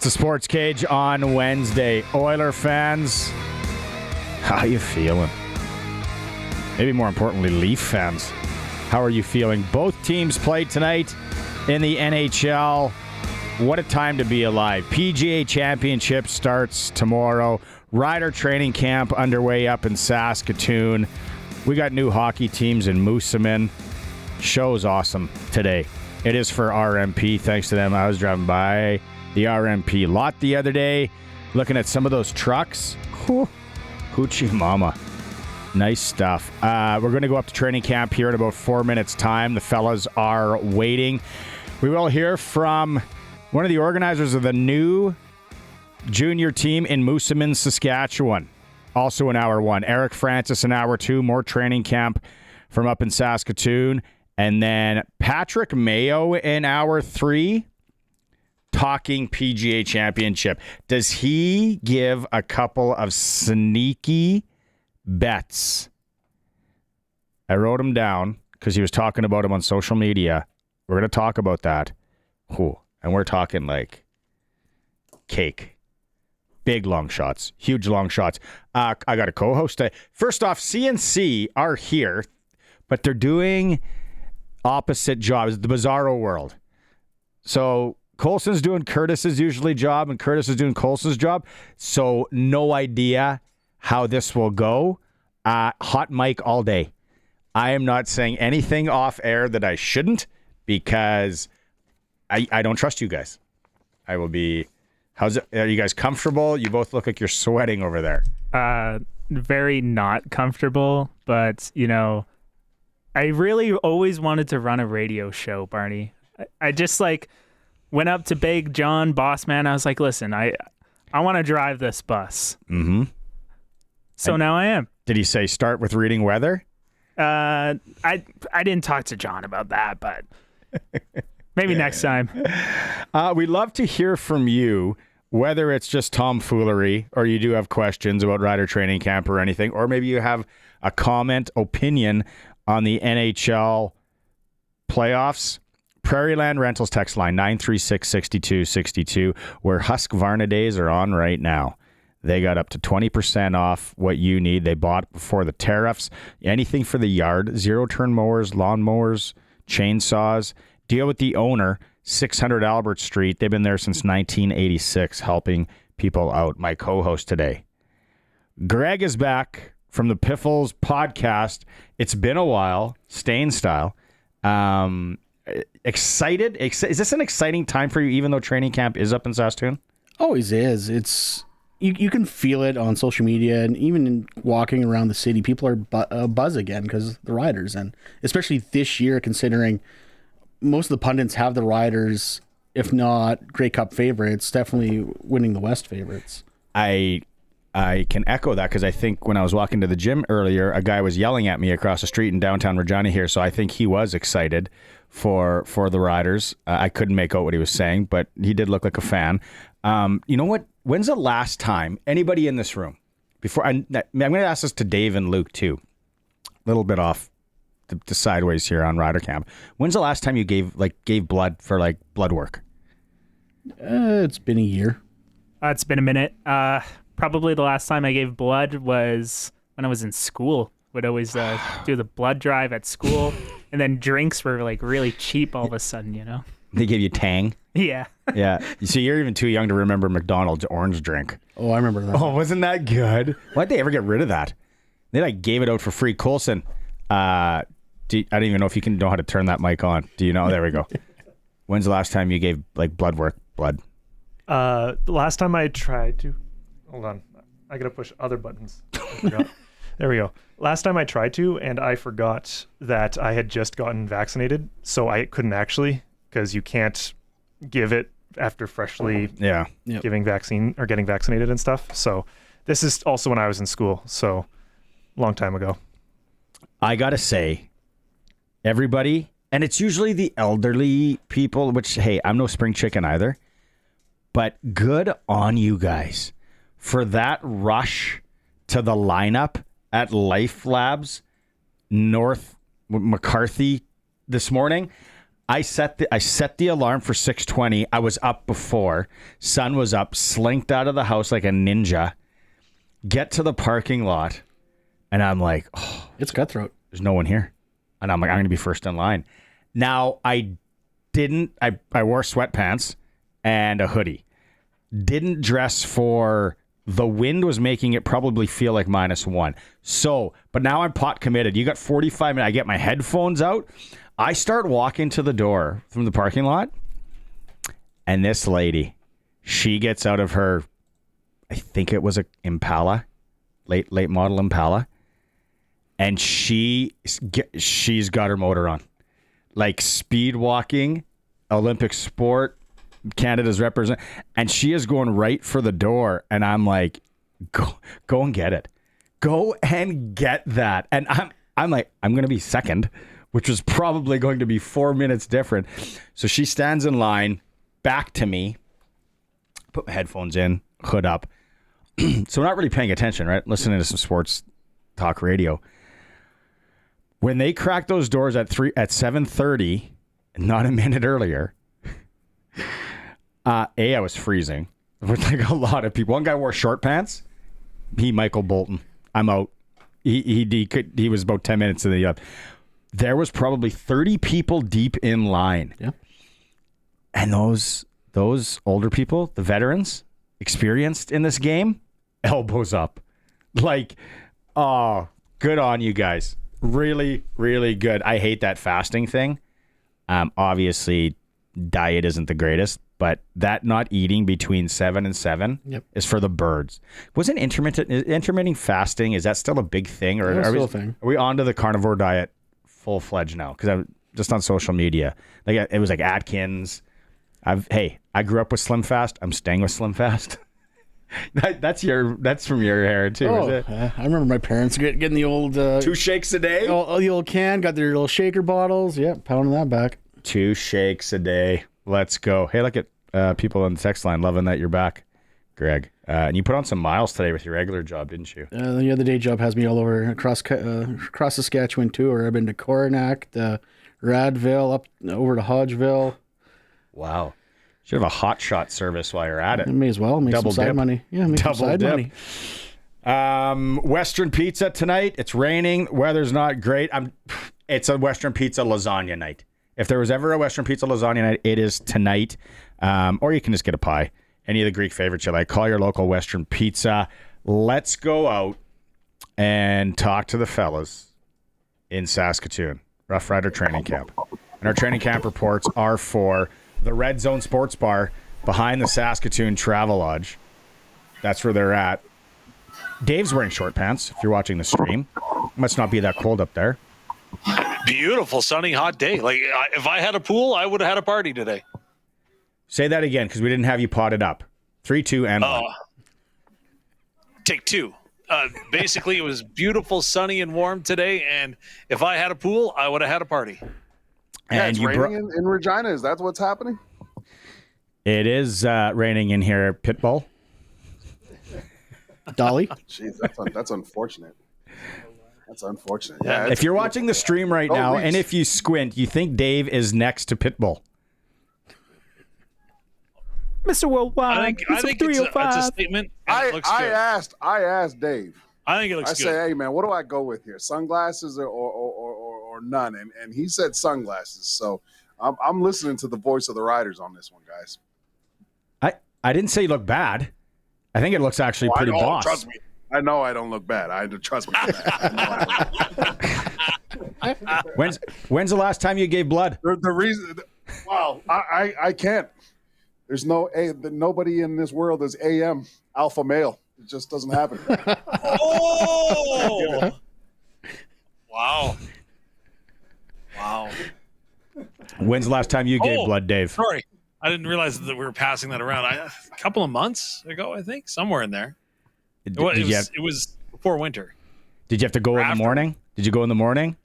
It's a SportsCage on Wednesday. Oiler fans, how you feeling? Maybe more importantly, Leaf fans, how are you feeling? Both teams played tonight in the NHL. What a time to be alive. PGA Championship starts tomorrow. Rider Training Camp underway up in Saskatoon. We got new hockey teams in Moosomin. Show's awesome today. It is for RMP. Thanks to them. I was driving by the RMP lot the other day, looking at some of those trucks. Hoochie mama. Nice stuff. We're going to go up to training camp here in about 4 minutes' time. The fellas are waiting. We will hear from one of the organizers of the new junior team in Moosomin, Saskatchewan. Also in hour one. Eric Francis in hour two. More training camp from up in Saskatoon. And then Patrick Mayo in hour three. Talking PGA Championship. Does he give a couple of sneaky bets? I wrote him down because he was talking about him on social media. We're going to talk about that. Ooh, and we're talking like cake. Big long shots. Huge long shots. I got a co-host. First off, CNC are here, but they're doing opposite jobs. The Bizarro world. So Colson's doing Curtis's usually job, and Curtis is doing Colson's job. So no idea how this will go. Hot mic all day. I am not saying anything off air that I shouldn't because I don't trust you guys. I will be. How's it? Are you guys comfortable? You both look like you're sweating over there. Very not comfortable, but you know, I really always wanted to run a radio show, Barney. I just went up to Big John, boss man. I was like, listen, I want to drive this bus. Mm-hmm. So now I am. Did he say start with reading weather? I didn't talk to John about that, but maybe next time. We'd love to hear from you, whether it's just tomfoolery or you do have questions about Rider Training Camp or anything, or maybe you have a comment, opinion on the NHL playoffs. Prairieland Rentals text line 936-6262, where Husqvarna days are on right now. They got up to 20% off what you need. They bought before the tariffs. Anything for the yard, zero-turn mowers, lawn mowers, chainsaws. Deal with the owner, 600 Albert Street. They've been there since 1986, helping people out. My co-host today, Greg, is back from the Piffles Podcast. It's been a while, staying style. Excited? Is this an exciting time for you, even though training camp is up in Saskatoon? Always is. It's you can feel it on social media, and even in walking around the city, people are buzz again because the Riders, and especially this year, considering most of the pundits have the Riders, if not Grey Cup favorites, definitely winning the West favorites. I can echo that because I think when I was walking to the gym earlier, a guy was yelling at me across the street in downtown Regina here, so I think he was excited for the Riders. I couldn't make out what he was saying, but he did look like a fan. You know what? When's the last time anybody in this room, before I'm going to ask this to Dave and Luke too, a little bit off the sideways here on Rider Camp. When's the last time you gave blood for blood work? It's been a year. It's been a minute. Probably the last time I gave blood was when I was in school. Would always do the blood drive at school, and then drinks were really cheap all of a sudden, you know? They gave you Tang? Yeah. Yeah. So you're even too young to remember McDonald's orange drink. Oh, I remember that. Oh, wasn't that good? Why'd they ever get rid of that? They gave it out for free. Coulson, I don't even know if you know how to turn that mic on. Do you know? There we go. When's the last time you gave blood work? Blood? The last time I tried to... Hold on. I got to push other buttons. I forgot. There we go. Last time I tried to, and I forgot that I had just gotten vaccinated, so I couldn't actually, because you can't give it after freshly giving vaccine or getting vaccinated and stuff. So this is also when I was in school, so long time ago. I got to say, everybody, and it's usually the elderly people, which, hey, I'm no spring chicken either, but good on you guys for that rush to the lineup at Life Labs North McCarthy this morning. I set the alarm for 6:20. I was up before. Sun was up, slinked out of the house like a ninja. Get to the parking lot, and I'm like, oh, It's cutthroat. there's no one here. And I'm like, I'm going to be first in line. Now, I wore sweatpants and a hoodie. Didn't dress for, the wind was making it probably feel like -1. So, but now I'm pot committed. You got 45 minutes. I get my headphones out. I start walking to the door from the parking lot. And this lady, she gets out of her, I think it was a Impala, late model Impala. And she's got her motor on. Like speed walking, Olympic sport, Canada's represent, and she is going right for the door, and I'm like, go and get it. Go and get that. And I'm like, I'm going to be second, which was probably going to be 4 minutes different. So she stands in line, back to me, put my headphones in, hood up. So we're not really paying attention, right? Listening to some sports talk radio. When they cracked those doors at 7:30, not a minute earlier, I was freezing with like a lot of people. One guy wore short pants. Michael Bolton. I'm out. He was about 10 minutes in the There was probably 30 people deep in line. Yeah. And those older people, the veterans, experienced in this game, elbows up. Like, oh, good on you guys. Really, really good. I hate that fasting thing. Obviously, diet isn't the greatest, but that not eating between 7 and 7 is for the birds. Wasn't intermittent fasting, is that still a big thing? Or Still a thing. Are we on to the carnivore diet full-fledged now? Because I'm just on social media. Like it was like Atkins. I grew up with Slim Fast. I'm staying with Slim Fast. That's from your hair too, is it? I remember my parents getting the old 2 shakes a day. The old can, got their little shaker bottles. Yeah, pounding that back. 2 shakes a day. Let's go. Hey, look at people on the text line loving that you're back, Greg. And you put on some miles today with your regular job, didn't you? The other day job has me all over across Saskatchewan tour. I've been to Coronach, Radville, up over to Hodgeville. Wow. Should have a hot shot service while you're at it. I may as well make Double some side dip. money. Yeah, make some side money. Western Pizza tonight. It's raining. Weather's not great. It's a Western Pizza lasagna night. If there was ever a Western Pizza lasagna night, it is tonight. Or you can just get a pie. Any of the Greek favorites you like. Call your local Western Pizza. Let's go out and talk to the fellas in Saskatoon. Roughrider Training Camp. And our training camp reports are for the Red Zone Sports Bar behind the Saskatoon Travel Lodge. That's where they're at. Dave's wearing short pants, if you're watching the stream. Must not be that cold up there. Beautiful, sunny, hot day. Like, if I had a pool, I would have had a party today. Say that again, because we didn't have you potted up. 3, 2, and 1. Take 2. Basically, it was beautiful, sunny, and warm today, and if I had a pool, I would have had a party. Yeah, it's raining in Regina. Is that what's happening? It is raining in here at Pitbull. Dolly? Jeez, that's unfortunate. That's unfortunate. Yeah, if you're watching the stream right now, and if you squint, you think Dave is next to Pitbull. Mr. Worldwide. I think it's a statement. And it looks good. I asked Dave. I think it looks good. I say, hey man, what do I go with here? Sunglasses or none? And he said sunglasses. So I'm listening to the voice of the Riders on this one, guys. I didn't say you look bad. I think it looks actually pretty boss. Trust me. I know I don't look bad. Trust me. When's the last time you gave blood? The reason, I can't. There's nobody in this world is AM alpha male. It just doesn't happen. Oh! Wow. When's the last time you gave blood, Dave? Sorry. I didn't realize that we were passing that around. A couple of months ago, I think, somewhere in there. It was before winter. Did you have to go in the morning? Did you go in the morning?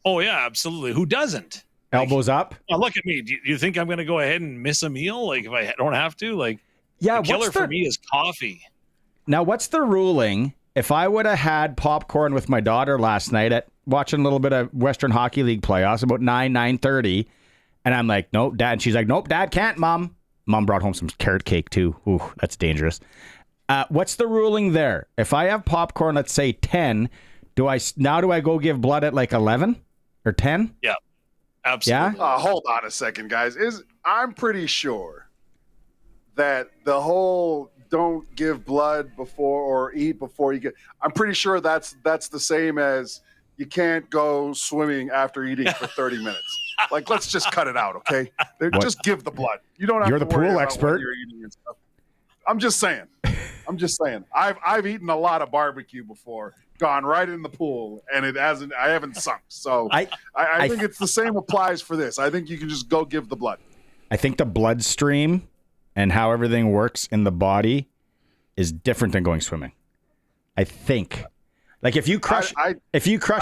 Oh, yeah, absolutely. Who doesn't? Elbows up? Oh, look at me. Do you think I'm going to go ahead and miss a meal? Like, if I don't have to? Like, yeah, the killer for me is coffee. Now, what's the ruling? If I would have had popcorn with my daughter last night at watching a little bit of Western Hockey League playoffs, about 9:30, And I'm like, nope, Dad. And she's like, nope, Dad can't, Mom. Mom brought home some carrot cake too. Ooh, that's dangerous. What's the ruling there? If I have popcorn, let's say 10, do I go give blood at like 11 or 10? Yeah, absolutely. Yeah? Hold on a second, guys. I'm pretty sure that the whole don't give blood before or eat before you get. I'm pretty sure that's the same as you can't go swimming after eating for 30 minutes. Like, let's just cut it out, okay? Just give the blood. You don't have You're to the worry pool about expert. what you're eating and stuff. I'm just saying. I've eaten a lot of barbecue before, gone right in the pool, and I haven't sunk. So I think it's the same applies for this. I think you can just go give the blood. I think the bloodstream and how everything works in the body is different than going swimming. I think. Like if you crush I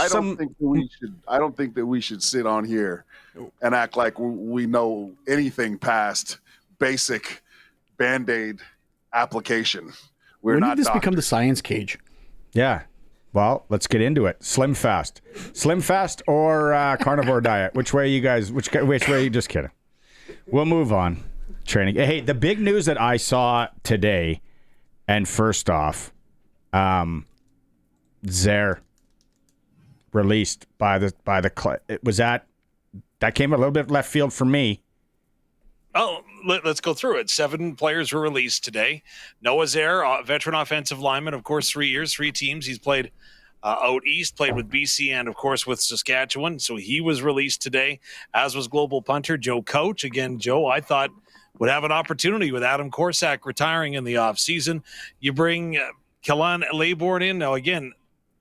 some, don't think that we should sit on here and act like we know anything past basic Band-Aid application. When did this become the science cage? yeah. Well, let's get into it. Slim Fast or carnivore diet? Which way you guys? Which way? Just kidding. We'll move on. Training. Hey, the big news that I saw today, and first off, Zaire released by the it was that came a little bit left field for me. Oh, let's go through it. 7 players were released today. Noah Zaire, veteran offensive lineman, of course, 3 years, 3 teams. He's played out east, played with BC and, of course, with Saskatchewan. So he was released today, as was global punter Joe Coach. Again, Joe, I thought, would have an opportunity with Adam Korsak retiring in the offseason. You bring Kellan Laybourne in. Now, again,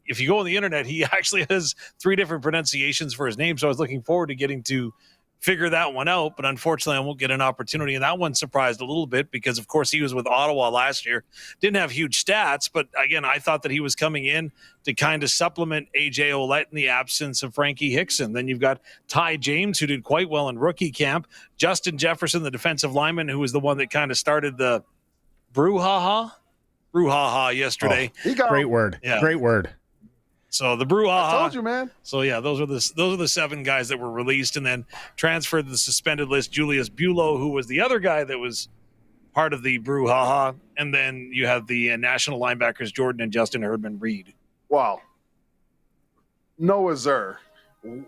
if you go on the internet, he actually has 3 different pronunciations for his name. So I was looking forward to getting to figure that one out, but unfortunately I won't get an opportunity. And that one surprised a little bit because, of course, he was with Ottawa last year. Didn't have huge stats, but again, I thought that he was coming in to kind of supplement AJ Ouellette in the absence of Frankie Hickson. Then you've got Ty James, who did quite well in rookie camp. Justin Jefferson, the defensive lineman, who was the one that kind of started the brouhaha yesterday. Great word. Yeah. Great word. So the brouhaha. I told you, man. So yeah, those are the 7 guys that were released and then transferred to the suspended list. Julius Bulow, who was the other guy that was part of the brouhaha, and then you have the national linebackers Jordan and Justin Herdman-Reed. Wow. Noah Zaire.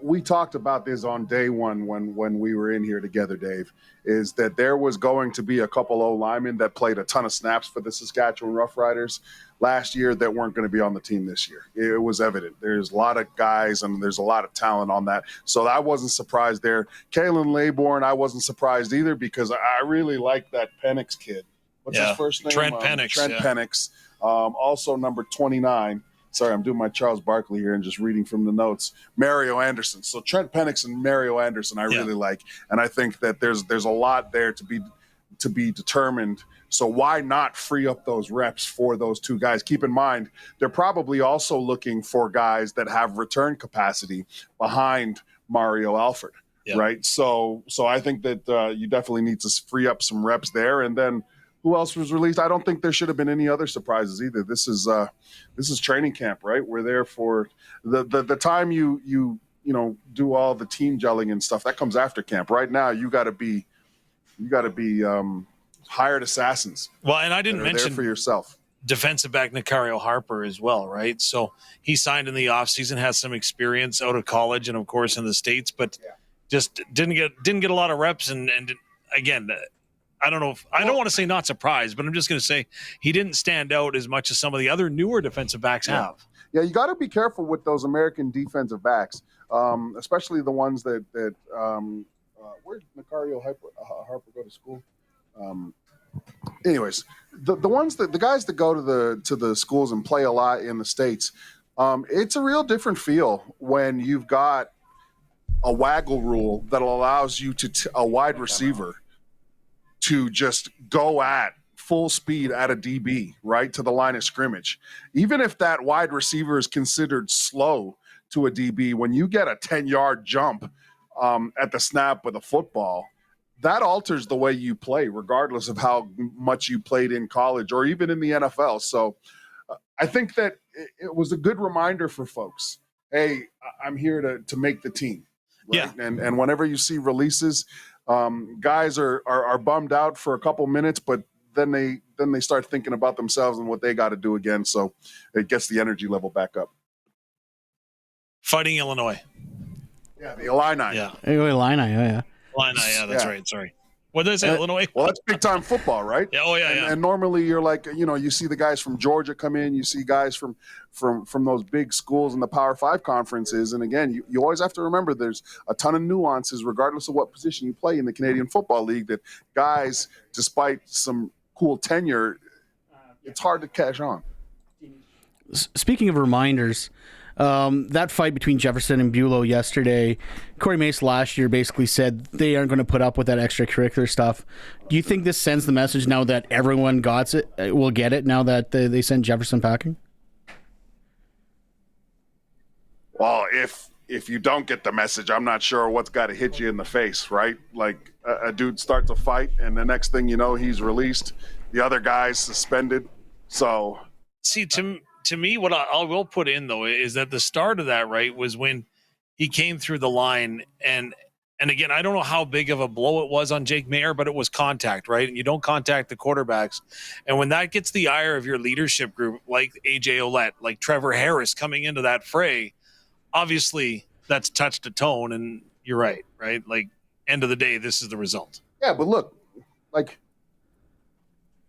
We talked about this on day one when we were in here together, Dave, is that there was going to be a couple O linemen that played a ton of snaps for the Saskatchewan Roughriders last year that weren't going to be on the team this year. It was evident. There's a lot of guys and there's a lot of talent on that. So I wasn't surprised there. Kellan Laybourne, I wasn't surprised either because I really like that Penix kid. What's his first name? Trent Penix. Trent Penix. Also number 29. Sorry, I'm doing my Charles Barkley here and just reading from the notes. Mario Anderson. So Trent Penix and Mario Anderson I really like. And I think that there's a lot there to be determined. So why not free up those reps for those 2 guys? Keep in mind, they're probably also looking for guys that have return capacity behind Mario Alford, right? So I think that you definitely need to free up some reps there. And then who else was released? I don't think there should have been any other surprises either. This is training camp, right? We're there for the time you do all the team gelling and stuff. That comes after camp. Right now, you got to be hired assassins. Well, and I didn't mention there for yourself. Defensive back Nicario Harper as well, right? So he signed in the offseason, has some experience out of college and of course in the States, but just didn't get a lot of reps. And again, I don't want to say not surprised, but I'm just going to say he didn't stand out as much as some of the other newer defensive backs have. Yeah, you got to be careful with those American defensive backs, especially the ones that where did Nicario Harper go to school? Anyways, the guys that go to the schools and play a lot in the States, it's a real different feel when you've got a waggle rule that allows you to a wide receiver to just go at full speed at a DB, right, to the line of scrimmage. Even if that wide receiver is considered slow to a DB, when you get a 10-yard jump at the snap with a football, that alters the way you play, regardless of how much you played in college or even in the NFL. So I think that it was a good reminder for folks. Hey, I'm here to make the team. right? And whenever you see releases, guys are bummed out for a couple minutes, but then they start thinking about themselves and what they got to do again. So it gets the energy level back up. Fighting Illinois. Yeah, the Illini. Yeah. Illini, yeah. Illini, yeah, that's right. Sorry. What did I say, Illinois? Well, that's big time football, right? Yeah. Oh, yeah, And normally you're like, you see the guys from Georgia come in, you see guys from those big schools in the Power 5 conferences. And again, you always have to remember there's a ton of nuances, regardless of what position you play in the Canadian Football League, that guys, despite some cool tenure, it's hard to catch on. Speaking of reminders, that fight between Jefferson and Bulow yesterday, Corey Mace last year basically said they aren't going to put up with that extracurricular stuff. Do you think this sends the message now that everyone will get it now that they send Jefferson packing? Well, if you don't get the message, I'm not sure what's got to hit you in the face, right? Like a dude starts a fight, and the next thing you know, he's released. The other guy's suspended. So, see, to me, what I will put in though is that the start of that, right, was when he came through the line, and again, I don't know how big of a blow it was on Jake Maier, but it was contact, right? And you don't contact the quarterbacks, and when that gets the ire of your leadership group, like AJ Ouellette, like Trevor Harris coming into that fray, obviously that's touched a tone, and you're right? Like, end of the day, this is the result. Yeah, but look, like,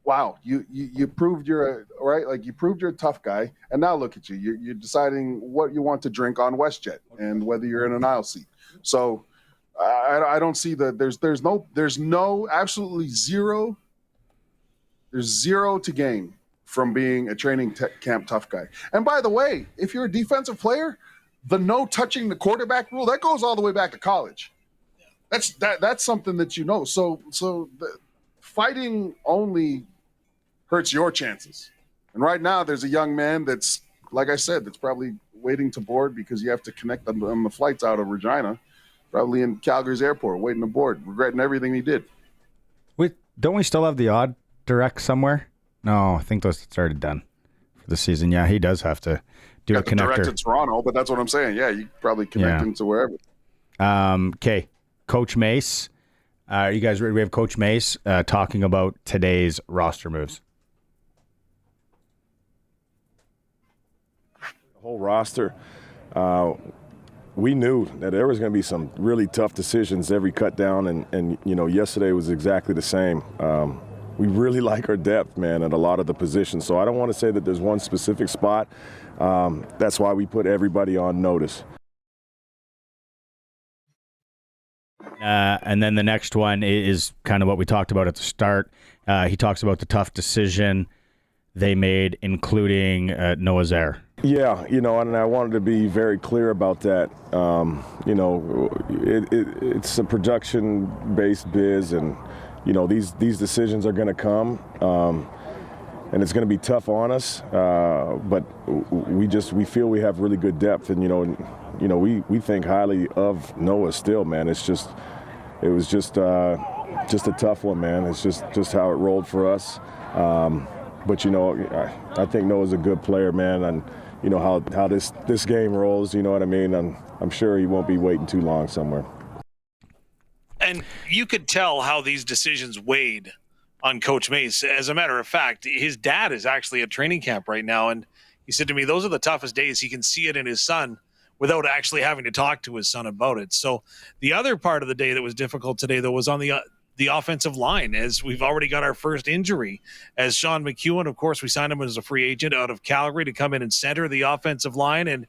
wow, you proved you're you proved you're a tough guy, and now look at you. You're deciding what you want to drink on WestJet and whether you're in an aisle seat. So I don't see that. There's no absolutely zero. There's zero to gain from being a training camp tough guy. And by the way, if you're a defensive player, the no touching the quarterback rule that goes all the way back to college. That's something that you know. So the fighting only hurts your chances. And right now there's a young man that's, like I said, that's probably waiting to board because you have to connect them on the flights out of Regina, probably in Calgary's airport, waiting to board, regretting everything he did. Don't we still have the odd direct somewhere? No, I think those started done for the season. Yeah, he does have to do a connector. Direct to Toronto, but that's what I'm saying. Yeah, you probably connect him to wherever. Okay, Coach Mace. You guys ready? We have Coach Mace talking about today's roster moves. The whole roster, we knew that there was going to be some really tough decisions every cut down, and yesterday was exactly the same. We really like our depth, man, at a lot of the positions. So I don't want to say that there's one specific spot. That's why we put everybody on notice. And then the next one is kind of what we talked about at the start. He talks about the tough decision they made, including Noah Zaire. Yeah, and I wanted to be very clear about that. It's a production-based biz, and these decisions are going to come, and it's going to be tough on us. But we feel we have really good depth, and we think highly of Noah still, man. It was just a tough one, man. It's just how it rolled for us. But I think Noah's a good player, man, and how this game rolls. You know what I mean? I'm sure he won't be waiting too long somewhere. And you could tell how these decisions weighed on Coach Mace. As a matter of fact, his dad is actually at training camp right now, and he said to me, those are the toughest days. He can see it in his son without actually having to talk to his son about it. So the other part of the day that was difficult today, though, was on the offensive line, as we've already got our first injury. As Sean McEwen, of course, we signed him as a free agent out of Calgary to come in and center the offensive line, and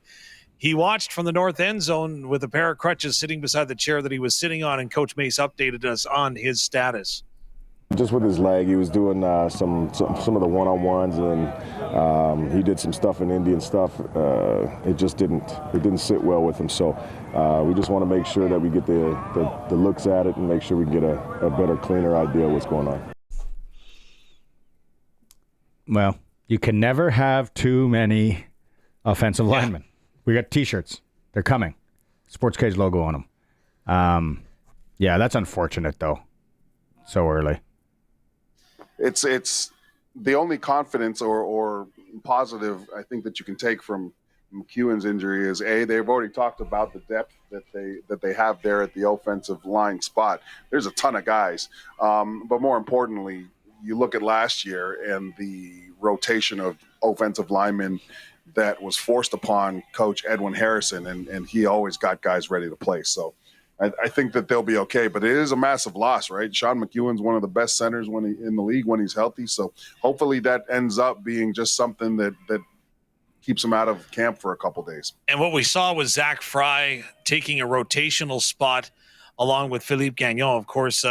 he watched from the north end zone with a pair of crutches sitting beside the chair that he was sitting on, and Coach Mace updated us on his status. Just with his leg, he was doing some of the one-on-ones, and he did some stuff in Indian stuff. It didn't sit well with him. So we just want to make sure that we get the looks at it and make sure we get a better, cleaner idea of what's going on. Well, you can never have too many offensive linemen. We got T-shirts. They're coming. SportsCage logo on them. Yeah, that's unfortunate, though. So early. It's the only confidence or positive I think that you can take from McEwen's injury is they've already talked about the depth that they have there at the offensive line spot. There's a ton of guys, but more importantly, you look at last year and the rotation of offensive linemen that was forced upon Coach Edwin Harrison, and he always got guys ready to play. So I think that they'll be okay, but it is a massive loss, right? Sean McEwen's one of the best centers in the league when he's healthy. So hopefully that ends up being just something that keeps him out of camp for a couple days. And what we saw was Zach Fry taking a rotational spot along with Philippe Gagnon. Of course,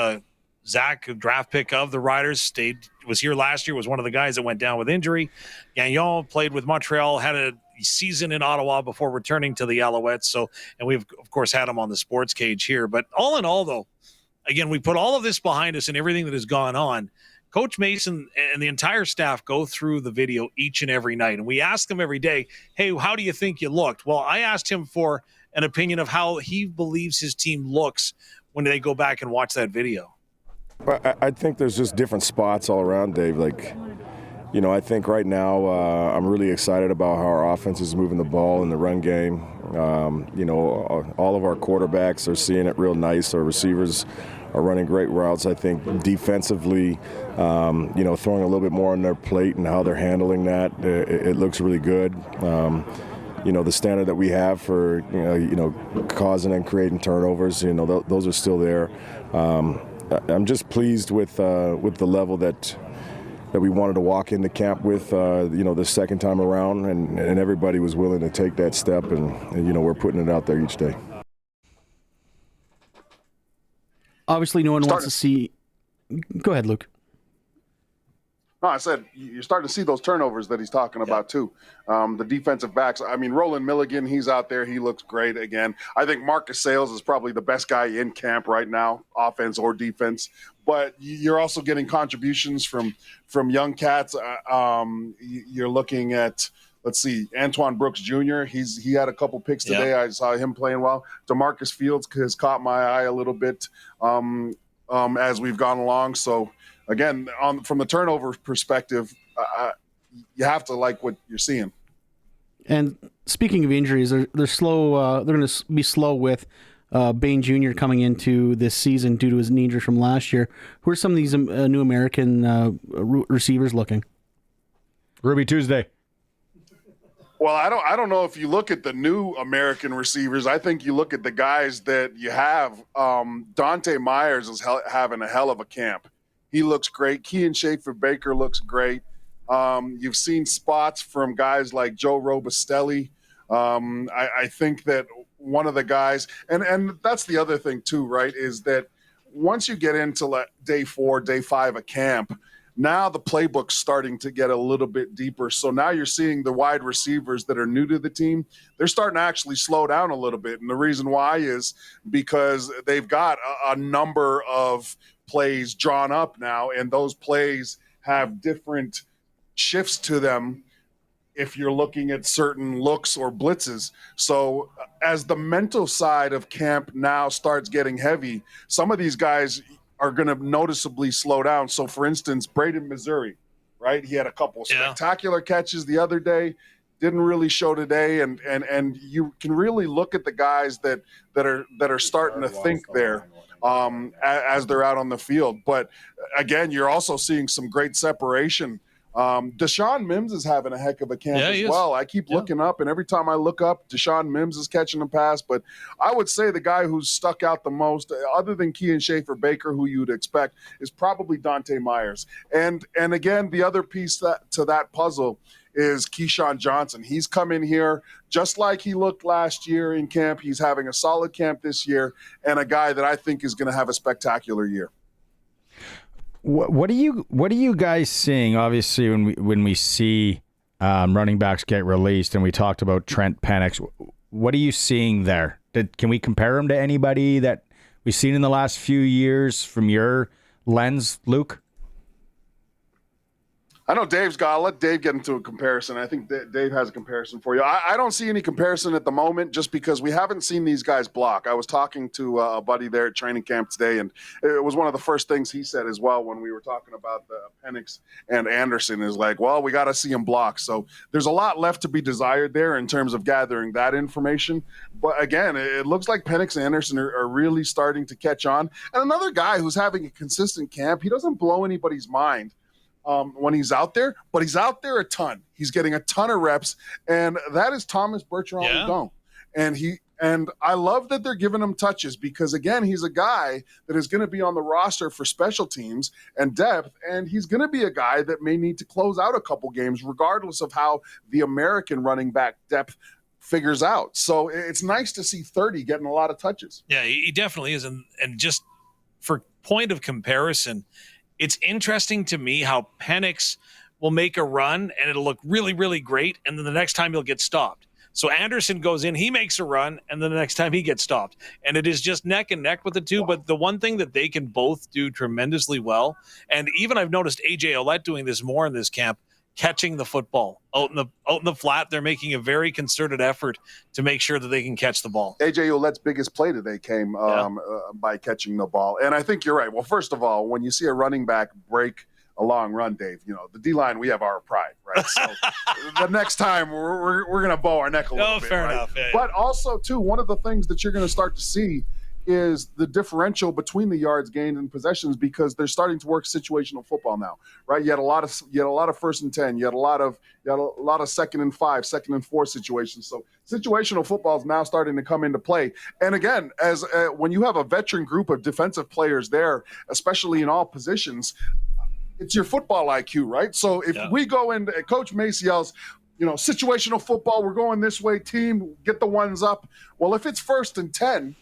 Zach, a draft pick of the Riders, was here last year, was one of the guys that went down with injury. Gagnon played with Montreal, had a season in Ottawa before returning to the Alouettes. So, and we've, of course, had him on the SportsCage here. But all in all, though, again, we put all of this behind us and everything that has gone on. Coach Mason and the entire staff go through the video each and every night. And we ask them every day, hey, how do you think you looked? Well, I asked him for an opinion of how he believes his team looks when they go back and watch that video. I think there's just different spots all around, Dave. I think right now I'm really excited about how our offense is moving the ball in the run game. All of our quarterbacks are seeing it real nice. Our receivers are running great routes. I think defensively, throwing a little bit more on their plate and how they're handling that, it looks really good. The standard that we have for, causing and creating turnovers, those are still there. I'm just pleased with the level that we wanted to walk into camp with, the second time around, and everybody was willing to take that step, and we're putting it out there each day. Obviously, no one wants to see. Go ahead, Luke. No, I said you're starting to see those turnovers that he's talking about too. The defensive backs. I mean, Roland Milligan, he's out there. He looks great again. I think Marcus Sales is probably the best guy in camp right now, offense or defense. But you're also getting contributions from young cats. You're looking at, let's see, Antoine Brooks Jr. He had a couple picks today. I saw him playing well. DeMarcus Fields has caught my eye a little bit as we've gone along. So. Again, from the turnover perspective, you have to like what you're seeing. And speaking of injuries, they're slow. They're going to be slow with Bain Jr. coming into this season due to his knee injury from last year. Who are some of these new American receivers looking? Ruby Tuesday. Well, I don't know if you look at the new American receivers. I think you look at the guys that you have. Dante Myers is having a hell of a camp. He looks great. Kean Schaefer-Baker looks great. You've seen spots from guys like Joe Robustelli. I think that one of the guys, and that's the other thing too, right, is that once you get into day 4, day 5 of camp, now the playbook's starting to get a little bit deeper. So now you're seeing the wide receivers that are new to the team, they're starting to actually slow down a little bit. And the reason why is because they've got a number of plays drawn up now, and those plays have different shifts to them if you're looking at certain looks or blitzes. So as the mental side of camp now starts getting heavy, some of these guys are going to noticeably slow down. So for instance, Braden Missouri, right? He had a couple spectacular catches the other day, didn't really show today. And you can really look at the guys that are starting to think there. As they're out on the field. But again, you're also seeing some great separation. Deshaun Mims is having a heck of a camp as well. I keep looking up, and every time I look up, Deshaun Mims is catching a pass. But I would say the guy who's stuck out the most, other than Kean Schaefer-Baker, who you would expect, is probably Dante Myers. And again, the other piece to that puzzle is Keyshawn Johnson. He's come in here just like he looked last year in camp. He's having a solid camp this year, and a guy that I think is going to have a spectacular year. What are you guys seeing? Obviously, when we see running backs get released, and we talked about Trent Penix, what are you seeing there? Can we compare him to anybody that we've seen in the last few years from your lens, Luke? I know Dave's got. I'll let Dave get into a comparison. I think Dave has a comparison for you. I don't see any comparison at the moment just because we haven't seen these guys block. I was talking to a buddy there at training camp today, and it was one of the first things he said as well when we were talking about the Penix and Anderson is like, well, we got to see him block. So there's a lot left to be desired there in terms of gathering that information. But again, it looks like Penix and Anderson are really starting to catch on. And another guy who's having a consistent camp, he doesn't blow anybody's mind when he's out there, but he's out there a ton. He's getting a ton of reps, and that is Thomas Bertrand-Ludon. And I love that they're giving him touches because, again, he's a guy that is going to be on the roster for special teams and depth, and he's going to be a guy that may need to close out a couple games regardless of how the American running back depth figures out. So it's nice to see 30 getting a lot of touches. Yeah, he definitely is. And just for point of comparison, it's interesting to me how Penix will make a run and it'll look really, really great. And then the next time he'll get stopped. So Anderson goes in, he makes a run, and then the next time he gets stopped. And it is just neck and neck with the two. But the one thing that they can both do tremendously well, and even I've noticed AJ Ouellette doing this more in this camp, catching the football out in the flat. They're making a very concerted effort to make sure that they can catch the ball. AJ Ouellette's biggest play today came by catching the ball. And I think you're right. Well, first of all, when you see a running back break a long run, Dave, the D-line, we have our pride, right? So the next time we're going to bow our neck a little bit. Fair right? enough. Yeah, but also, too, one of the things that you're going to start to see is the differential between the yards gained and possessions because they're starting to work situational football now, right? You had a lot of 1st and 10, you had a lot of 2nd and 5, 2nd and 4 situations. So situational football is now starting to come into play. And again, as when you have a veteran group of defensive players there, especially in all positions, it's your football IQ, right? So if we go in, Coach Mace yells, situational football, we're going this way, team, get the ones up. Well, if it's 1st and 10,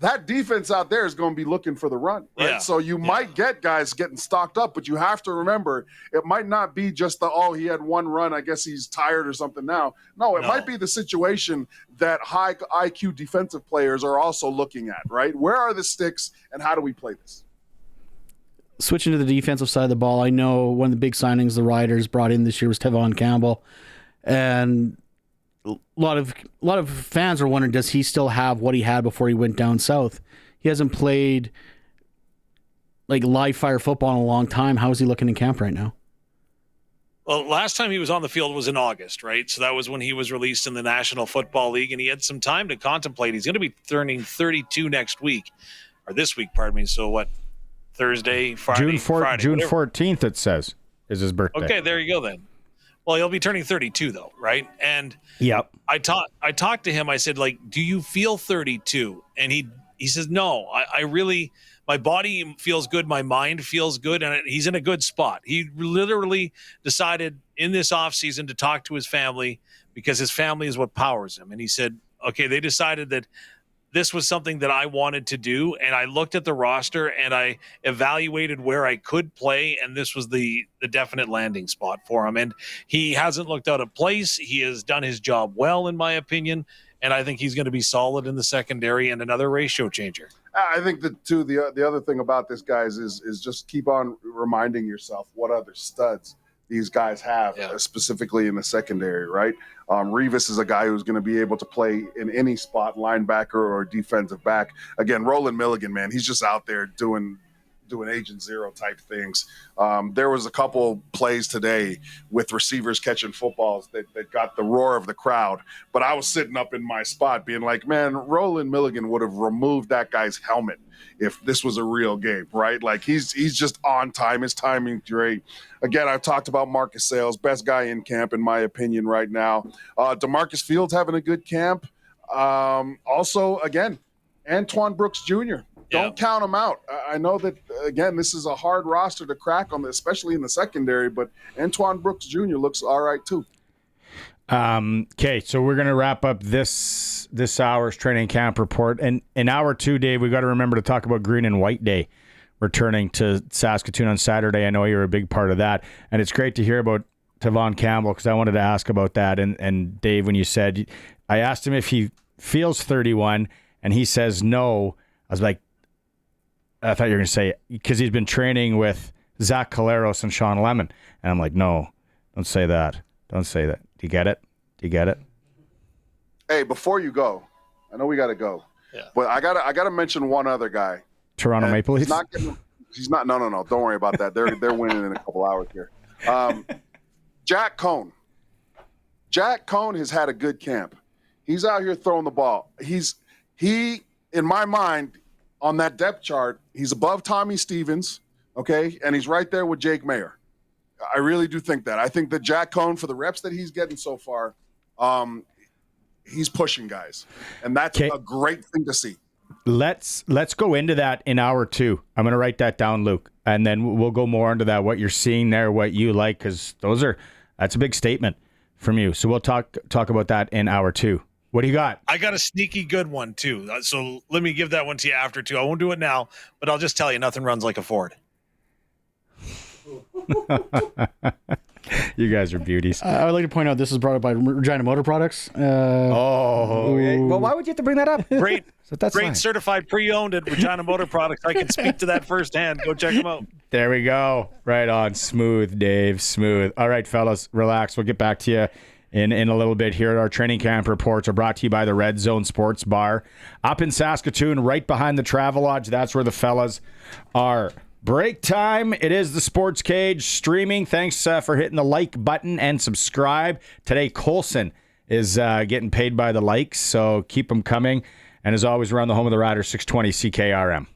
that defense out there is going to be looking for the run, right? Yeah. So you might get guys getting stocked up, but you have to remember it might not be just he had one run, I guess he's tired or something now. No, it might be the situation that high IQ defensive players are also looking at, right? Where are the sticks and how do we play this? Switching to the defensive side of the ball, I know one of the big signings the Riders brought in this year was Tevon Campbell, and a lot of fans are wondering, does he still have what he had before he went down south? He hasn't played like live fire football in a long time. How is he looking in camp right now? Well, last time he was on the field was in August, right? So that was when he was released in the National Football League, and he had some time to contemplate. He's going to be turning 32 next week, or this week, pardon me. So what? Thursday, Friday, Friday, June 14th, it says, is his birthday. Okay, there you go then. Well, he'll be turning 32 though, right? And yep. I talked to him. I said, like, do you feel 32? And he says, no. I really, my body feels good, my mind feels good, and he's in a good spot. He literally decided in this offseason to talk to his family because his family is what powers him. And he said, okay, they decided that this was something that I wanted to do, and I looked at the roster and I evaluated where I could play, and this was the definite landing spot for him. And he hasn't looked out of place. He has done his job well, in my opinion, and I think he's going to be solid in the secondary and another ratio changer. I think that too. The other thing about this, guys, is just keep on reminding yourself what other studs these guys have, specifically in the secondary, right? Revis is a guy who's going to be able to play in any spot, linebacker or defensive back. Again, Roland Milligan, man, he's just out there doing Agent Zero type things. There was a couple plays today with receivers catching footballs that got the roar of the crowd, but I was sitting up in my spot being like, man, Roland Milligan would have removed that guy's helmet if this was a real game, right? Like he's just on time. His timing's great. Again, I've talked about Marcus Sales, best guy in camp in my opinion right now. DeMarcus Fields having a good camp. Also, again, Antoine Brooks Jr. Don't count him out. I know that, again, this is a hard roster to crack on, especially in the secondary, but Antoine Brooks Jr. looks all right too. Okay, so we're going to wrap up this hour's training camp report. And in hour 2, Dave, we got to remember to talk about Green and White Day returning to Saskatoon on Saturday. I know you're a big part of that. And it's great to hear about Tevon Campbell because I wanted to ask about that. And Dave, when you said, I asked him if he feels 31 and he says no, I was like, I thought you were going to say, because he's been training with Zach Collaros and Sean Lemon. And I'm like, no, don't say that. Don't say that. Do you get it? Do you get it? Hey, before you go, I know we got to go. Yeah. But I gotta mention one other guy. Toronto Maple Leafs? He's not. No. Don't worry about that. They're winning in a couple hours here. Jack Cohn. Jack Cohn has had a good camp. He's out here throwing the ball. He, in my mind, on that depth chart, he's above Tommy Stevens, okay? And he's right there with Jake Mayer. I really do think that. I think that Jack Cohn, for the reps that he's getting so far, he's pushing guys. And that's a great thing to see. Let's go into that in hour 2. I'm going to write that down, Luke, and then we'll go more into that, what you're seeing there, what you like, because that's a big statement from you. So we'll talk about that in hour 2. What do you got? I got a sneaky good one, too. So let me give that one to you after, too. I won't do it now, but I'll just tell you, nothing runs like a Ford. You guys are beauties. I would like to point out this is brought up by Regina Motor Products. Well, why would you have to bring that up? Great, That's great fine. Certified pre-owned at Regina Motor Products. I can speak to that firsthand. Go check them out. There we go. Right on. Smooth, Dave. Smooth. All right, fellas, relax. We'll get back to you in a little bit here. Our training camp reports are brought to you by the Red Zone Sports Bar up in Saskatoon, right behind the Travelodge. That's where the fellas are. Break time. It is the SportsCage streaming. Thanks for hitting the like button and subscribe. Today, Colson is getting paid by the likes, so keep them coming. And as always, we're on the home of the Riders, 620 CKRM.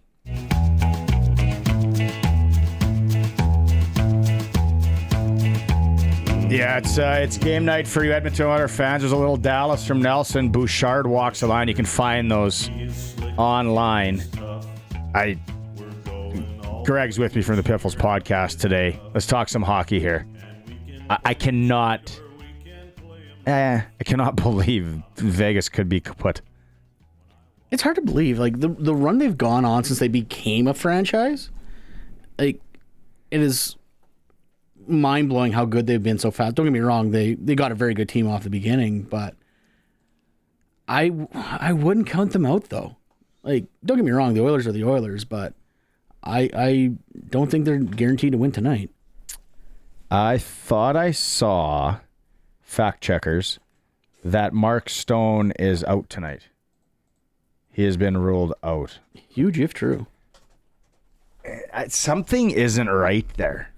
Yeah, it's game night for you Edmonton Oilers fans. There's a little Dallas from Nelson. Bouchard walks the line. You can find those online. Greg's with me from the Piffles Podcast today. Let's talk some hockey here. I cannot believe Vegas could be kaput. It's hard to believe. Like, the run they've gone on since they became a franchise, like, it is mind-blowing how good they've been so fast. Don't get me wrong, they got a very good team off the beginning, but I wouldn't count them out, though. Like, don't get me wrong, the Oilers are the Oilers, but I don't think they're guaranteed to win tonight. I thought I saw, fact checkers, that Mark Stone is out tonight. He has been ruled out. Huge if true. Something isn't right there.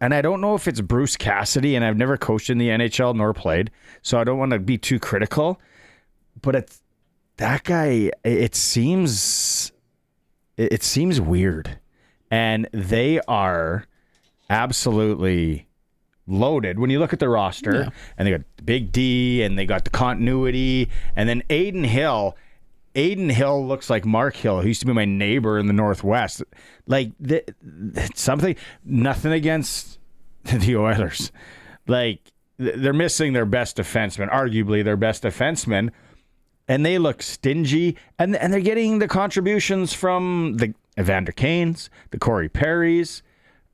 And I don't know if it's Bruce Cassidy, and I've never coached in the NHL nor played, so I don't want to be too critical. But that guy, it seems weird. And they are absolutely loaded when you look at the roster. Yeah. And they got Big D, and they got the continuity, and then Aiden Hill looks like Mark Hill, who used to be my neighbor in the Northwest. Like, nothing against the Oilers. Like, they're missing their best defenseman, arguably their best defenseman, and they look stingy. And they're getting the contributions from the Evander Kanes, the Corey Perrys,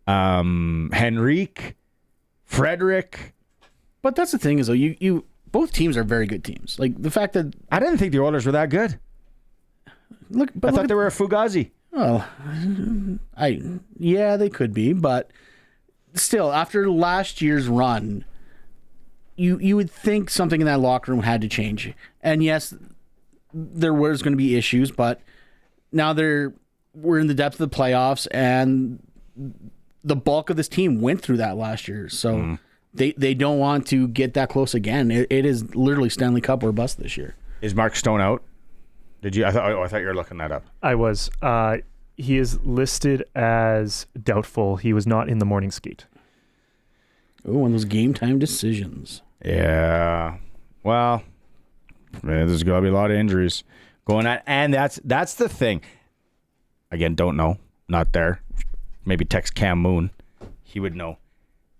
Henrique, Frederick. But that's the thing is, though, you both teams are very good teams. Like, the fact that I didn't think the Oilers were that good. I thought they were a Fugazi. Oh, they could be, but still, after last year's run, you would think something in that locker room had to change. And yes, there was going to be issues, but now we're in the depth of the playoffs, and the bulk of this team went through that last year. So they don't want to get that close again. It is literally Stanley Cup or bust this year. Is Mark Stone out? Did you? I thought you were looking that up. I was. He is listed as doubtful. He was not in the morning skate. Oh, one of those game time decisions. Yeah. Well, man, there's got to be a lot of injuries going on, and that's the thing. Again, don't know. Not there. Maybe text Cam Moon. He would know.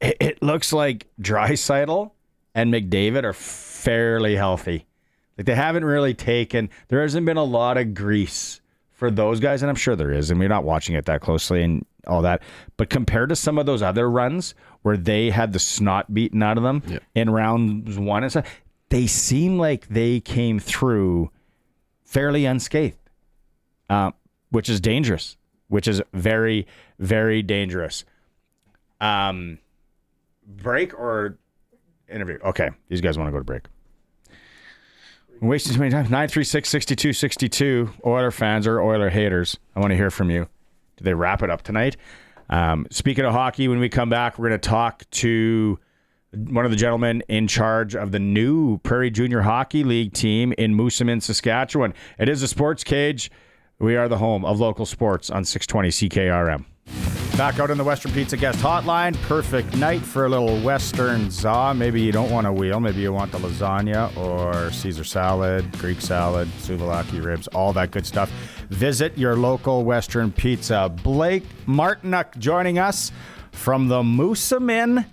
It looks like Draisaitl and McDavid are fairly healthy. Like, they haven't really there hasn't been a lot of grease for those guys, and I'm sure there is, and we're not watching it that closely and all that. But compared to some of those other runs where they had the snot beaten out of them in rounds 1 and stuff, they seem like they came through fairly unscathed, which is dangerous. which is very, very dangerous. Break or interview? Okay, these guys want to go to break. I'm wasting too many time. 936-6262. Oiler fans or Oiler haters, I want to hear from you. Do they wrap it up tonight? Speaking of hockey, when we come back, we're going to talk to one of the gentlemen in charge of the new Prairie Junior Hockey League team in Moosomin, Saskatchewan. It is a Sports Cage. We are the home of local sports on 620 CKRM. Back out in the Western Pizza Guest Hotline. Perfect night for a little Western za. Maybe you don't want a wheel. Maybe you want the lasagna or Caesar salad, Greek salad, souvlaki ribs, all that good stuff. Visit your local Western Pizza. Blake Martiniuk joining us from the Moosomin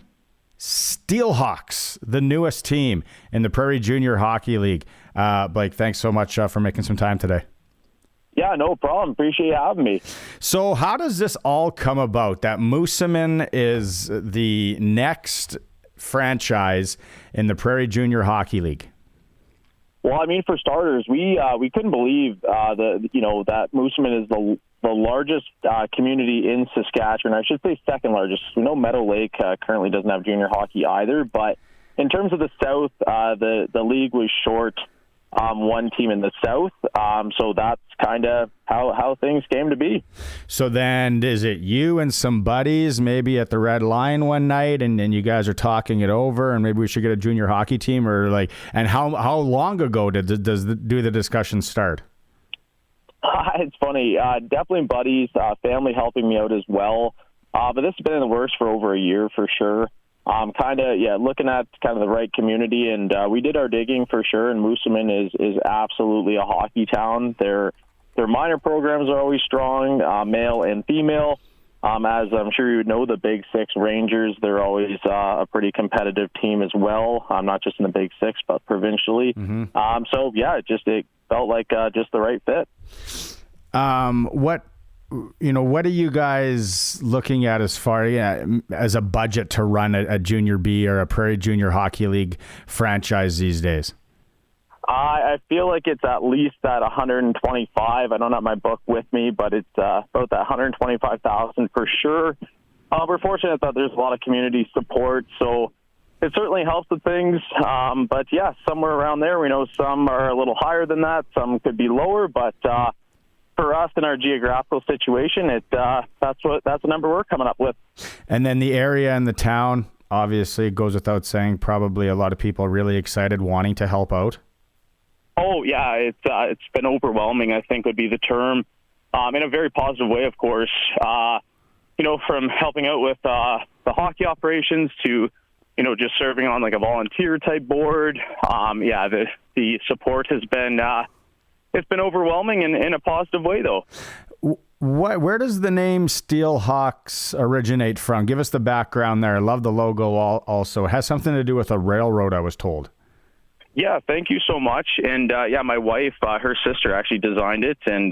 Steelhawks, the newest team in the Prairie Junior Hockey League. Blake, thanks so much for making some time today. Yeah, no problem. Appreciate you having me. So how does this all come about that Moosomin is the next franchise in the Prairie Junior Hockey League? Well, I mean, for starters, we couldn't believe that Moosomin is the largest community in Saskatchewan. I should say second largest. We know Meadow Lake currently doesn't have junior hockey either, but in terms of the South, the league was short one team in the South, so that's kind of how things came to be. So then is it you and some buddies maybe at the Red Line one night and you guys are talking it over and maybe we should get a junior hockey team, or like, and how long ago do the discussions start? It's funny, definitely buddies, family helping me out as well, but this has been in the works for over a year for sure. Looking at kind of the right community, and we did our digging for sure. And Moosomin is absolutely a hockey town. Their minor programs are always strong, male and female. As I'm sure you know, the Big Six Rangers, they're always a pretty competitive team as well. Not just in the Big Six, but provincially. Mm-hmm. It felt like just the right fit. What are you guys looking at as far as a budget to run a Junior B or a Prairie Junior Hockey League franchise these days? I feel like it's at least at 125. I don't have my book with me, but it's about that 125,000 for sure. We're fortunate that there's a lot of community support, so it certainly helps with things. But yeah, somewhere around there. We know some are a little higher than that, some could be lower, but for us in our geographical situation, that's the number we're coming up with. And then the area and the town, obviously, it goes without saying, probably a lot of people really excited, wanting to help out. Oh yeah, it's been overwhelming, I think would be the term, in a very positive way, of course. From helping out with the hockey operations to just serving on like a volunteer type board. The support has been. It's been overwhelming in a positive way, though. Where does the name Steelhawks originate from? Give us the background there. I love the logo also. It has something to do with a railroad, I was told. Yeah, thank you so much. And, my wife, her sister actually designed it. And,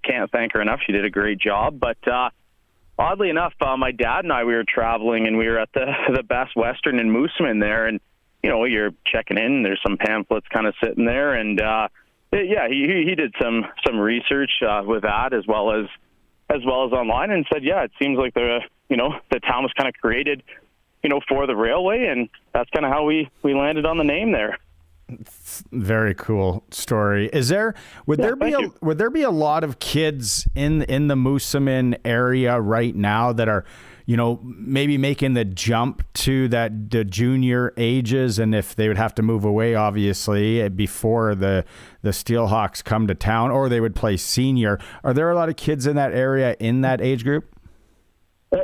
can't thank her enough. She did a great job. But oddly enough, my dad and I, we were traveling, and we were at the Best Western in Moosomin there. And, you're checking in. There's some pamphlets kind of sitting there. And, he did some research with that as well as online, and said, it seems like the town was kind of created, for the railway, and that's kind of how we landed on the name there. Very cool story. Would there be a lot of kids in the Moosomin area right now that are, maybe making the jump to the junior ages, and if they would have to move away, obviously, before the Steelhawks come to town, or they would play senior? Are there a lot of kids in that area in that age group?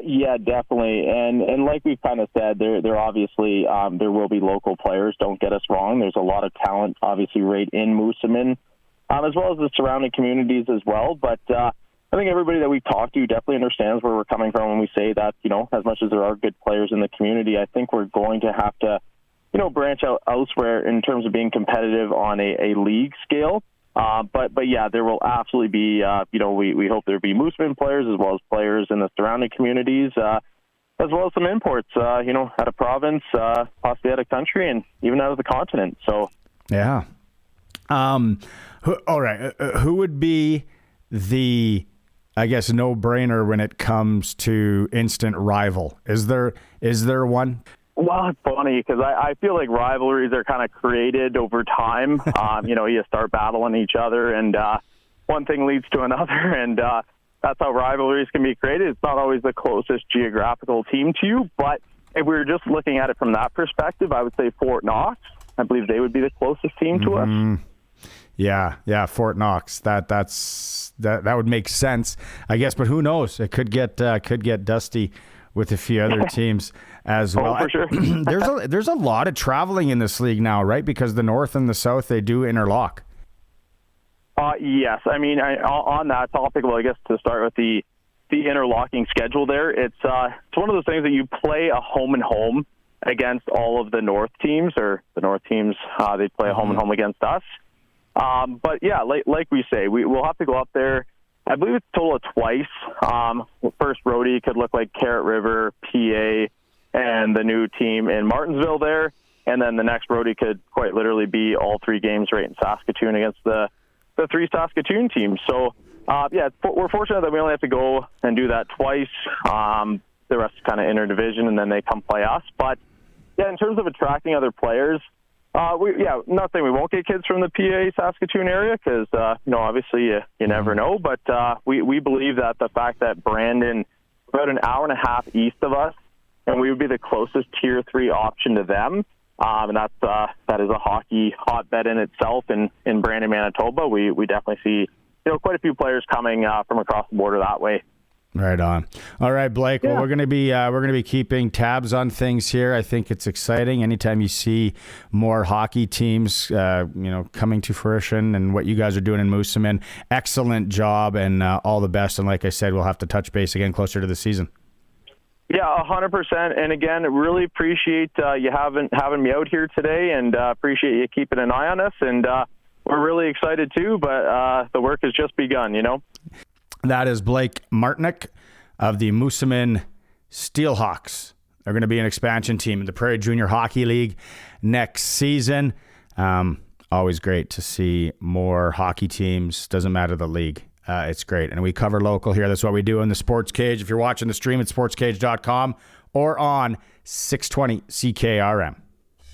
Yeah, definitely. And like we've kind of said, there obviously there will be local players. Don't get us wrong. There's a lot of talent, obviously, right in Moosomin, as well as the surrounding communities as well. But I think everybody that we talk to definitely understands where we're coming from when we say that, as much as there are good players in the community, I think we're going to have to, branch out elsewhere in terms of being competitive on a league scale. But yeah, there will absolutely be, we hope there'll be Moosomin players as well as players in the surrounding communities, as well as some imports, out of province, possibly out of country, and even out of the continent. So, yeah. All right. Who would be the I guess, no-brainer when it comes to instant rival. Is there one? Well, it's funny because I feel like rivalries are kind of created over time. You start battling each other, and one thing leads to another, and that's how rivalries can be created. It's not always the closest geographical team to you, but if we were just looking at it from that perspective, I would say Fort Knox. I believe they would be the closest team to us. Yeah, Fort Knox. That would make sense, I guess. But who knows? It could get dusty with a few other teams as well. Oh, for sure. There's a lot of traveling in this league now, right? Because the North and the South, they do interlock. Yes. I mean, on that topic, well, I guess to start with the interlocking schedule there, it's one of those things that you play a home and home against all of the North teams, or the North teams, they play a home and home against us. But yeah, like we say, we'll have to go up there. I believe it's a total of twice. First roadie could look like Carrot River, PA, and the new team in Martinsville there. And then the next roadie could quite literally be all three games right in Saskatoon against the three Saskatoon teams. So, we're fortunate that we only have to go and do that twice. The rest is kind of interdivision, and then they come play us. But, yeah, in terms of attracting other players, not saying we won't get kids from the PA Saskatoon area because, obviously you never know. But we believe that the fact that Brandon, about an hour and a half east of us, and we would be the closest Tier 3 option to them, and that is a hockey hotbed in itself in Brandon, Manitoba. We definitely see quite a few players coming from across the border that way. Right on. All right, Blake. Yeah. Well, we're gonna be keeping tabs on things here. I think it's exciting. Anytime you see more hockey teams, coming to fruition, and what you guys are doing in Moosomin, excellent job, and all the best. And like I said, we'll have to touch base again closer to the season. Yeah, 100%. And again, really appreciate you having me out here today, and appreciate you keeping an eye on us. And we're really excited too, but the work has just begun, That is Blake Martiniuk of the Moosomin Steelhawks. They're going to be an expansion team in the Prairie Junior Hockey League next season. Always great to see more hockey teams. Doesn't matter the league. It's great. And we cover local here. That's what we do in the Sports Cage. If you're watching the stream at sportscage.com or on 620 CKRM.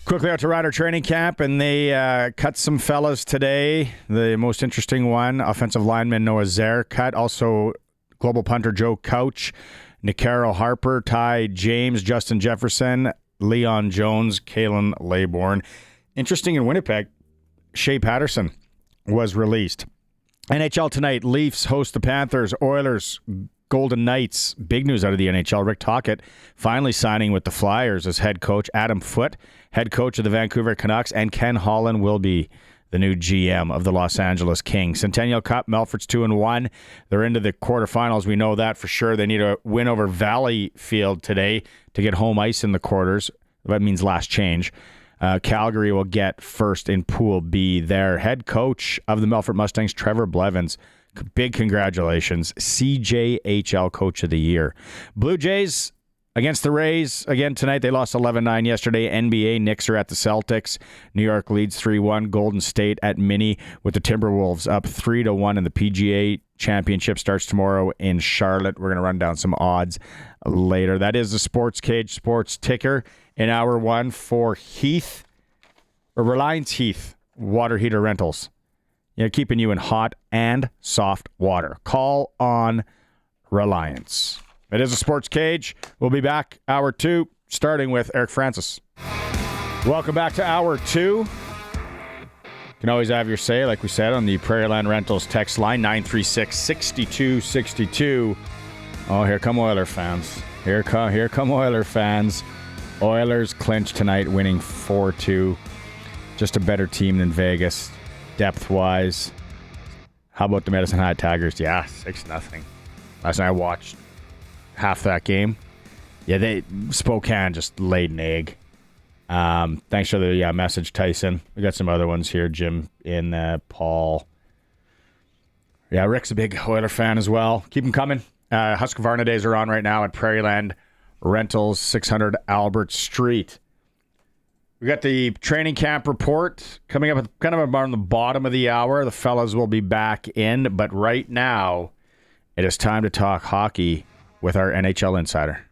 Quickly out to Roughriders Training Camp, and they cut some fellas today. The most interesting one, offensive lineman Noah Zare cut. Also, global punter Joe Couch, Nicaro Harper, Ty James, Justin Jefferson, Leon Jones, Kalen Laybourne. Interesting in Winnipeg, Shea Patterson was released. NHL tonight, Leafs host the Panthers, Oilers, Golden Knights. Big news out of the NHL. Rick Tocchet finally signing with the Flyers as head coach. Adam Foote, head coach of the Vancouver Canucks, and Ken Holland will be the new GM of the Los Angeles Kings. Centennial Cup, Melford's 2-1. They're into the quarterfinals. We know that for sure. They need a win over Valleyfield today to get home ice in the quarters. That means last change. Calgary will get first in Pool B. Their head coach of the Melfort Mustangs, Trevor Blevins. Big congratulations. CJHL Coach of the Year. Blue Jays against the Rays. Again tonight, they lost 11-9 yesterday. NBA Knicks are at the Celtics. New York leads 3-1. Golden State at Mini with the Timberwolves up 3-1 in the PGA Championship. Starts tomorrow in Charlotte. We're going to run down some odds later. That is the Sports Cage Sports Ticker in hour one for Heath, or Reliance Heath Water Heater Rentals. Keeping you in hot and soft water. Call on Reliance. It is a Sports Cage. We'll be back hour two, starting with Eric Francis. Welcome back to hour two. You can always have your say, like we said, on the Prairieland Rentals text line, 936-6262. Oh, here come Oiler fans. Here come Oiler fans. Oilers clinch tonight, winning 4-2. Just a better team than Vegas. Depth-wise, how about the Medicine Hat Tigers? Yeah, 6-0. Last night I watched half that game. Yeah, Spokane just laid an egg. Thanks for the message, Tyson. We got some other ones here. Jim in Paul. Yeah, Rick's a big Oiler fan as well. Keep them coming. Husqvarna days are on right now at Prairieland Rentals, 600 Albert Street. We got the training camp report coming up kind of around the bottom of the hour. The fellas will be back in, but right now It is time to talk hockey with our NHL insider.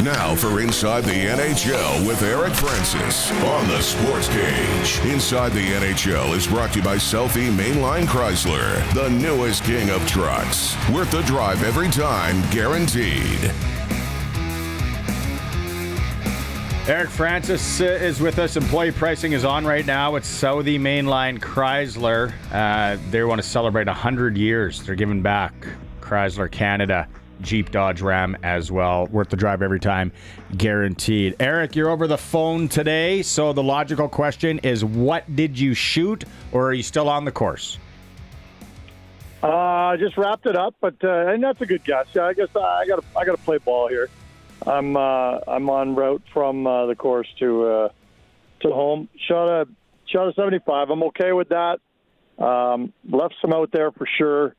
Now for Inside the NHL with Eric Francis on the SportsCage. Inside the NHL is brought to you by Southie Mainline Chrysler, the newest king of trucks. Worth the drive every time, guaranteed. Eric Francis is with us. Employee pricing is on right now. It's Southie Mainline Chrysler. They want to celebrate 100 years. They're giving back Chrysler Canada, Jeep, Dodge, Ram as well. Worth the drive every time, guaranteed. Eric, you're over the phone today, so the logical question is, what did you shoot, or are you still on the course? Just wrapped it up, but and that's a good guess. Yeah, I guess I got to play ball here. I'm en route from the course to home. Shot a 75. I'm okay with that. Left some out there for sure,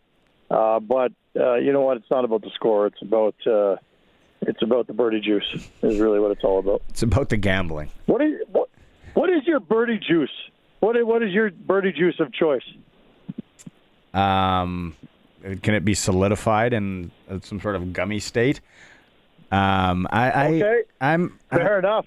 but you know what? It's not about the score. It's about the birdie juice. Is really what it's all about. It's about the gambling. What is your birdie juice? What is your birdie juice of choice? Can it be solidified in some sort of gummy state? Okay. I'm fair enough.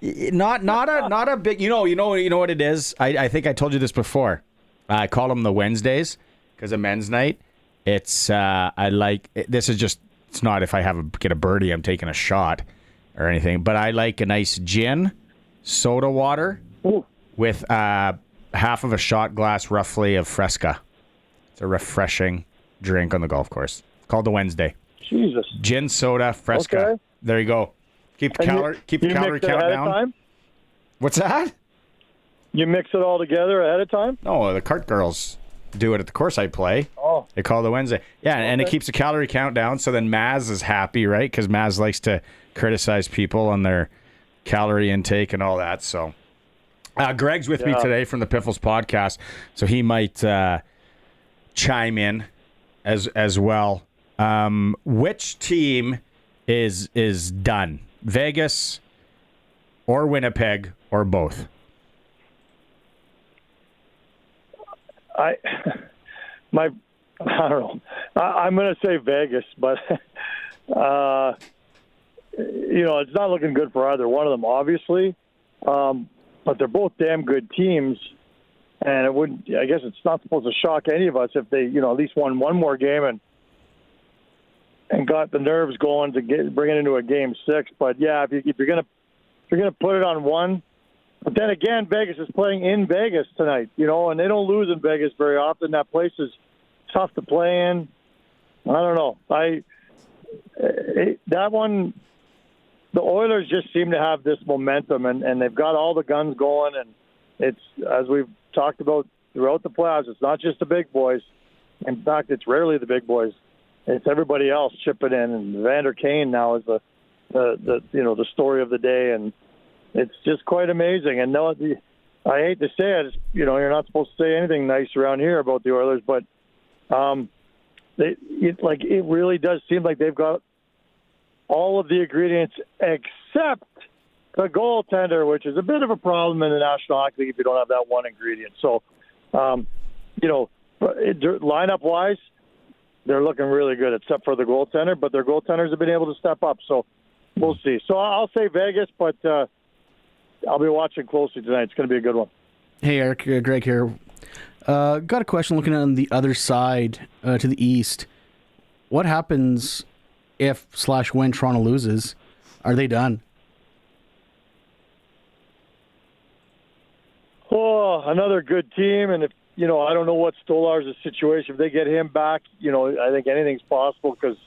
Not a big. You know what it is. I think I told you this before. I call them the Wednesdays because of men's night. It's this is just. It's not if I get a birdie, I'm taking a shot or anything. But I like a nice gin, soda water with half of a shot glass roughly of Fresca. It's a refreshing drink on the golf course. Called the Wednesday. Jesus. Gin, soda, Fresca. Okay. There you go. Keep the calorie count down. What's that? You mix it all together ahead of time? No, the cart girls do it at the course I play. Oh. They call it the Wednesday. Yeah, okay. And it keeps the calorie count down, so then Maz is happy, right? Because Maz likes to criticize people on their calorie intake and all that. So Greg's with me today from the Piffles Podcast, so he might chime in as well. Which team is done? Vegas or Winnipeg or both? I don't know. I'm going to say Vegas, but it's not looking good for either one of them, obviously. But they're both damn good teams, and I guess it's not supposed to shock any of us if they, at least won one more game and got the nerves going to bring it into a game 6. But yeah, if you're gonna put it on one, but then again, Vegas is playing in Vegas tonight, and they don't lose in Vegas very often. That place is tough to play in. I don't know. That one, the Oilers just seem to have this momentum, and they've got all the guns going, and it's, as we've talked about throughout the playoffs, it's not just the big boys. In fact, it's rarely the big boys. It's everybody else chipping in, and Vander Kane now is the story of the day, and it's just quite amazing. And no, I hate to say it, you're not supposed to say anything nice around here about the Oilers, but it really does seem like they've got all of the ingredients except the goaltender, which is a bit of a problem in the National Hockey League if you don't have that one ingredient. So, lineup wise, they're looking really good, except for the goaltender, but their goaltenders have been able to step up, so we'll see. So I'll say Vegas, but I'll be watching closely tonight. It's going to be a good one. Hey, Eric, Greg here. Got a question looking on the other side to the east. What happens if/when Toronto loses? Are they done? Oh, another good team, and if I don't know what Stolar's situation. If they get him back, I think anything's possible because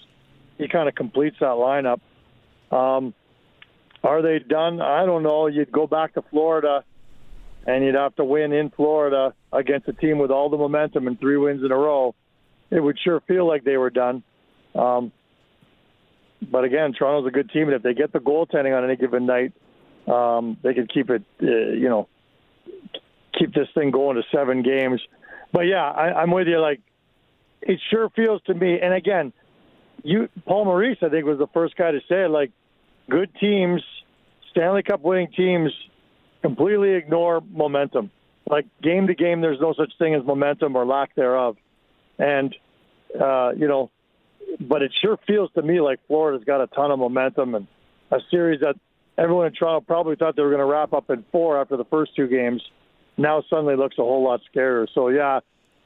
he kind of completes that lineup. Are they done? I don't know. You'd go back to Florida, and you'd have to win in Florida against a team with all the momentum and 3 wins in a row. It would sure feel like they were done. But again, Toronto's a good team, and if they get the goaltending on any given night, they can keep it, keep this thing going to 7 games. But yeah, I'm with you. Like, it sure feels to me, and again, Paul Maurice, I think, was the first guy to say it, like, good teams, Stanley Cup winning teams, completely ignore momentum. Like, game to game, there's no such thing as momentum or lack thereof. And, but it sure feels to me like Florida's got a ton of momentum, and a series that everyone in Toronto probably thought they were going to wrap up in 4 after the first 2 games now suddenly looks a whole lot scarier. So, yeah,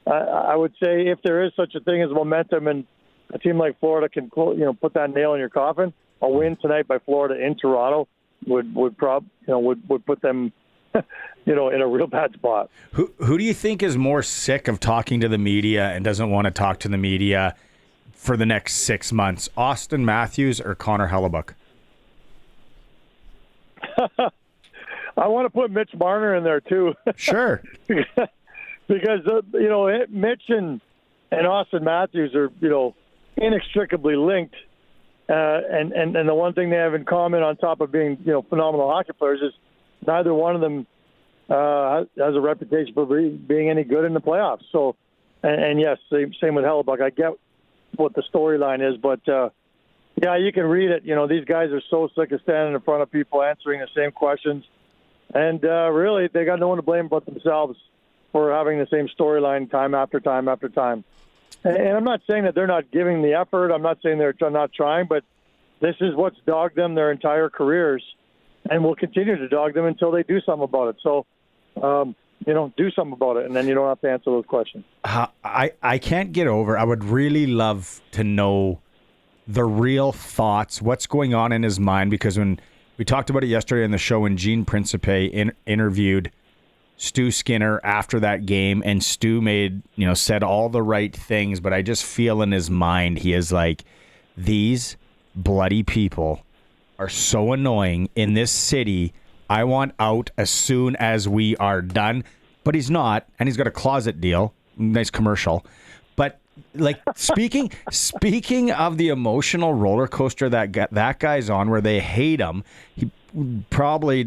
I would say if there is such a thing as momentum and a team like Florida can, put that nail in your coffin, a win tonight by Florida in Toronto would put them, in a real bad spot. Who do you think is more sick of talking to the media and doesn't want to talk to the media for the next 6 months? Austin Matthews or Connor Hellebuyck? I want to put Mitch Marner in there too. Sure. Because Mitch and Austin Matthews are inextricably linked, and the one thing they have in common, on top of being phenomenal hockey players, is neither one of them has a reputation for being any good in the playoffs. So, and yes, same with Hellebuyck. I get what the storyline is, but yeah, you can read it. These guys are so sick of standing in front of people answering the same questions, and really, they got no one to blame but themselves for having the same storyline time after time after time. And I'm not saying that they're not giving the effort. I'm not saying they're not trying, but this is what's dogged them their entire careers and will continue to dog them until they do something about it. So, do something about it, and then you don't have to answer those questions. I can't get over. I would really love to know the real thoughts, what's going on in his mind, because when we talked about it yesterday on the show when Gene Principe interviewed Stu Skinner after that game, and Stu said all the right things, but I just feel in his mind he is like, these bloody people are so annoying in this city. I want out as soon as we are done. But he's not, and he's got a closet deal. Nice commercial. But speaking of the emotional roller coaster that guy's on, where they hate him, he probably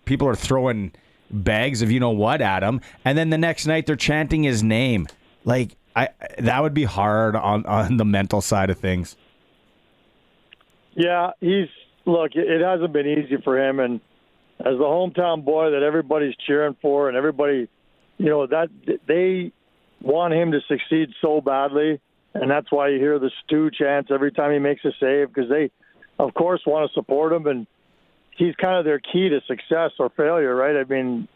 people are throwing bags of at him, and then the next night they're chanting his name. That would be hard on the mental side of things. Yeah, it hasn't been easy for him, and as the hometown boy that everybody's cheering for, and everybody, that they want him to succeed so badly, and that's why you hear the Stu chants every time he makes a save, because they, of course, want to support him, and he's kind of their key to success or failure, right? I mean,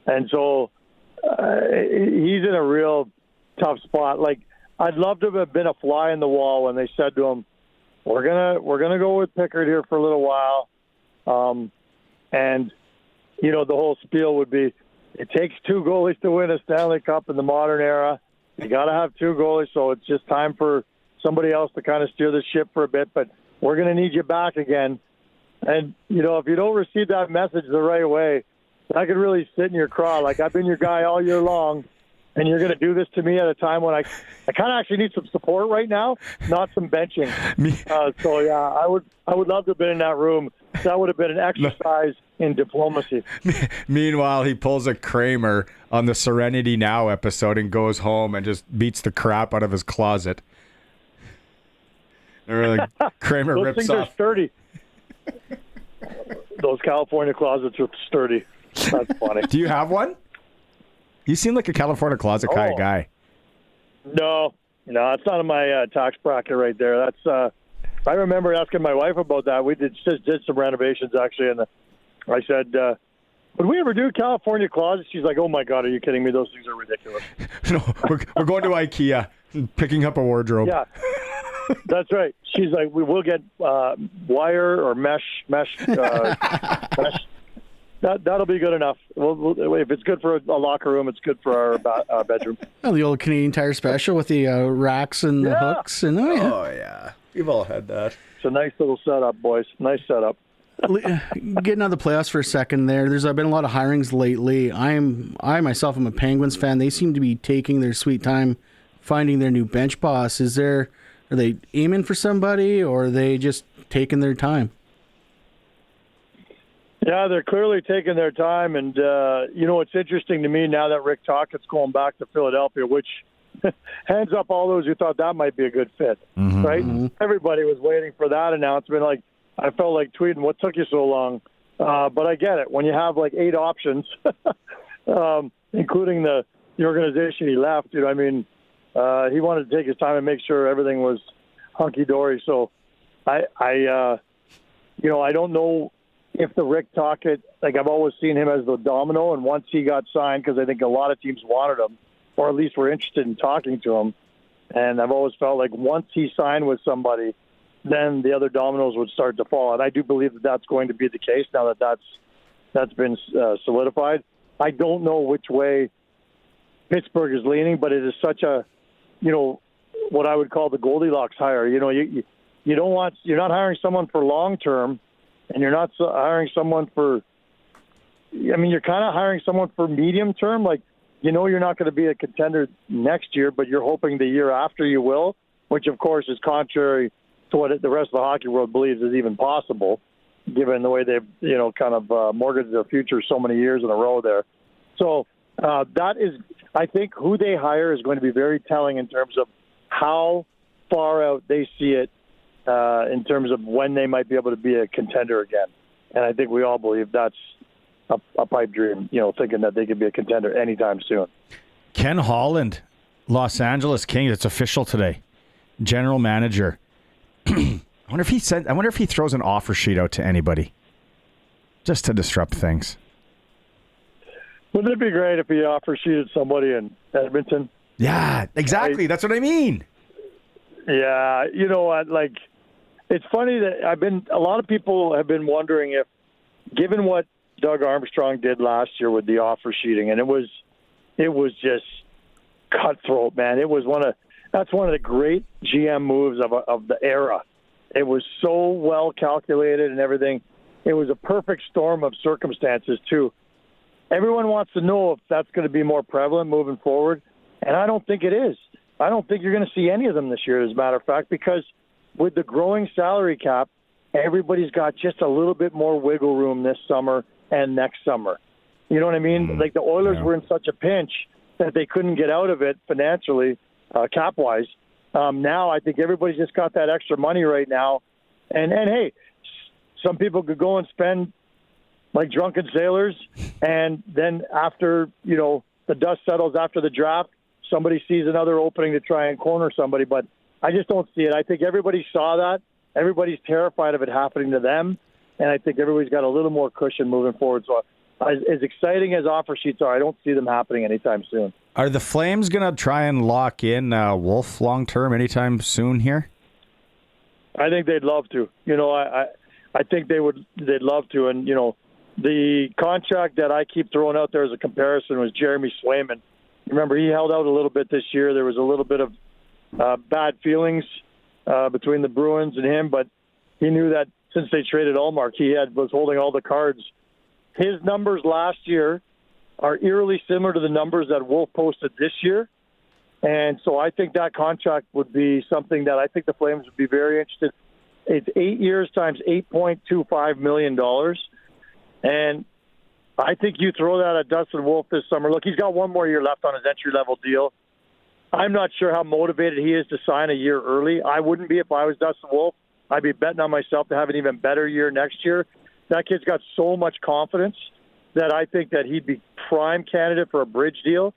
and so he's in a real tough spot. I'd love to have been a fly in the wall when they said to him, we're gonna go with Pickard here for a little while, and the whole spiel would be, it takes 2 goalies to win a Stanley Cup in the modern era. You got to have 2 goalies, so it's just time for somebody else to kind of steer the ship for a bit. But we're going to need you back again. And if you don't receive that message the right way, that could really sit in your craw. I've been your guy all year long, and you're going to do this to me at a time when I kind of actually need some support right now, not some benching. So yeah, I would love to have been in that room. That would have been an exercise in diplomacy. Meanwhile, he pulls a Kramer on the Serenity Now episode and goes home and just beats the crap out of his closet. Kramer Those rips things off. Are sturdy. Those California closets are sturdy. That's funny. Do you have one? You seem like a California closet kind of guy. No, it's not in my tax bracket right there. That's. I remember asking my wife about that. We did some renovations actually, and I said, "Would we ever do California closets?" She's like, "Oh my God, are you kidding me? Those things are ridiculous." No, we're going to IKEA, picking up a wardrobe. Yeah, that's right. She's like, "We will get wire or mesh." Mesh. That'll be good enough. If it's good for a locker room, it's good for our bedroom. Oh, the old Canadian Tire special with the racks and the hooks. And Oh, yeah. We've all had that. It's a nice little setup, boys. Nice setup. Getting out of the playoffs for a second there, there's been a lot of hirings lately. I myself am a Penguins fan. They seem to be taking their sweet time finding their new bench boss. Are they aiming for somebody, or are they just taking their time? Yeah, they're clearly taking their time, and it's interesting to me now that Rick Tocchet's going back to Philadelphia, which hands up all those who thought that might be a good fit, right? Mm-hmm. Everybody was waiting for that announcement. I felt like tweeting, "What took you so long?" But I get it. When you have 8 options, including the organization he left, He wanted to take his time and make sure everything was hunky-dory. So I don't know if the Rick Tocchet, like I've always seen him as the domino, and once he got signed, because I think a lot of teams wanted him, or at least were interested in talking to him, and I've always felt like once he signed with somebody, then the other dominoes would start to fall. And I do believe that that's going to be the case now that that's been solidified. I don't know which way Pittsburgh is leaning, but it is such a, what I would call the Goldilocks hire. You're not hiring someone for long term, and you're not hiring someone for. You're kind of hiring someone for medium term. Like, you're not going to be a contender next year, but you're hoping the year after you will, which of course is contrary to what the rest of the hockey world believes is even possible, given the way they've kind of mortgaged their future so many years in a row there. So that is, I think, who they hire is going to be very telling in terms of how far out they see it in terms of when they might be able to be a contender again. And I think we all believe that's a pipe dream, thinking that they could be a contender anytime soon. Ken Holland, Los Angeles Kings, it's official today. General manager. I wonder if he throws an offer sheet out to anybody just to disrupt things. Wouldn't it be great if he offer sheeted somebody in Edmonton? Yeah, exactly. That's what I mean. Yeah, you know what? Like, it's funny that a lot of people have been wondering if, given what Doug Armstrong did last year with the offer sheeting, and it was just cutthroat, man. That's one of the great GM moves of the era. It was so well calculated and everything. It was a perfect storm of circumstances too. Everyone wants to know if that's going to be more prevalent moving forward, and I don't think it is. I don't think you're going to see any of them this year, as a matter of fact, because with the growing salary cap, everybody's got just a little bit more wiggle room this summer and next summer. You know what I mean? Like, the Oilers were in such a pinch that they couldn't get out of it financially, cap-wise. Now I think everybody's just got that extra money right now. And hey, some people could go and spend like drunken sailors, and then after, the dust settles after the draft, somebody sees another opening to try and corner somebody. But I just don't see it. I think everybody saw that. Everybody's terrified of it happening to them. And I think everybody's got a little more cushion moving forward. So as exciting as offer sheets are, I don't see them happening anytime soon. Are the Flames going to try and lock in Wolf long-term anytime soon here? I think they'd love to. I think they'd love to. And, the contract that I keep throwing out there as a comparison was Jeremy Swayman. Remember, he held out a little bit this year. There was a little bit of bad feelings between the Bruins and him, but he knew that since they traded Ullmark, was holding all the cards. His numbers last year are eerily similar to the numbers that Wolf posted this year. And so I think that contract would be something that I think the Flames would be very interested. It's 8 years times $8.25 million. And I think you throw that at Dustin Wolf this summer. Look, he's got one more year left on his entry-level deal. I'm not sure how motivated he is to sign a year early. I wouldn't be if I was Dustin Wolf. I'd be betting on myself to have an even better year next year. That kid's got so much confidence that I think that he'd be prime candidate for a bridge deal,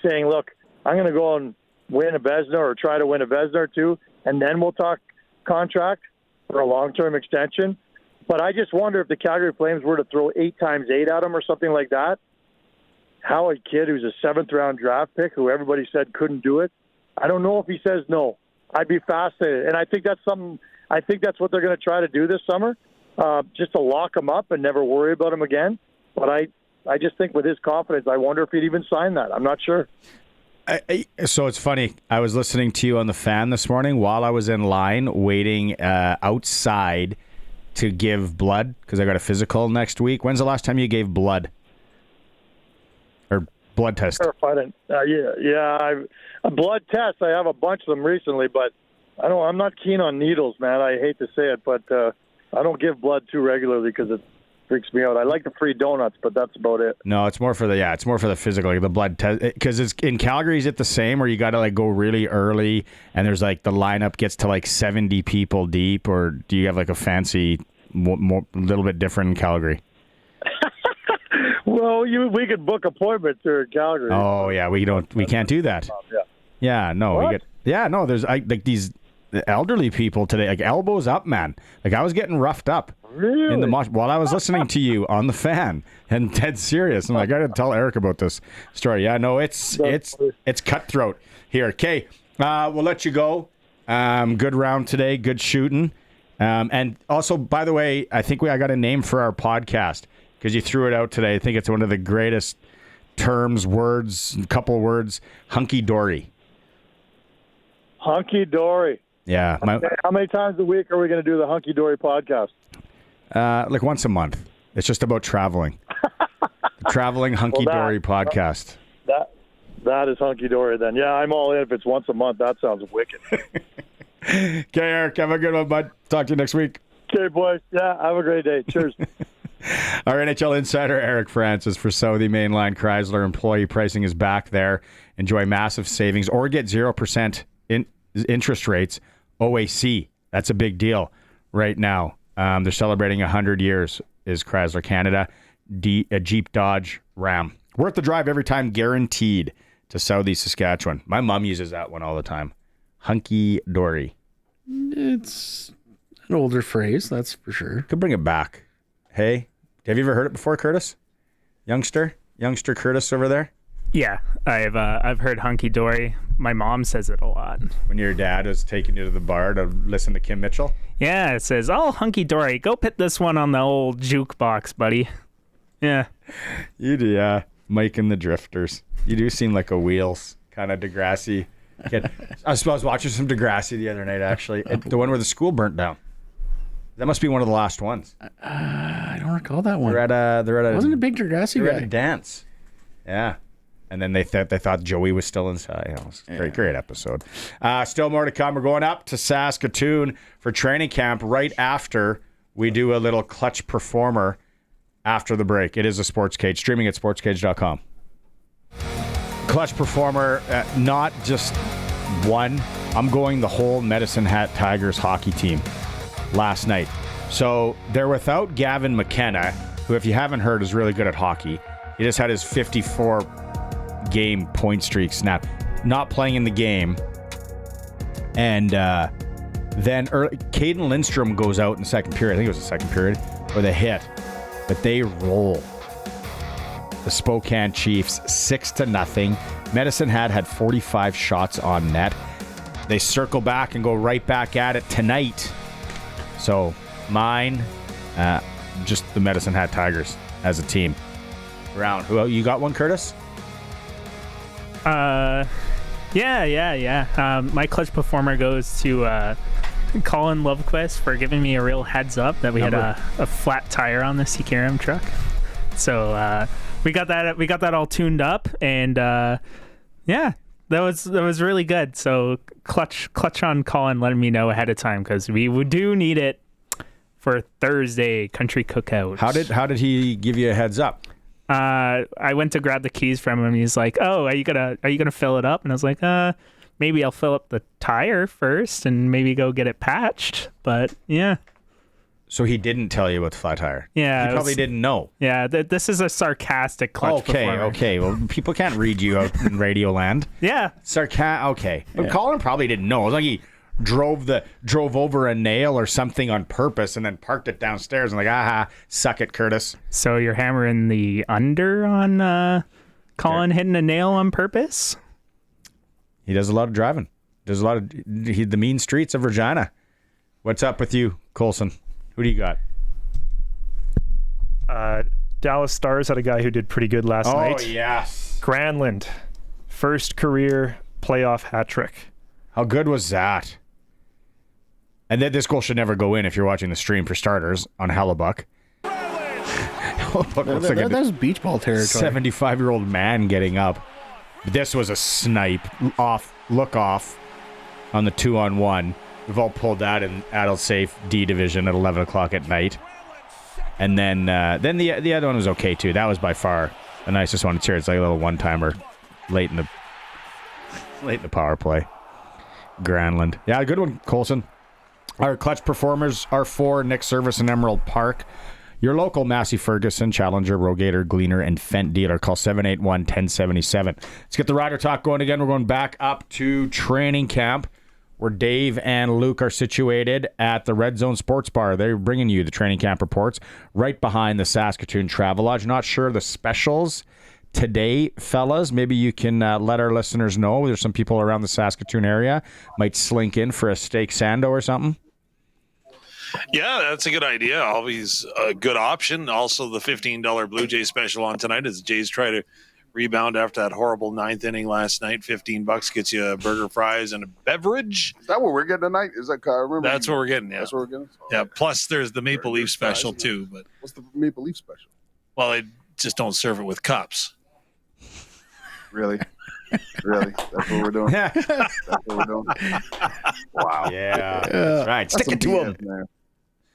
saying, look, I'm going to go and win a Vezina or try to win a Vezina or two, and then we'll talk contract for a long-term extension. But I just wonder if the Calgary Flames were to throw 8 times 8 at him or something like that, how a kid who's a 7th-round draft pick, who everybody said couldn't do it, I don't know if he says no. I'd be fascinated. And I think that's what they're going to try to do this summer, just to lock him up and never worry about him again. But I just think with his confidence, I wonder if he'd even sign that. I'm not sure. So it's funny. I was listening to you on the Fan this morning while I was in line waiting outside to give blood because I got a physical next week. When's the last time you gave blood or blood test? A blood test. I have a bunch of them recently, but I'm not keen on needles, man. I hate to say it, but I don't give blood too regularly because it freaks me out. I like the free donuts, but that's about it. No, it's more for the physical, like the blood test. Because it's in Calgary, is it the same, or you got to like go really early, and there's like the lineup gets to like 70 people deep, or do you have like a fancy, more little bit different in Calgary? Well, we could book appointments here in Calgary. Oh yeah, we can't do that. Yeah, no, there's like these elderly people today, like elbows up, man. Like I was getting roughed up in the mosh while I was listening to you on the fan, and dead serious. I'm like, I gotta tell Eric about this story. Yeah, no, it's cutthroat here. Okay, we'll let you go. Good round today, good shooting. And also, by the way, I think I got a name for our podcast because you threw it out today. I think it's one of the greatest terms, words, couple words, hunky-dory. Hunky-dory. Yeah. How many times a week are we going to do the hunky-dory podcast? Like once a month. It's just about traveling. Traveling hunky-dory podcast. That is hunky-dory then. Yeah, I'm all in if it's once a month. That sounds wicked. Okay, Eric, have a good one, bud. Talk to you next week. Okay, boys. Yeah, have a great day. Cheers. Our NHL insider, Eric Francis, for Southie Mainline Chrysler. Employee pricing is back there. Enjoy massive savings or get 0% interest rates. OAC, that's a big deal right now. They're celebrating 100 years, is Chrysler Canada. A Jeep, Dodge, Ram. Worth the drive every time, guaranteed, to Southie, Saskatchewan. My mom uses that one all the time. Hunky-dory. It's an older phrase, that's for sure. Could bring it back. Hey, have you ever heard it before, Curtis? Youngster Curtis over there? Yeah, I've heard hunky-dory. My mom says it a lot. When your dad is taking you to the bar to listen to Kim Mitchell? Yeah, it says, oh, hunky-dory, go put this one on the old jukebox, buddy. Yeah. You do, yeah. Mike and the Drifters. You do seem like a Wheels kind of Degrassi kid. I was watching some Degrassi the other night, actually. The one where the school burnt down. That must be one of the last ones. I don't recall that one. They're at a wasn't a big Degrassi guy. They're at a dance. Yeah. And then they thought Joey was still inside. You know, it was a great episode. Still more to come. We're going up to Saskatoon for training camp right after we do a little clutch performer after the break. It is a SportsCage, streaming at sportscage.com. Clutch performer, not just one. I'm going the whole Medicine Hat Tigers hockey team last night. So they're without Gavin McKenna, who, if you haven't heard, is really good at hockey. He just had his 54-game point streak snap. Not playing in the game. And then Caden Lindstrom goes out in the second period. I think it was the second period with a hit. But they roll the Spokane Chiefs 6-0. Medicine Hat had 45 shots on net. They circle back and go right back at it tonight. So mine, just the Medicine Hat Tigers as a team. Round. Who you got one, Curtis? Yeah. My clutch performer goes to Colin Lovequist for giving me a real heads up that we had a flat tire on the CKRM truck. So we got that all tuned up, and that was really good. So clutch on Colin letting me know ahead of time, because we do need it for Thursday country cookout. How did he give you a heads up? I went to grab the keys from him, and he's like, "Oh, are you gonna fill it up?" And I was like, maybe I'll fill up the tire first and maybe go get it patched." But yeah. So he didn't tell you about the flat tire. Yeah, he probably didn't know. Yeah, this is a sarcastic clutch performer. Okay. Well, people can't read you out in Radio Land. Yeah, Okay, but Colin probably didn't know. It was like he drove over a nail or something on purpose and then parked it downstairs and like, suck it, Curtis. So you're hammering the under on Colin hitting a nail on purpose? He does a lot of driving. Does a lot of the mean streets of Regina. What's up with you, Colson? Who do you got? Dallas Stars had a guy who did pretty good last night. Oh, yes. Granlund, first career playoff hat trick. How good was that? And then this goal should never go in if you're watching the stream, for starters, on Hellebuck. That was beach ball territory. 75-year-old man getting up. This was a snipe look off on the 2-on-1. We've all pulled that in Adult Safe D Division at 11 o'clock at night. And then the other one was okay too. That was by far the nicest one. It's here. It's like a little one-timer late in the power play. Granlund. Yeah, good one, Colson. Our clutch performers are for Nick Service in Emerald Park. Your local Massey Ferguson, Challenger, Rogator, Gleaner, and Fendt dealer. Call 781-1077. Let's get the Rider Talk going again. We're going back up to training camp, where Dave and Luke are situated at the Red Zone Sports Bar. They're bringing you the training camp reports right behind the Saskatoon Travelodge. Not sure the specials today, fellas. Maybe you can let our listeners know. There's some people around the Saskatoon area might slink in for a steak sando or something. Yeah, that's a good idea. Always a good option. Also, the $15 Blue Jays special on tonight as the Jays try to rebound after that horrible ninth inning last night. $15 gets you a burger, fries, and a beverage. Is that what we're getting tonight? Is that I remember? That's what we're getting. Yeah, that's what we're getting. Yeah. Plus, there's the Maple Leaf special too. But what's the Maple Leaf special? Well, they just don't serve it with cups. Really? Really? That's what we're doing? That's what we're doing? Wow. Yeah. That's right. Stick it to him. Man.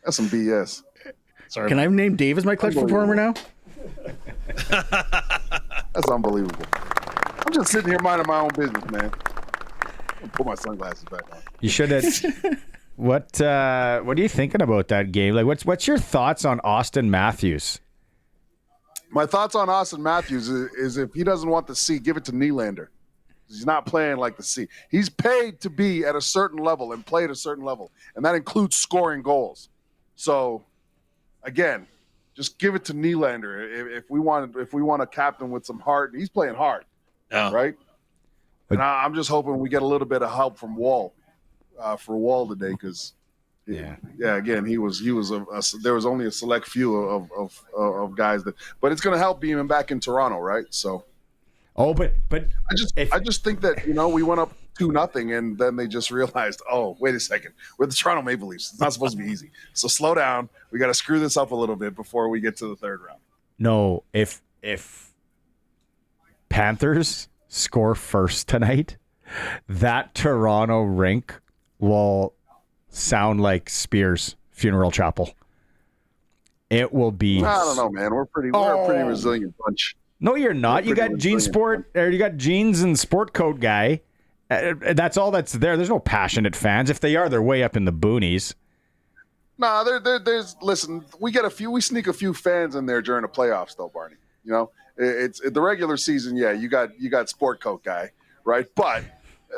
That's some BS. Sorry. Can I name Dave as my clutch performer now? That's unbelievable. I'm just sitting here minding my own business, man. I'll put my sunglasses back on. You should have. What are you thinking about that game? Like, what's your thoughts on Austin Matthews? My thoughts on Austin Matthews is if he doesn't want the C, give it to Nylander. He's not playing like the C. He's paid to be at a certain level and play at a certain level, and that includes scoring goals. So, again, just give it to Nylander. If we want a captain with some heart, he's playing hard, right? And I'm just hoping we get a little bit of help from Wall for Wall today, because again, he was there was only a select few of guys that, but it's going to help being back in Toronto, right? So, but I just think that we went up 2-0, and then they just realized, oh, wait a second, we're the Toronto Maple Leafs. It's not supposed to be easy. So slow down. We got to screw this up a little bit before we get to the third round. No, if Panthers score first tonight, that Toronto rink will sound like Spears Funeral Chapel. It will be. I don't know, man. We're a pretty resilient bunch. No, you're not. You got jeans and sport coat guy. That's all that's there. There's no passionate fans. If they are, they're way up in the boonies. No, there's. Listen, we sneak a few fans in there during the playoffs, though, Barney. It's the regular season. Yeah, you got sport coat guy, right? But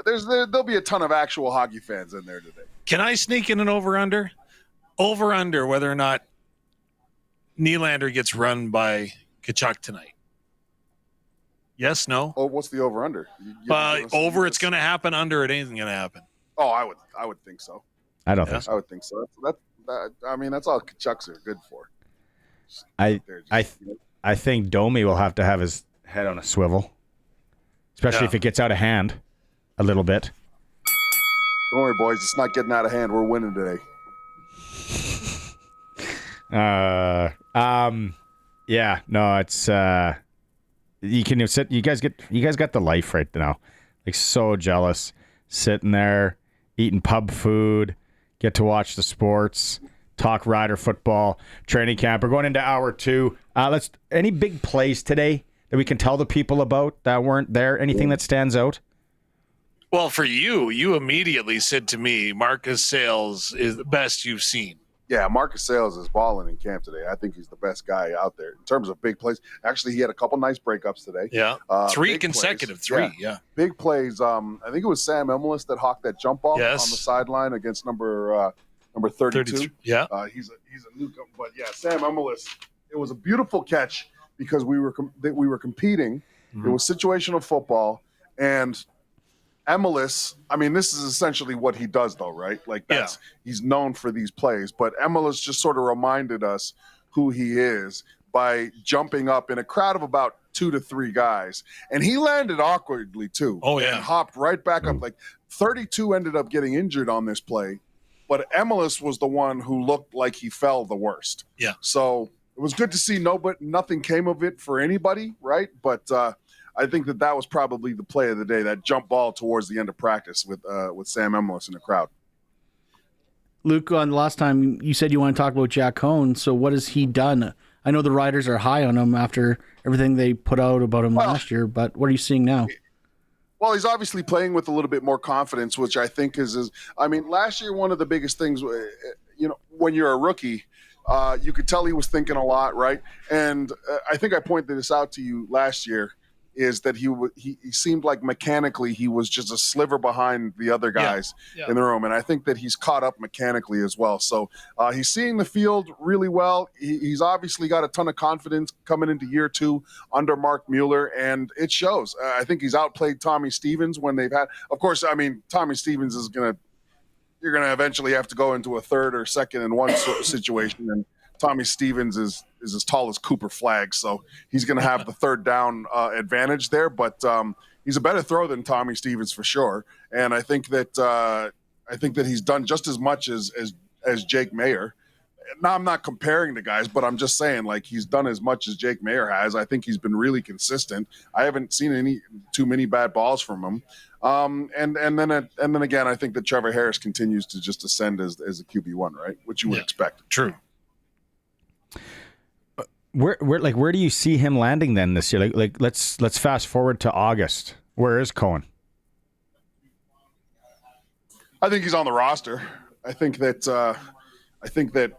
there'll be a ton of actual hockey fans in there today. Can I sneak in an over/under? Over/under whether or not Nylander gets run by Tkachuk tonight. Yes, no. Oh, what's the over/under? Over, it's going to happen. Under, it ain't going to happen. Oh, I would think so. I don't think so. I would think so. That's all Tkachuks are good for. I think Domi will have to have his head on a swivel, especially if it gets out of hand a little bit. Don't worry, boys. It's not getting out of hand. We're winning today. Yeah. No, it's you can sit. You guys got the life right now. Like, so jealous, sitting there eating pub food, get to watch the sports, talk Rider football, training camp. We're going into hour 2. Any big plays today that we can tell the people about that weren't there? Anything that stands out? Well, for you immediately said to me, Marcus Sayles is the best you've seen. Yeah, Marcus Sayles is balling in camp today. I think he's the best guy out there in terms of big plays. Actually, he had a couple nice breakups today. Yeah, 3 consecutive, plays. 3, yeah. Big plays. I think it was Sam Emilus that hawked that jump ball on the sideline against number 32. Yeah. He's a newcomer. But, yeah, Sam Emilus, it was a beautiful catch because we were competing. Mm-hmm. It was situational football, and Emilus, I mean, this is essentially what he does, though, right? Like, he's known for these plays. But Emilus just sort of reminded us who he is by jumping up in a crowd of about 2 to 3 guys. And he landed awkwardly, too. Oh, yeah. And hopped right back up. Like, 32 ended up getting injured on this play. But Emilus was the one who looked like he fell the worst. Yeah. So it was good to see nothing came of it for anybody, right? But I think that was probably the play of the day, that jump ball towards the end of practice with Sam Emilus in the crowd. Luke, on the last time you said you want to talk about Jack Cohn, so what has he done? I know the Riders are high on him after everything they put out about him last year, but what are you seeing now? Well, he's obviously playing with a little bit more confidence, which I think is I mean, last year, one of the biggest things, when you're a rookie, You could tell he was thinking a lot, right? And I think I pointed this out to you last year, is that he seemed like mechanically he was just a sliver behind the other guys in the room. And I think that he's caught up mechanically as well. So he's seeing the field really well. He's obviously got a ton of confidence coming into year 2 under Mark Mueller, and it shows. I think he's outplayed Tommy Stevens when they've had – of course, I mean, Tommy Stevens is going to – you're going to eventually have to go into a third or second and one sort of situation, and Tommy Stevens is as tall as Cooper Flagg, so he's going to have the third down advantage there. But he's a better thrower than Tommy Stevens for sure, and I think that he's done just as much as Jake Mayer. Now, I'm not comparing the guys, but I'm just saying, like, he's done as much as Jake Mayer has. I think he's been really consistent. I haven't seen too many bad balls from him. And then again, I think that Trevor Harris continues to just ascend as a QB1, right? Which you would expect. True. Where do you see him landing then this year? Like let's fast forward to August. Where is Cohen? I think he's on the roster. I think that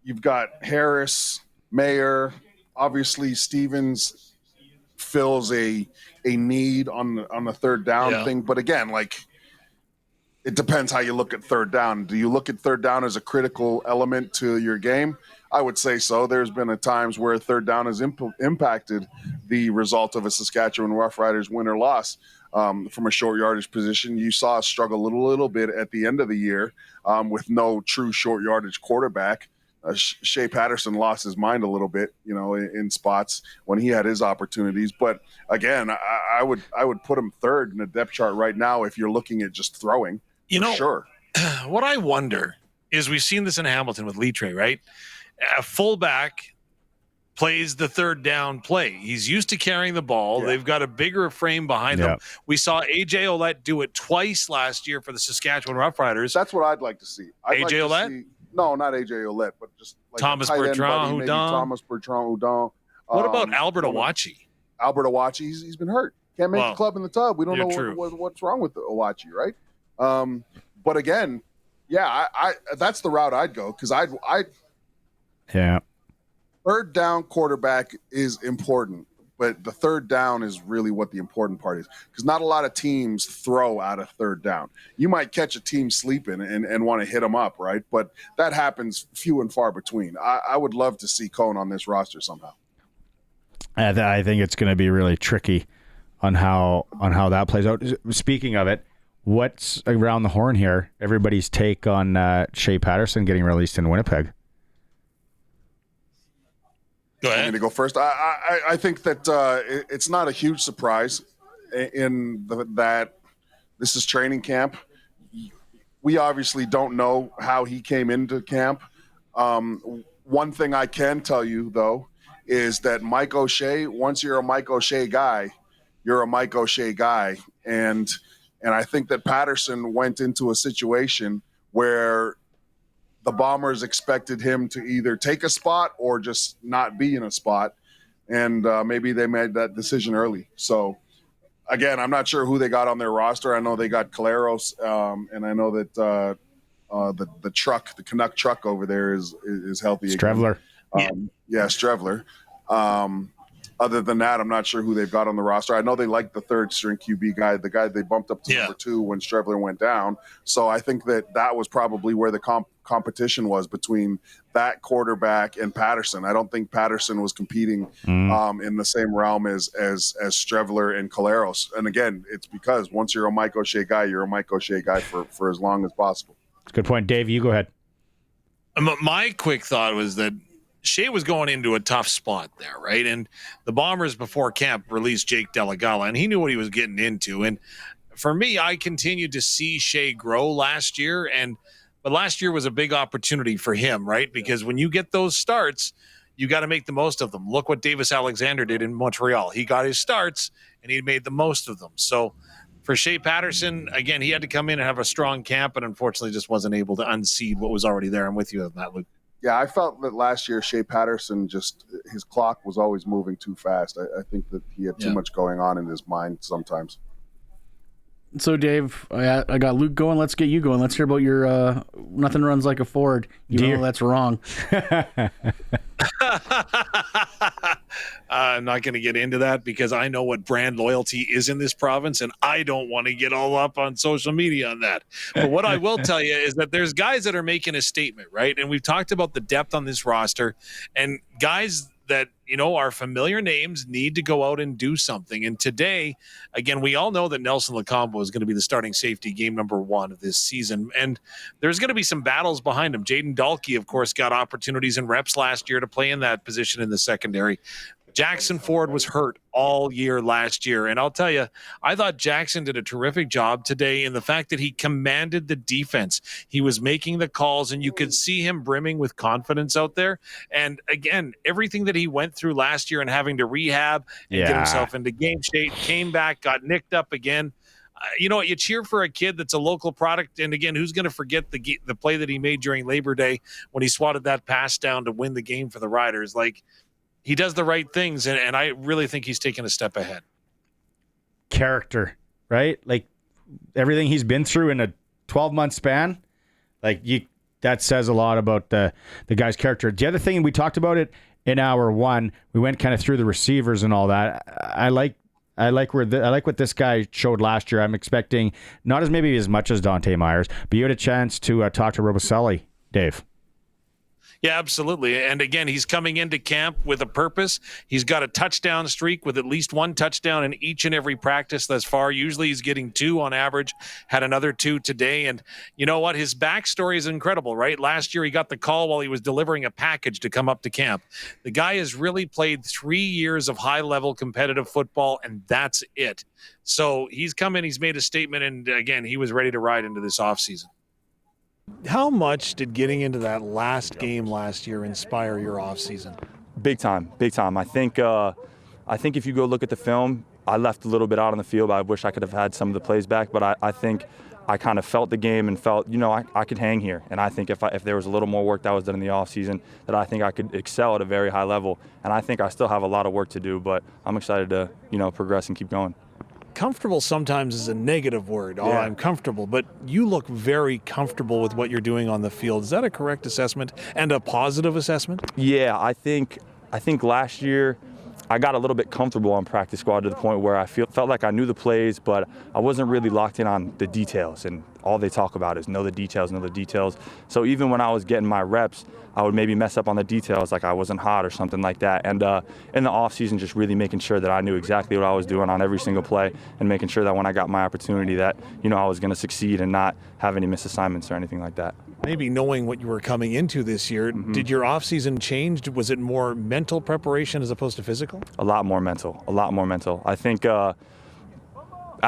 you've got Harris, Mayer, obviously Stevens fills a need on the third down thing. But again, like, it depends how you look at third down. Do you look at third down as a critical element to your game? I would say so. There's been times where third down has impacted the result of a Saskatchewan Roughriders win or loss. From a short yardage position, you saw us struggle a little bit at the end of the year with no true short yardage quarterback. Shea Patterson lost his mind a little bit, in spots when he had his opportunities. But again, I would put him third in the depth chart right now if you're looking at just throwing. Sure. What I wonder is, we've seen this in Hamilton with Litre, right? A fullback plays the third down play. He's used to carrying the ball. Yeah. They've got a bigger frame behind them. We saw AJ Ouellette do it twice last year for the Saskatchewan Roughriders. That's what I'd like to see. AJ Ouellette? No, not AJ Ouellette, but just like Thomas Bertrand Houdon. What about Albert Awachi? Albert Awachi, he's been hurt. Can't make the club in the tub. We don't know what's wrong with Awachi, right? But again, I that's the route I'd go, because I'd third down quarterback is important, but the third down is really what the important part is, because not a lot of teams throw out of third down. You might catch a team sleeping and want to hit them up, right? But that happens few and far between. I would love to see Cohen on this roster somehow. I think it's going to be really tricky on how that plays out. Speaking of it, what's around the horn here? Everybody's take on Shea Patterson getting released in Winnipeg. Go ahead. I'm going to go first. I think that it's not a huge surprise in that this is training camp. We obviously don't know how he came into camp. One thing I can tell you, though, is that Mike O'Shea, once you're a Mike O'Shea guy, you're a Mike O'Shea guy. And I think that Patterson went into a situation where the Bombers expected him to either take a spot or just not be in a spot. And maybe they made that decision early. So, again, I'm not sure who they got on their roster. I know they got Caleros, and I know that the Canuck truck over there is healthy. Strevler. Strevler. Other than that, I'm not sure who they've got on the roster. I know they like the third string QB guy, the guy they bumped up to number 2 when Strevler went down. So I think that was probably where the competition was between that quarterback and Patterson. I don't think Patterson was competing in the same realm as Strevler and Caleros. And again, it's because once you're a Mike O'Shea guy, you're a Mike O'Shea guy for as long as possible. Good point. Dave, you go ahead. My quick thought was that Shea was going into a tough spot there, right? And the Bombers before camp released Jake Delagala, and he knew what he was getting into. And for me, I continued to see Shea grow last year, but last year was a big opportunity for him, right? Because when you get those starts, you got to make the most of them. Look what Davis Alexander did in Montreal. He got his starts, and he made the most of them. So for Shea Patterson, again, he had to come in and have a strong camp, and unfortunately just wasn't able to unseed what was already there. I'm with you on that, Luke. Yeah, I felt that last year Shea Patterson, his clock was always moving too fast. I think that he had too much going on in his mind sometimes. So, Dave, I got Luke going. Let's get you going. Let's hear about your nothing runs like a Ford. You know that's wrong. I'm not going to get into that because I know what brand loyalty is in this province, and I don't want to get all up on social media on that. But what I will tell you is that there's guys that are making a statement, right? And we've talked about the depth on this roster, and guys that, you know, are familiar names need to go out and do something. And today, again, we all know that Nelson Lacombo is going to be the starting safety game number 1 of this season. And there's going to be some battles behind him. Jaden Dahlke, of course, got opportunities and reps last year to play in that position in the secondary. Jackson Ford was hurt all year last year. And I'll tell you, I thought Jackson did a terrific job today in the fact that he commanded the defense. He was making the calls, and you could see him brimming with confidence out there. And again, everything that he went through last year and having to rehab and get himself into game shape, came back, got nicked up again. You know what? You cheer for a kid that's a local product. And again, who's going to forget the play that he made during Labor Day when he swatted that pass down to win the game for the Riders? Like, he does the right things, and I really think he's taken a step ahead. Character, right? Like, everything he's been through in a 12-month span, that says a lot about the guy's character. The other thing, we talked about it in hour 1, we went kind of through the receivers and all that. I like what this guy showed last year. I'm expecting not as much as Dante Myers, but you had a chance to talk to Roboselli, Dave. Yeah, absolutely. And again, he's coming into camp with a purpose. He's got a touchdown streak with at least 1 touchdown in each and every practice thus far. Usually he's getting 2 on average, had another 2 today. And you know what? His backstory is incredible, right? Last year he got the call while he was delivering a package to come up to camp. The guy has really played 3 years of high-level competitive football, and that's it. So he's come in, he's made a statement, and again, he was ready to ride into this offseason. How much did getting into that last game last year inspire your offseason? Big time. I think if you go look at the film, I left a little bit out on the field. I wish I could have had some of the plays back, but I think I kind of felt the game and felt, I could hang here. And I think if there was a little more work that was done in the offseason, that I think I could excel at a very high level. And I think I still have a lot of work to do, but I'm excited to, progress and keep going. Comfortable sometimes is a negative word. Oh, yeah. I'm comfortable, but you look very comfortable with what you're doing on the field. Is that a correct assessment and a positive assessment? Yeah, I think last year I got a little bit comfortable on practice squad to the point where I felt like I knew the plays, but I wasn't really locked in on the details. And all they talk about is know the details. So even when I was getting my reps, I would maybe mess up on the details, like I wasn't hot or something like that. And in the offseason, just really making sure that I knew exactly what I was doing on every single play and making sure that when I got my opportunity that, I was going to succeed and not have any misassignments or anything like that. Maybe knowing what you were coming into this year, Did your offseason change? Was it more mental preparation as opposed to physical? A lot more mental. I think as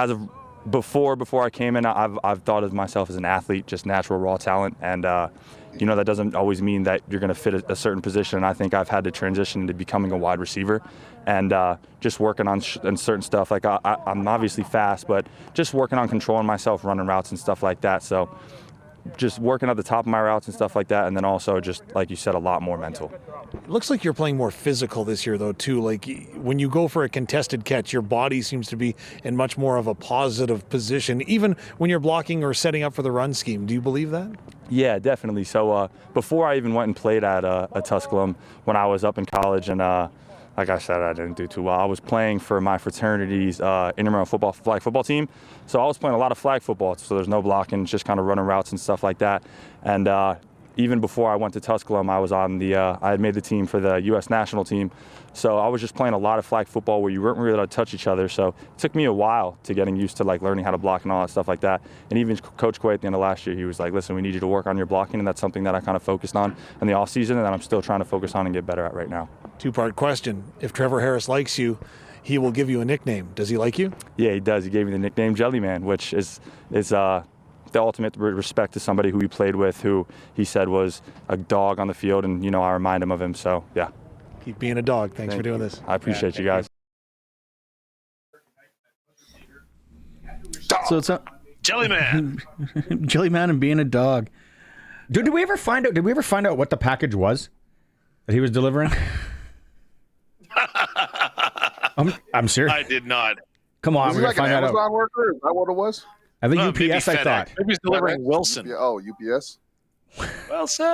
of before I came in, I've thought of myself as an athlete, just natural raw talent, and that doesn't always mean that you're going to fit a certain position. I think I've had to transition into becoming a wide receiver, and just working on certain stuff. Like I'm obviously fast, but just working on controlling myself, running routes and stuff like that. So just working at the top of my routes and stuff like that, and then also just, like you said, a lot more mental. It looks like you're playing more physical this year, though, too. Like, when you go for a contested catch, your body seems to be in much more of a positive position, even when you're blocking or setting up for the run scheme. Do you believe that? Yeah, definitely. So before I even went and played at Tusculum, when I was up in college, and like I said, I didn't do too well. I was playing for my fraternity's intramural flag football team. So I was playing a lot of flag football, so there's no blocking, just kind of running routes and stuff like that. And even before I went to Tusculum, I was on I had made the team for the U.S. national team. So I was just playing a lot of flag football where you weren't really allowed to touch each other. So it took me a while to getting used to learning how to block and all that stuff like that. And even Coach Quay at the end of last year, he was like, listen, we need you to work on your blocking. And that's something that I kind of focused on in the off season and that I'm still trying to focus on and get better at right now. 2-part question. If Trevor Harris likes you, he will give you a nickname. Does he like you? Yeah, he does. He gave me the nickname Jellyman, which is the ultimate respect to somebody who he played with, who he said was a dog on the field, and I remind him of him. So yeah, keep being a dog. Thanks for doing this. I appreciate you guys. So it's Jellyman. Jellyman and being a dog. Did we ever find out what the package was that he was delivering? I'm serious. I did not. Come on, Was we're he going like to an find that Amazon out. worker? Is that what it was? I think maybe UPS, I FedEx. thought. Maybe he's delivering Wilson. Oh, UPS. Wilson.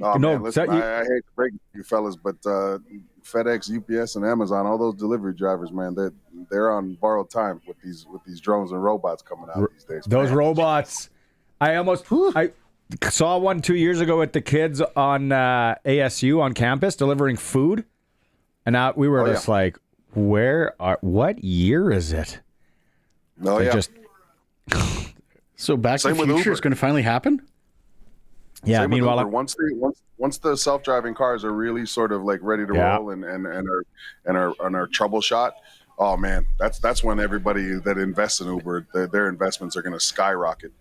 Oh, No, man, listen, that you- I hate to break it to you fellas, but FedEx, UPS, and Amazon, all those delivery drivers, man, they're on borrowed time with these drones and robots coming out these days. Those man. robots. I saw one 2 years ago with the kids on ASU on campus delivering food. And we were just like, what year is it? Oh, yeah. So Back to Same the with Future Uber. is going to finally happen? Yeah, Same with meanwhile, Uber. Once the self-driving cars are really sort of like ready to roll and are troubleshot, oh man, that's when everybody that invests in Uber, their investments are going to skyrocket.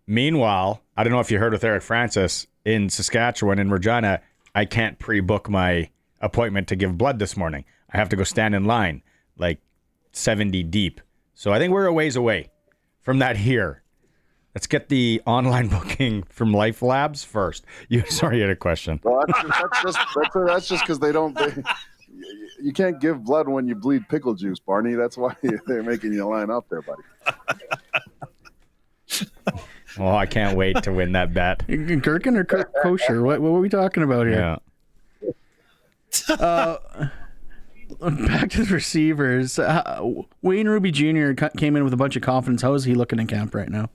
meanwhile, I don't know if you heard with Eric Francis in Saskatchewan, in Regina, I can't pre-book my appointment to give blood this morning. I have to go stand in line, like 70 deep. So I think we're a ways away from that here. Let's get the online booking from Life Labs first. Sorry, you had a question. Well, that's just because you can't give blood when you bleed pickle juice, Barney. That's why they're making you line up there, buddy. Oh, I can't wait to win that bet. Gherkin or kosher? What were we talking about here? Yeah. Back to the receivers. Wayne Ruby Jr. came in with a bunch of confidence. How is he looking in camp right now?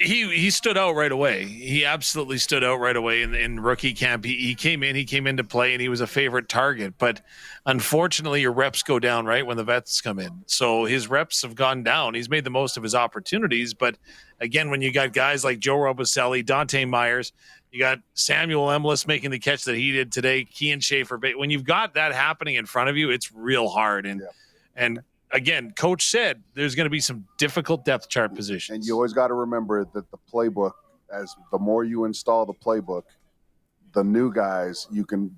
He stood out right away. He absolutely stood out right away in rookie camp. He came into play, and he was a favorite target. But unfortunately, your reps go down, right, when the vets come in. So his reps have gone down. He's made the most of his opportunities. But again, when you got guys like Joe Robicelli, Dante Myers, you got Samuel Emlis making the catch that he did today, Kean Schaefer. When you've got that happening in front of you, it's real hard. And again, coach said there's going to be some difficult depth chart positions. And you always got to remember that the playbook, as the more you install the playbook, the new guys,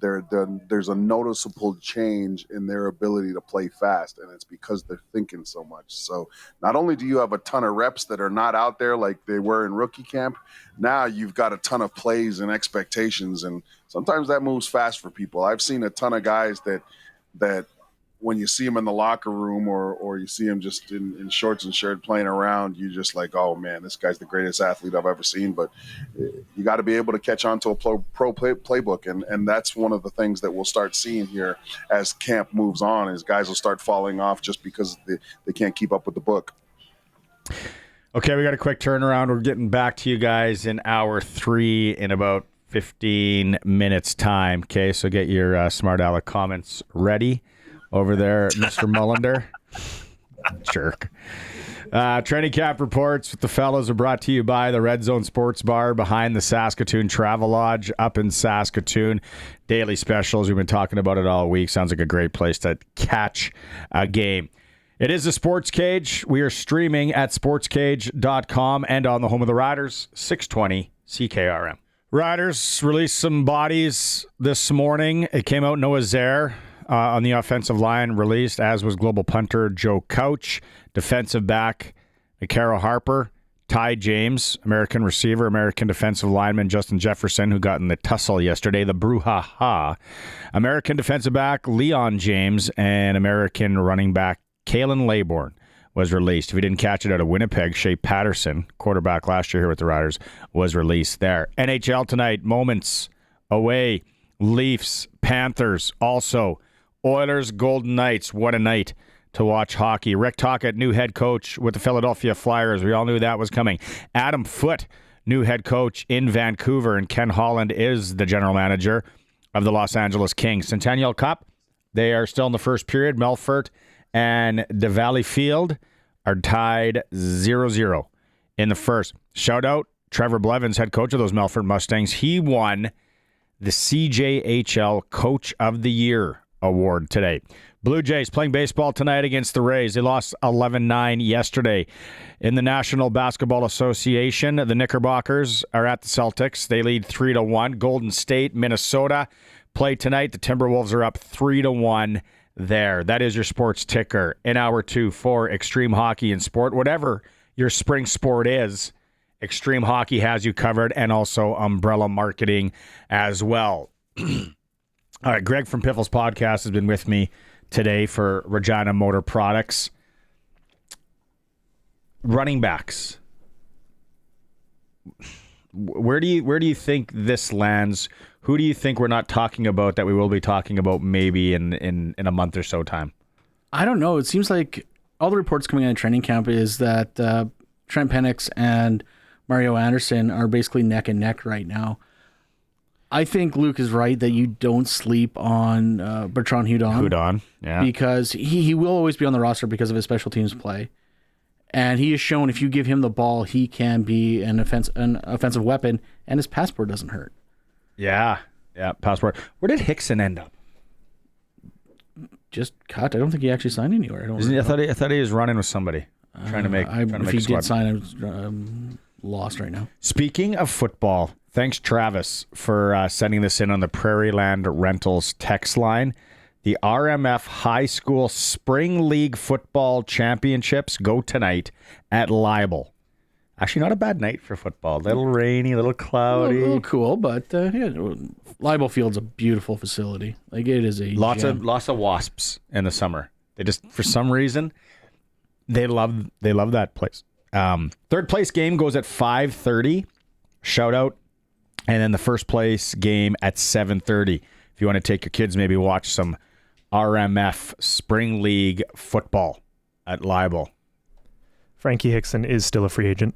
there's a noticeable change in their ability to play fast, and it's because they're thinking so much. So not only do you have a ton of reps that are not out there like they were in rookie camp, now you've got a ton of plays and expectations, and sometimes that moves fast for people. I've seen a ton of guys that when you see him in the locker room or you see him just in shorts and shirt playing around, you're just like, oh man, this guy's the greatest athlete I've ever seen. But you got to be able to catch on to a pro playbook. And that's one of the things that we'll start seeing here as camp moves on, is guys will start falling off just because they can't keep up with the book. Okay, we got a quick turnaround. We're getting back to you guys in hour 3 in about 15 minutes time. Okay, so get your Smart Aleck comments ready over there, Mr. Mullinder. Jerk. Training camp reports with the fellas are brought to you by the Red Zone Sports Bar behind the Saskatoon Travel Lodge up in Saskatoon. Daily specials. We've been talking about it all week. Sounds like a great place to catch a game. It is the SportsCage. We are streaming at sportscage.com and on the home of the Riders, 620 CKRM. Riders released some bodies this morning. It came out Noah Zaire on the offensive line released, as was global punter Joe Couch, defensive back Carol Harper, Ty James, American receiver, American defensive lineman Justin Jefferson, who got in the tussle yesterday, the brouhaha, American defensive back Leon James, and American running back Kalen Laybourne was released. If you didn't catch it out of Winnipeg, Shea Patterson, quarterback last year here with the Riders, was released there. NHL tonight, moments away, Leafs, Panthers, also Oilers, Golden Knights. What a night to watch hockey. Rick Tocchet, new head coach with the Philadelphia Flyers. We all knew that was coming. Adam Foote, new head coach in Vancouver, and Ken Holland is the general manager of the Los Angeles Kings. Centennial Cup, they are still in the first period. Melfort and De Valleyfield are tied 0-0 in the first. Shout out Trevor Blevins, head coach of those Melfort Mustangs. He won the CJHL Coach of the Year award today. Blue Jays playing baseball tonight against the Rays. They lost 11-9 yesterday. In the National Basketball Association, the Knickerbockers are at the Celtics. They lead 3-1. Golden State, Minnesota play tonight. The Timberwolves are up 3-1 there. That is your sports ticker in hour 2 for Extreme Hockey and Sport. Whatever your spring sport is, Extreme Hockey has you covered, and also Umbrella Marketing as well. All right, Greg from Piffles Podcast has been with me today for Regina Motor Products. Running backs. Where do you think this lands? Who do you think we're not talking about that we will be talking about maybe in a month or so time? I don't know. It seems like all the reports coming out of training camp is that Trent Penix and Mario Anderson are basically neck and neck right now. I think Luke is right that you don't sleep on Bertrand Hudon. Yeah. Because he will always be on the roster because of his special teams play. And he has shown if you give him the ball, he can be an offensive weapon, and his passport doesn't hurt. Yeah, passport. Where did Hickson end up? Just cut. I don't think he actually signed anywhere. I thought he was running with somebody. Trying to make if a he squad. did sign, I'm lost right now. Speaking of football, thanks Travis for sending this in on the Prairie Land Rentals text line. The RMF High School Spring League Football Championships go tonight at Libel. Actually, not a bad night for football. A little rainy, a little cloudy. A little cool, but Libel Field's a beautiful facility. Like, it is a lots gem. of wasps in the summer. They just, for some reason, they love that place. Third place game goes at 5:30. Shout out. And then the first place game at 7:30. If you want to take your kids, maybe watch some RMF Spring League football at Libel. Frankie Hickson is still a free agent.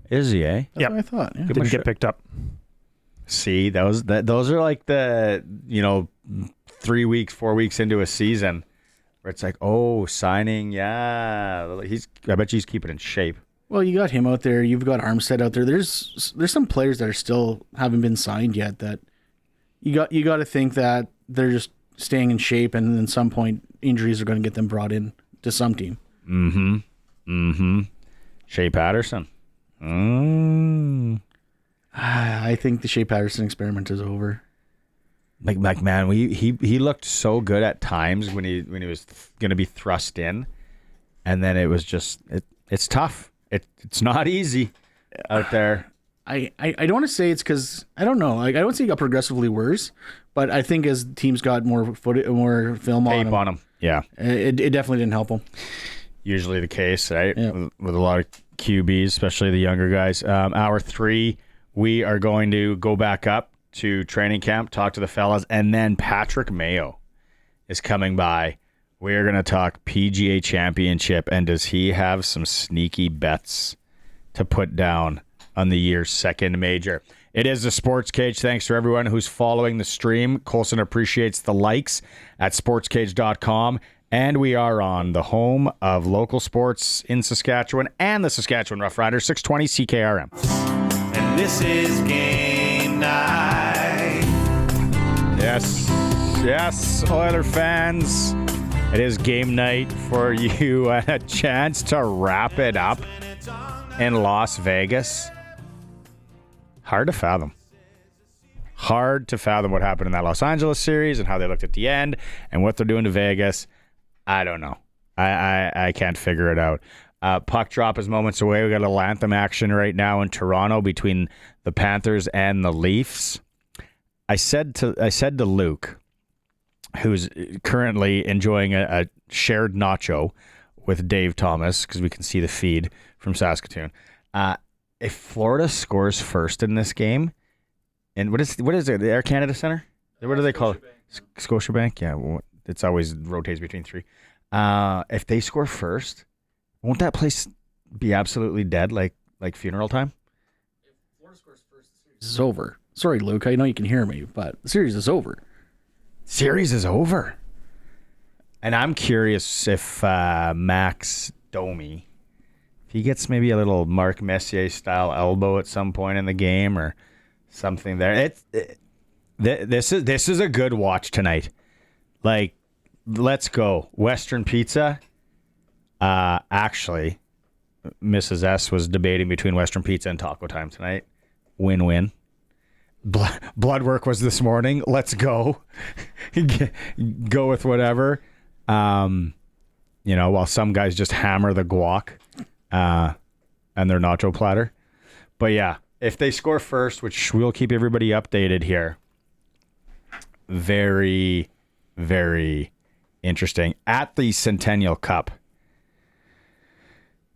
Is he, eh? That's what I thought. Yeah. Didn't get picked up. See, those are like the 3 weeks, 4 weeks into a season where it's like, oh, signing, yeah. I bet he's keeping in shape. Well, you got him out there. You've got Armstead out there. There's some players that are still haven't been signed yet that you got to think that they're just staying in shape, and at some point injuries are going to get them brought in to some team. Shea Patterson. I think the Shea Patterson experiment is over. Like man, he looked so good at times when he was going to be thrust in, and then it was just it's tough. It's not easy out there. I don't want to say it's because I don't know. Like, I don't say it got progressively worse, but I think as teams got more film Tape on him. Yeah, it definitely didn't help him. Usually the case, right? Yeah. With a lot of QBs, especially the younger guys. Hour 3, we are going to go back up to training camp, talk to the fellas, and then Patrick Mayo is coming by. We're going to talk PGA Championship, and does he have some sneaky bets to put down on the year's second major? It is the Sports Cage. Thanks to everyone who's following the stream. Colson appreciates the likes at sportscage.com. And we are on the home of local sports in Saskatchewan and the Saskatchewan Roughriders, 620 CKRM. And this is game night. Yes, Oiler fans. It is game night for you, and a chance to wrap it up in Las Vegas. Hard to fathom what happened in that Los Angeles series and how they looked at the end and what they're doing to Vegas. I don't know. I can't figure it out. Puck drop is moments away. We got a little anthem action right now in Toronto between the Panthers and the Leafs. I said to Luke, who's currently enjoying a shared nacho with Dave Thomas, because we can see the feed from Saskatoon. If Florida scores first in this game, and what is it? The Air Canada Center? What do they call it? Scotiabank? Yeah, it's always rotates between three. If they score first, won't that place be absolutely dead, like funeral time? If Florida scores first, the series is over. Sorry, Luke. I know you can hear me, but the series is over. Series is over. And I'm curious if Max Domi, if he gets maybe a little Marc Messier style elbow at some point in the game or something there. This is a good watch tonight. Like, let's go. Western Pizza. Actually, Mrs. S was debating between Western Pizza and Taco Time tonight. Win-win. Blood work was this morning. Let's go. Go with whatever. While some guys just hammer the guac and their nacho platter. But yeah, if they score first, which we'll keep everybody updated here, very, very interesting. At the Centennial Cup,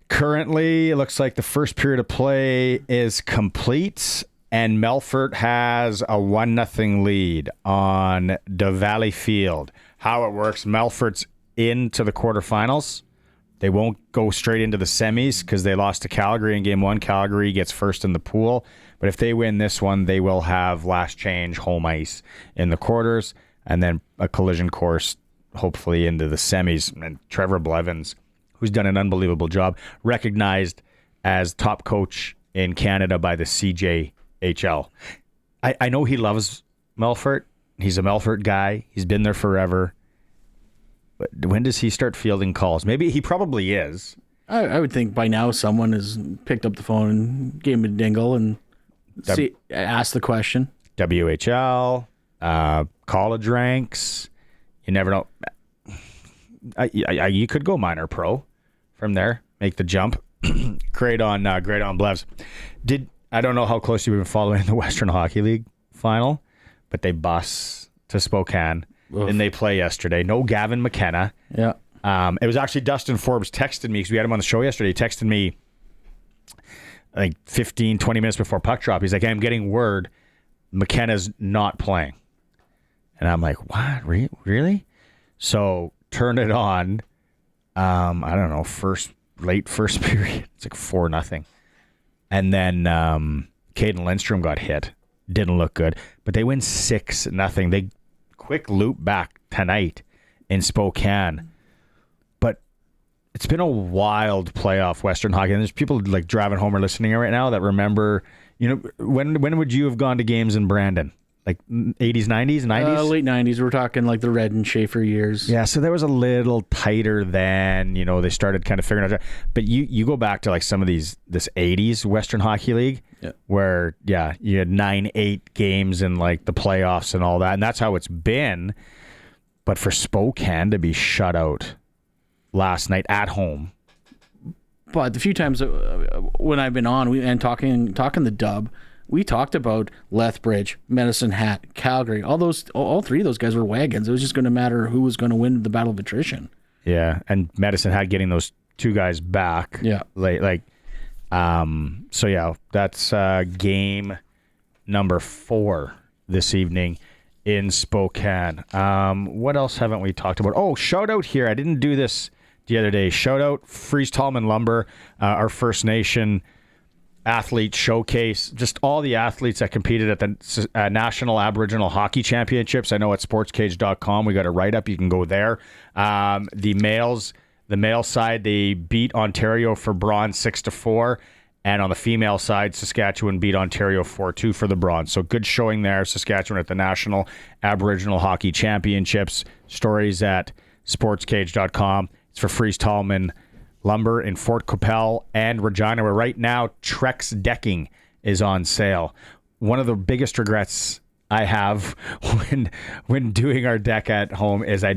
currently, it looks like the first period of play is complete, and Melfort has a 1-0 lead on De Valley Field. How it works, Melfort's into the quarterfinals. They won't go straight into the semis because they lost to Calgary in Game 1. Calgary gets first in the pool. But if they win this one, they will have last change home ice in the quarters and then a collision course, hopefully, into the semis. And Trevor Blevins, who's done an unbelievable job, recognized as top coach in Canada by the PJHL. I know he loves Melfort. He's a Melfort guy. He's been there forever. But when does he start fielding calls? Maybe he probably is. I would think by now someone has picked up the phone and gave him a dingle and asked the question. WHL, college ranks. You never know. You could go minor pro from there, make the jump. Great on Blevs. I don't know how close you've been following the Western Hockey League final, but they bus to Spokane. Oof. And they play yesterday. No Gavin McKenna. Yeah. It was actually Dustin Forbes texted me because we had him on the show yesterday. He texted me like 15, 20 minutes before puck drop. He's like, hey, I'm getting word McKenna's not playing. And I'm like, what? Really? So turn it on. I don't know, late first period. It's like 4-0. And then Caden Lindstrom got hit. Didn't look good. But they win 6-0. They quick loop back tonight in Spokane. But it's been a wild playoff Western hockey. And there's people like driving home or listening right now that remember, when would you have gone to games in Brandon? Like 80s, 90s? Late 90s. We're talking like the Red and Schaefer years. Yeah, so there was a little tighter then. They started kind of figuring out. But you go back to like some of this 80s Western Hockey League where, you had 9-8 games in like the playoffs and all that. And that's how it's been. But for Spokane to be shut out last night at home. But the few times when I've been on and talking the dub, we talked about Lethbridge, Medicine Hat, Calgary. All three of those guys were wagons. It was just going to matter who was going to win the battle of attrition. Yeah, and Medicine Hat getting those two guys back. Yeah, so yeah, that's game number 4 this evening in Spokane. What else haven't we talked about? Oh, shout out here. I didn't do this the other day. Shout out Fries Tallman Lumber, our First Nation athlete showcase, just all the athletes that competed at the National Aboriginal Hockey Championships. I know at sportscage.com we got a write-up. You can go there. The male side, they beat Ontario for bronze 6-4, and on the female side, Saskatchewan beat Ontario 4-2 for the bronze. So good showing there. Saskatchewan at the National Aboriginal Hockey Championships. Stories at sportscage.com. It's for Fries Tallman Lumber in Fort Qu'Appelle and Regina, where right now Trex decking is on sale. One of the biggest regrets I have when doing our deck at home is I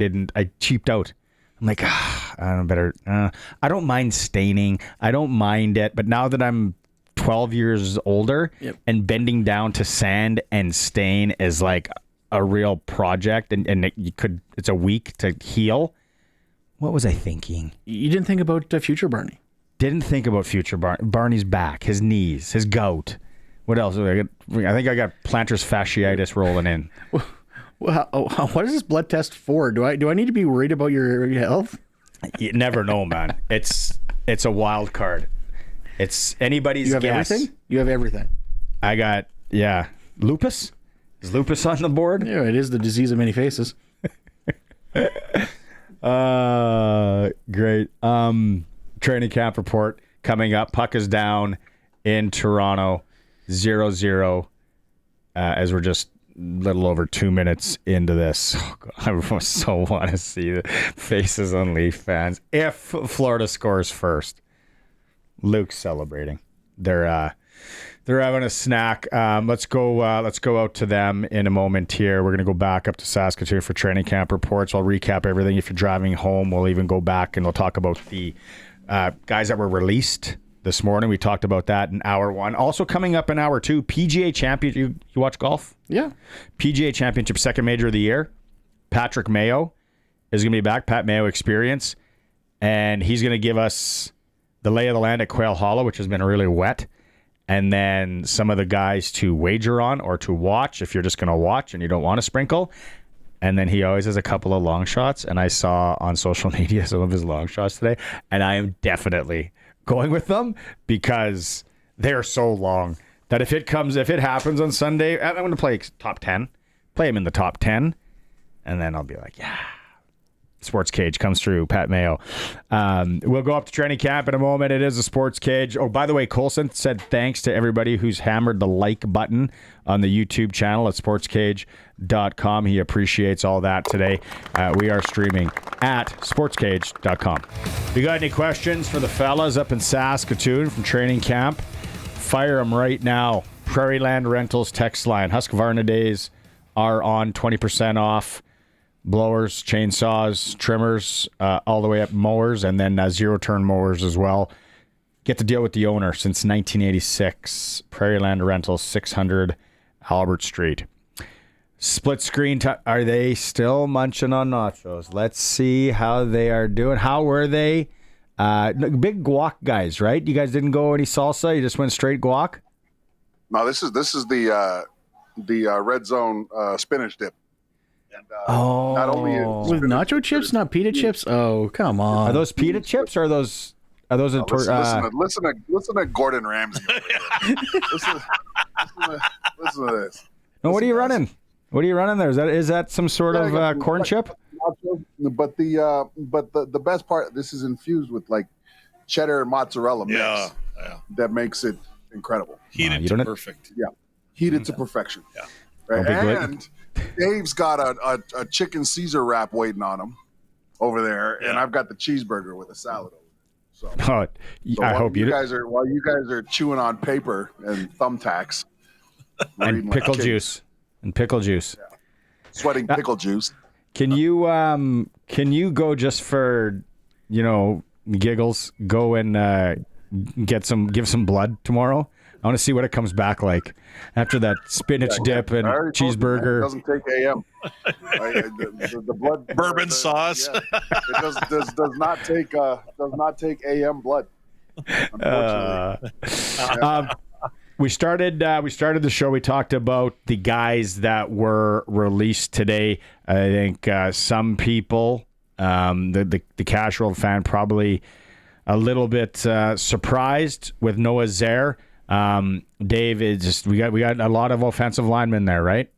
cheaped out. I'm like, I don't mind staining. I don't mind it. But now that I'm 12 years older and bending down to sand and stain is like a real project, and it's a week to heal. What was I thinking? You didn't think about future Barney. Didn't think about future Barney. Barney's back, his knees, his gout. What else? I think I got plantar fasciitis rolling in. Well, what is this blood test for? Do I need to be worried about your health? You never know, man. It's a wild card. It's anybody's guess. You have everything? You have everything. I got, lupus? Is lupus on the board? Yeah, it is the disease of many faces. Great. Training camp report coming up. Puck is down in Toronto, 0-0, as we're just a little over 2 minutes into this. Oh, God, I so want to see the faces on Leaf fans. If Florida scores first, Luke's celebrating. They're having a snack. Let's go out to them in a moment here. We're going to go back up to Saskatoon for training camp reports. I'll recap everything. If you're driving home, we'll even go back and we'll talk about the guys that were released this morning. We talked about that in hour 1. Also coming up in hour 2, PGA Championship. You watch golf? Yeah. PGA Championship, second major of the year. Patrick Mayo is going to be back, Pat Mayo Experience, and he's going to give us the lay of the land at Quail Hollow, which has been really wet, and then some of the guys to wager on or to watch if you're just going to watch and you don't want to sprinkle. And then he always has a couple of long shots, and I saw on social media some of his long shots today, and I am definitely going with them because they're so long that if it happens on Sunday, I'm going to play top 10, play him in the top 10, and then I'll be like, yeah. Sports Cage comes through, Pat Mayo. We'll go up to training camp in a moment. It is a Sports Cage. Oh, by the way, Colson said thanks to everybody who's hammered the like button on the YouTube channel at sportscage.com. He appreciates all that today. We are streaming at sportscage.com. If you got any questions for the fellas up in Saskatoon from training camp, fire them right now. Prairie Land Rentals text line. Husqvarna days are on, 20% off. Blowers, chainsaws, trimmers, all the way up mowers, and then zero-turn mowers as well. Get to deal with the owner since 1986. Prairie Land Rentals, 600 Albert Street. Split screen. Are they still munching on nachos? Let's see how they are doing. How were they? Big guac guys, right? You guys didn't go any salsa. You just went straight guac. No, this is the red zone spinach dip. And, not only with nacho chips, not pita chips. Oh, come on! Are those pita chips or are those? Listen to Gordon Ramsay. listen to this. No, what are you running? What are you running there? Is that some sort of corn chip? But the best part, this is infused with like cheddar and mozzarella mix. Yeah. That makes it incredible. Heated to perfect. Yeah, heated to perfection. Yeah. Right? And Dave's got a chicken Caesar wrap waiting on him over there, and I've got the cheeseburger with a salad over there. So, I hope you guys are chewing on paper and thumbtacks and pickle juice sweating pickle juice. Can you go just for giggles? Go and give some blood tomorrow. I want to see what it comes back like after that spinach dip and cheeseburger. It doesn't take AM. The blood bourbon sauce. Yeah, it does not take AM blood. Unfortunately. We started the show. We talked about the guys that were released today. I think some people, the casual fan, probably a little bit surprised with Noah Zaire. Dave, we got a lot of offensive linemen there, right?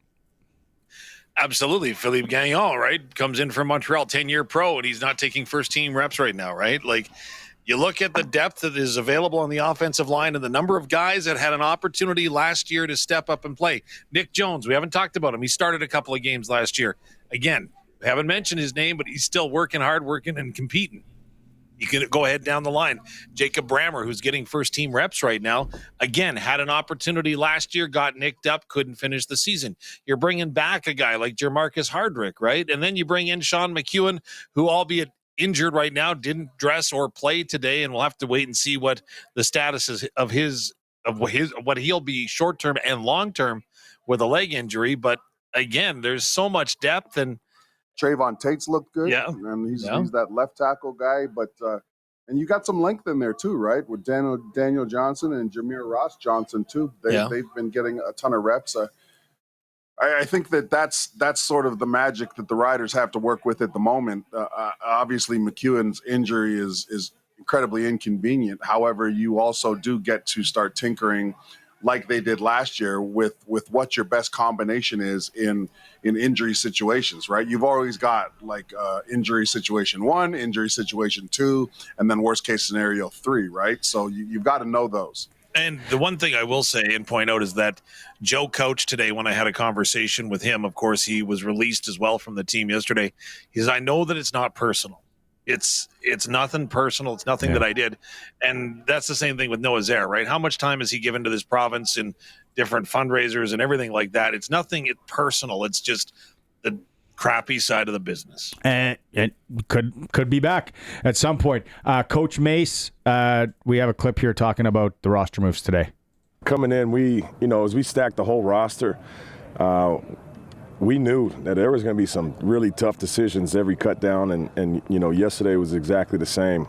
Absolutely. Philippe Gagnon, right? Comes in from Montreal, 10-year pro, and he's not taking first-team reps right now, right? Like, you look at the depth that is available on the offensive line and the number of guys that had an opportunity last year to step up and play. Nick Jones, we haven't talked about him. He started a couple of games last year. Again, we haven't mentioned his name, but he's still working hard, working and competing. You can go ahead down the line. Jacob Brammer, who's getting first-team reps right now, again, had an opportunity last year, got nicked up, couldn't finish the season. You're bringing back a guy like Jermarcus Hardrick, right? And then you bring in Sean McEwen, who, albeit injured right now, didn't dress or play today, and we'll have to wait and see what the status is of what he'll be short-term and long-term with a leg injury. But, again, there's so much depth, and Trayvon Tate's looked good, and he's that left tackle guy. But and you got some length in there too, right? With Daniel Johnson and Jameer Ross Johnson too. They've been getting a ton of reps. I think that's sort of the magic that the Riders have to work with at the moment. Obviously, McEwen's injury is incredibly inconvenient. However, you also do get to start tinkering like they did last year with what your best combination is in injury situations, right? You've always got like injury situation 1, injury situation 2, and then worst case scenario 3, right? So you've got to know those. And the one thing I will say and point out is that Joe Couch today, when I had a conversation with him, of course, he was released as well from the team yesterday. He says, I know that it's not personal. It's nothing personal. It's nothing that I did. And that's the same thing with Noah Zaire, right? How much time has he given to this province in different fundraisers and everything like that? It's nothing personal. It's just the crappy side of the business. And it could be back at some point. Coach Mace, we have a clip here talking about the roster moves today. Coming in, as we stack the whole roster, we knew that there was going to be some really tough decisions every cut down, and yesterday was exactly the same.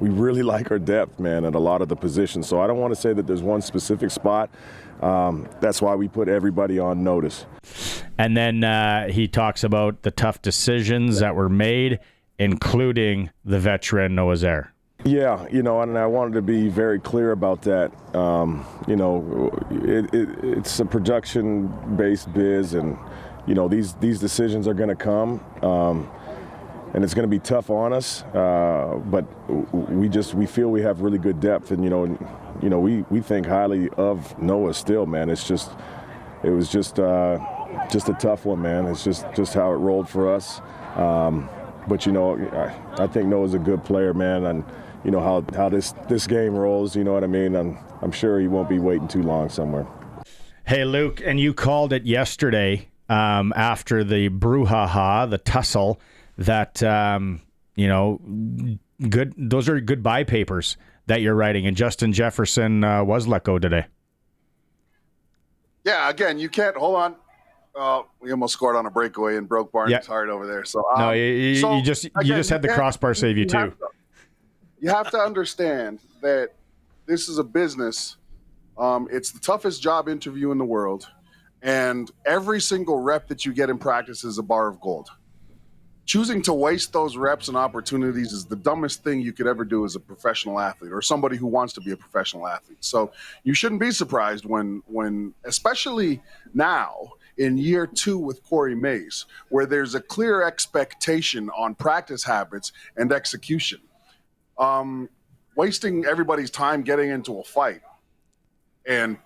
We really like our depth, man, at a lot of the positions. So I don't want to say that there's one specific spot. That's why we put everybody on notice. And then he talks about the tough decisions that were made, including the veteran Noah Zaire. Yeah, and I wanted to be very clear about that. It's a production-based biz, and these decisions are going to come, and it's going to be tough on us. But we feel we have really good depth, and we think highly of Noah still, man. It was just a tough one, man. It's just how it rolled for us. But I think Noah's a good player, man, and how this game rolls. You know what I mean? I'm sure he won't be waiting too long somewhere. Hey, Luke, and you called it yesterday after the brouhaha, the tussle, that good. Those are goodbye papers that you're writing, and Justin Jefferson was let go today. Yeah, again, you can't hold on. We almost scored on a breakaway and broke Barney's heart over there. So no, you just had the crossbar save you too. You have to understand that this is a business. It's the toughest job interview in the world, and every single rep that you get in practice is a bar of gold. Choosing to waste those reps and opportunities is the dumbest thing you could ever do as a professional athlete or somebody who wants to be a professional athlete. So you shouldn't be surprised when especially now, in year 2 with Corey Mays, where there's a clear expectation on practice habits and execution. Wasting everybody's time getting into a fight and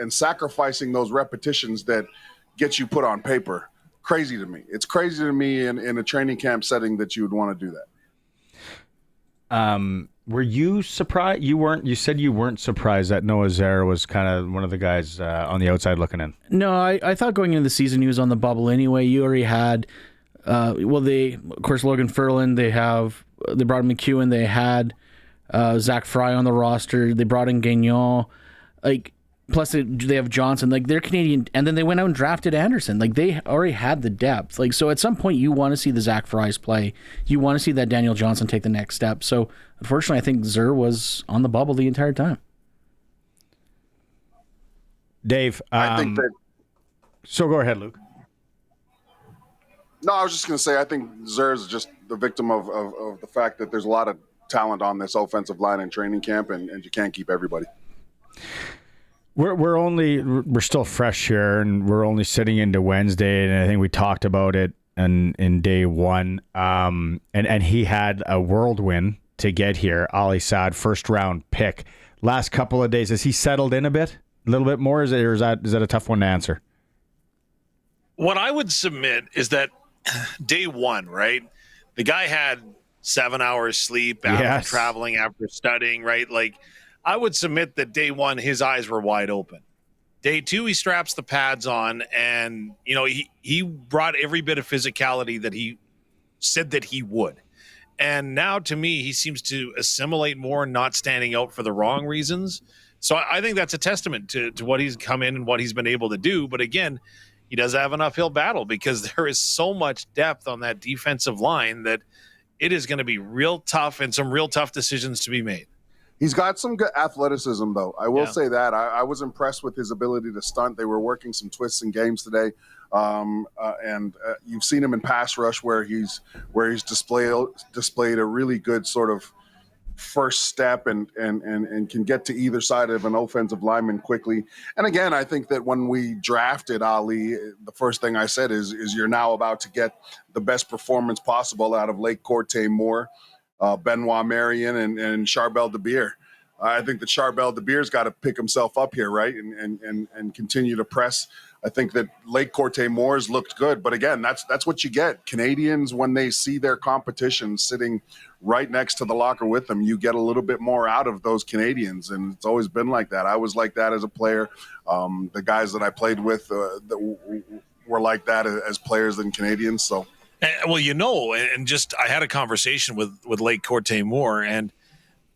sacrificing those repetitions that get you put on paper, crazy to me. It's crazy to me in a training camp setting that you would want to do that. Were you surprised? You said you weren't surprised that Noah Zaire was kind of one of the guys on the outside looking in. No, I thought going into the season he was on the bubble anyway. You already had, of course, Logan Ferland. They brought in McEwen. They had Zach Fry on the roster. They brought in Gagnon. Plus they have Johnson. They're Canadian, and then they went out and drafted Anderson. They already had the depth. So at some point you want to see the Zach Fries play. You want to see that Daniel Johnson take the next step. So unfortunately, I think Zaire was on the bubble the entire time. Dave, I think that. So go ahead, Luke. No, I was just going to say I think Zaire is just the victim of the fact that there's a lot of talent on this offensive line in training camp, and you can't keep everybody. We're still fresh here, and we're only sitting into Wednesday, and I think we talked about it in day one. And he had a whirlwind to get here. Ali Saad, first round pick. Last couple of days, has he settled in a bit, a little bit more? Is that a tough one to answer? What I would submit is that day one, right? The guy had 7 hours sleep after traveling, after studying, right? I would submit that day one, his eyes were wide open. Day two, he straps the pads on, and he brought every bit of physicality that he said that he would. And now, to me, he seems to assimilate more, not standing out for the wrong reasons. So I think that's a testament to what he's come in and what he's been able to do. But again, he does have an uphill battle because there is so much depth on that defensive line that it is going to be real tough and some real tough decisions to be made. He's got some good athleticism, though. I will say that. I was impressed with his ability to stunt. They were working some twists and games today. And you've seen him in pass rush where he's displayed a really good sort of first step and can get to either side of an offensive lineman quickly. And again, I think that when we drafted Ali, the first thing I said is you're now about to get the best performance possible out of Lake Corte Moore, Benoit Marion, and Charbel DeBeer. I think that Charbel DeBeer's got to pick himself up here, right, and continue to press. I think that Lake Corte Moore's looked good, but again, that's what you get. Canadians, when they see their competition sitting right next to the locker with them, you get a little bit more out of those Canadians, and it's always been like that. I was like that as a player. The guys that I played with were like that as players and Canadians. So, well, and just I had a conversation with Lake Corte Moore, and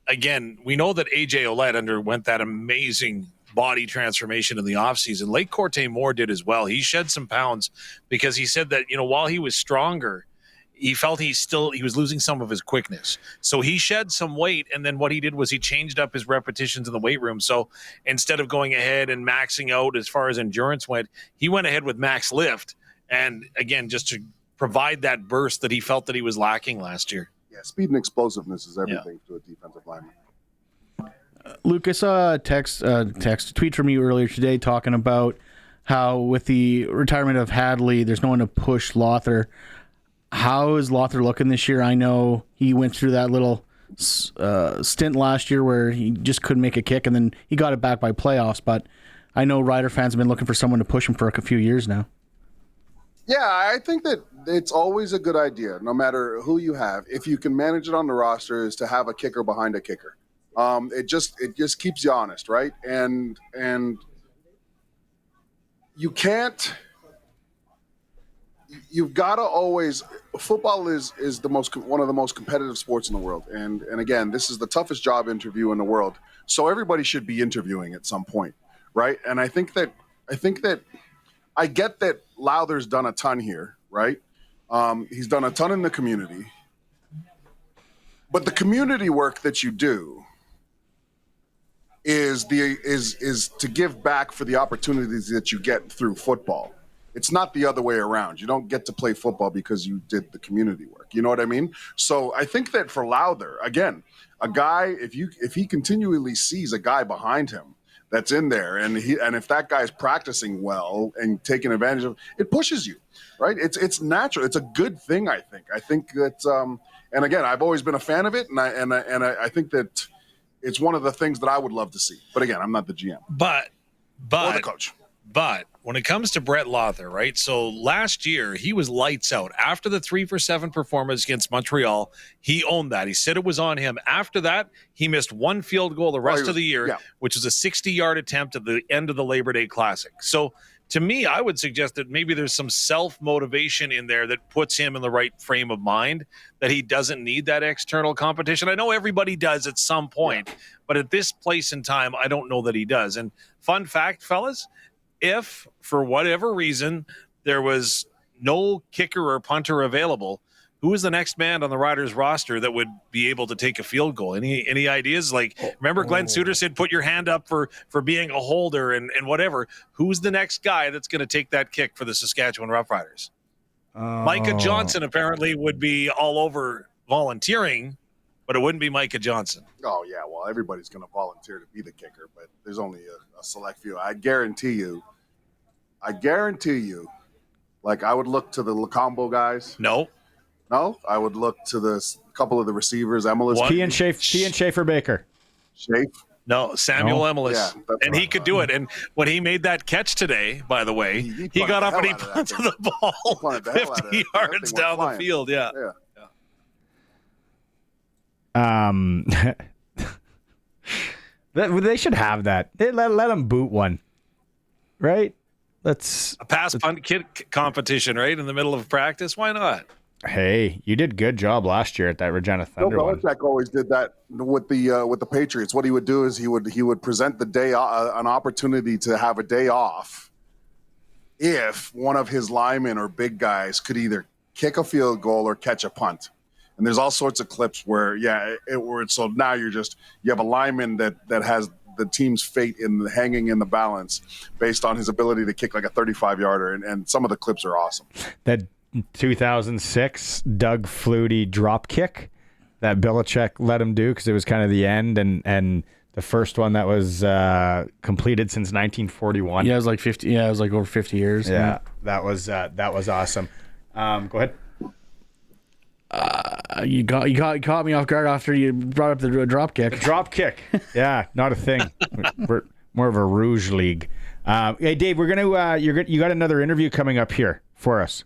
again, we know that AJ Ouellette underwent that amazing body transformation in the offseason. Lake Corte Moore did as well. He shed some pounds because he said that, while he was stronger, he felt he was losing some of his quickness. So he shed some weight, and then what he did was he changed up his repetitions in the weight room. So instead of going ahead and maxing out as far as endurance went, he went ahead with max lift. And again, just to provide that burst that he felt that he was lacking last year. Yeah, speed and explosiveness is everything to a defensive lineman. Lucas, a tweet from you earlier today talking about how with the retirement of Hadley, there's no one to push Lothar. How is Lothar looking this year? I know he went through that little stint last year where he just couldn't make a kick, and then he got it back by playoffs. But I know Rider fans have been looking for someone to push him for a few years now. Yeah, I think that it's always a good idea, no matter who you have, if you can manage it on the roster, is to have a kicker behind a kicker. It just keeps you honest, right? And you can't. You've got to always. Football is one of the most competitive sports in the world, and again, this is the toughest job interview in the world. So everybody should be interviewing at some point, right? And I think that I get that Lowther's done a ton here, right? He's done a ton in the community, but the community work that you do is to give back for the opportunities that you get through football. It's not the other way around. You don't get to play football because you did the community work. You know what I mean? So I think that for Lowther, again, a guy, if he continually sees a guy behind him that's in there, and if that guy's practicing well and taking advantage of it, pushes you, right? It's natural. It's a good thing, I think. I think that, and again, I've always been a fan of it, and I think that it's one of the things that I would love to see. But again, I'm not the GM, but or the coach. But when it comes to Brett Lothar, right? So last year he was lights out. After the 3-for-7 performance against Montreal, he owned that. He said it was on him. After that, he missed one field goal the rest of the year, which was a 60-yard attempt at the end of the Labor Day Classic. So to me, I would suggest that maybe there's some self-motivation in there that puts him in the right frame of mind, that he doesn't need that external competition. I know everybody does at some point, but at this place in time, I don't know that he does. And fun fact, fellas, if for whatever reason there was no kicker or punter available, who is the next man on the Riders roster that would be able to take a field goal? Any ideas? Like, remember Glenn Suter said, put your hand up for being a holder and whatever. Who's the next guy that's going to take that kick for the Saskatchewan Roughriders? Micah Johnson apparently would be all over volunteering, but it wouldn't be Micah Johnson. Oh, yeah. Well, everybody's going to volunteer to be the kicker, but there's only a select few. I guarantee you, like I would look to the Lacombo guys. No, I would look to the couple of the receivers. Kean Schaefer Baker. No, Samuel Emelis. Yeah, and he could do it. And when he made that catch today, by the way, he got up and he punted the ball 50 yards down the field. Yeah. They should have that. They let them boot one, right? Let's a pass punt kit competition, right, in the middle of practice. Why not? Hey, you did good job last year at that Regina Thunder one. Belichick always did that with the Patriots. What he would do is he would present the day an opportunity to have a day off if one of his linemen or big guys could either kick a field goal or catch a punt. And there's all sorts of clips where so now you have a lineman that has the team's fate hanging in the balance based on his ability to kick like a 35-yarder, and some of the clips are awesome. That 2006 Doug Flutie drop kick that Belichick let him do because it was kind of the end and the first one that was completed since 1941. Yeah, it was like 50. Yeah, it was like over 50 years. Yeah, that was awesome. Go ahead. You caught me off guard after you brought up the drop kick. The drop kick. Yeah, not a thing. We're more of a Rouge League. Hey, Dave, we're gonna you got another interview coming up here for us.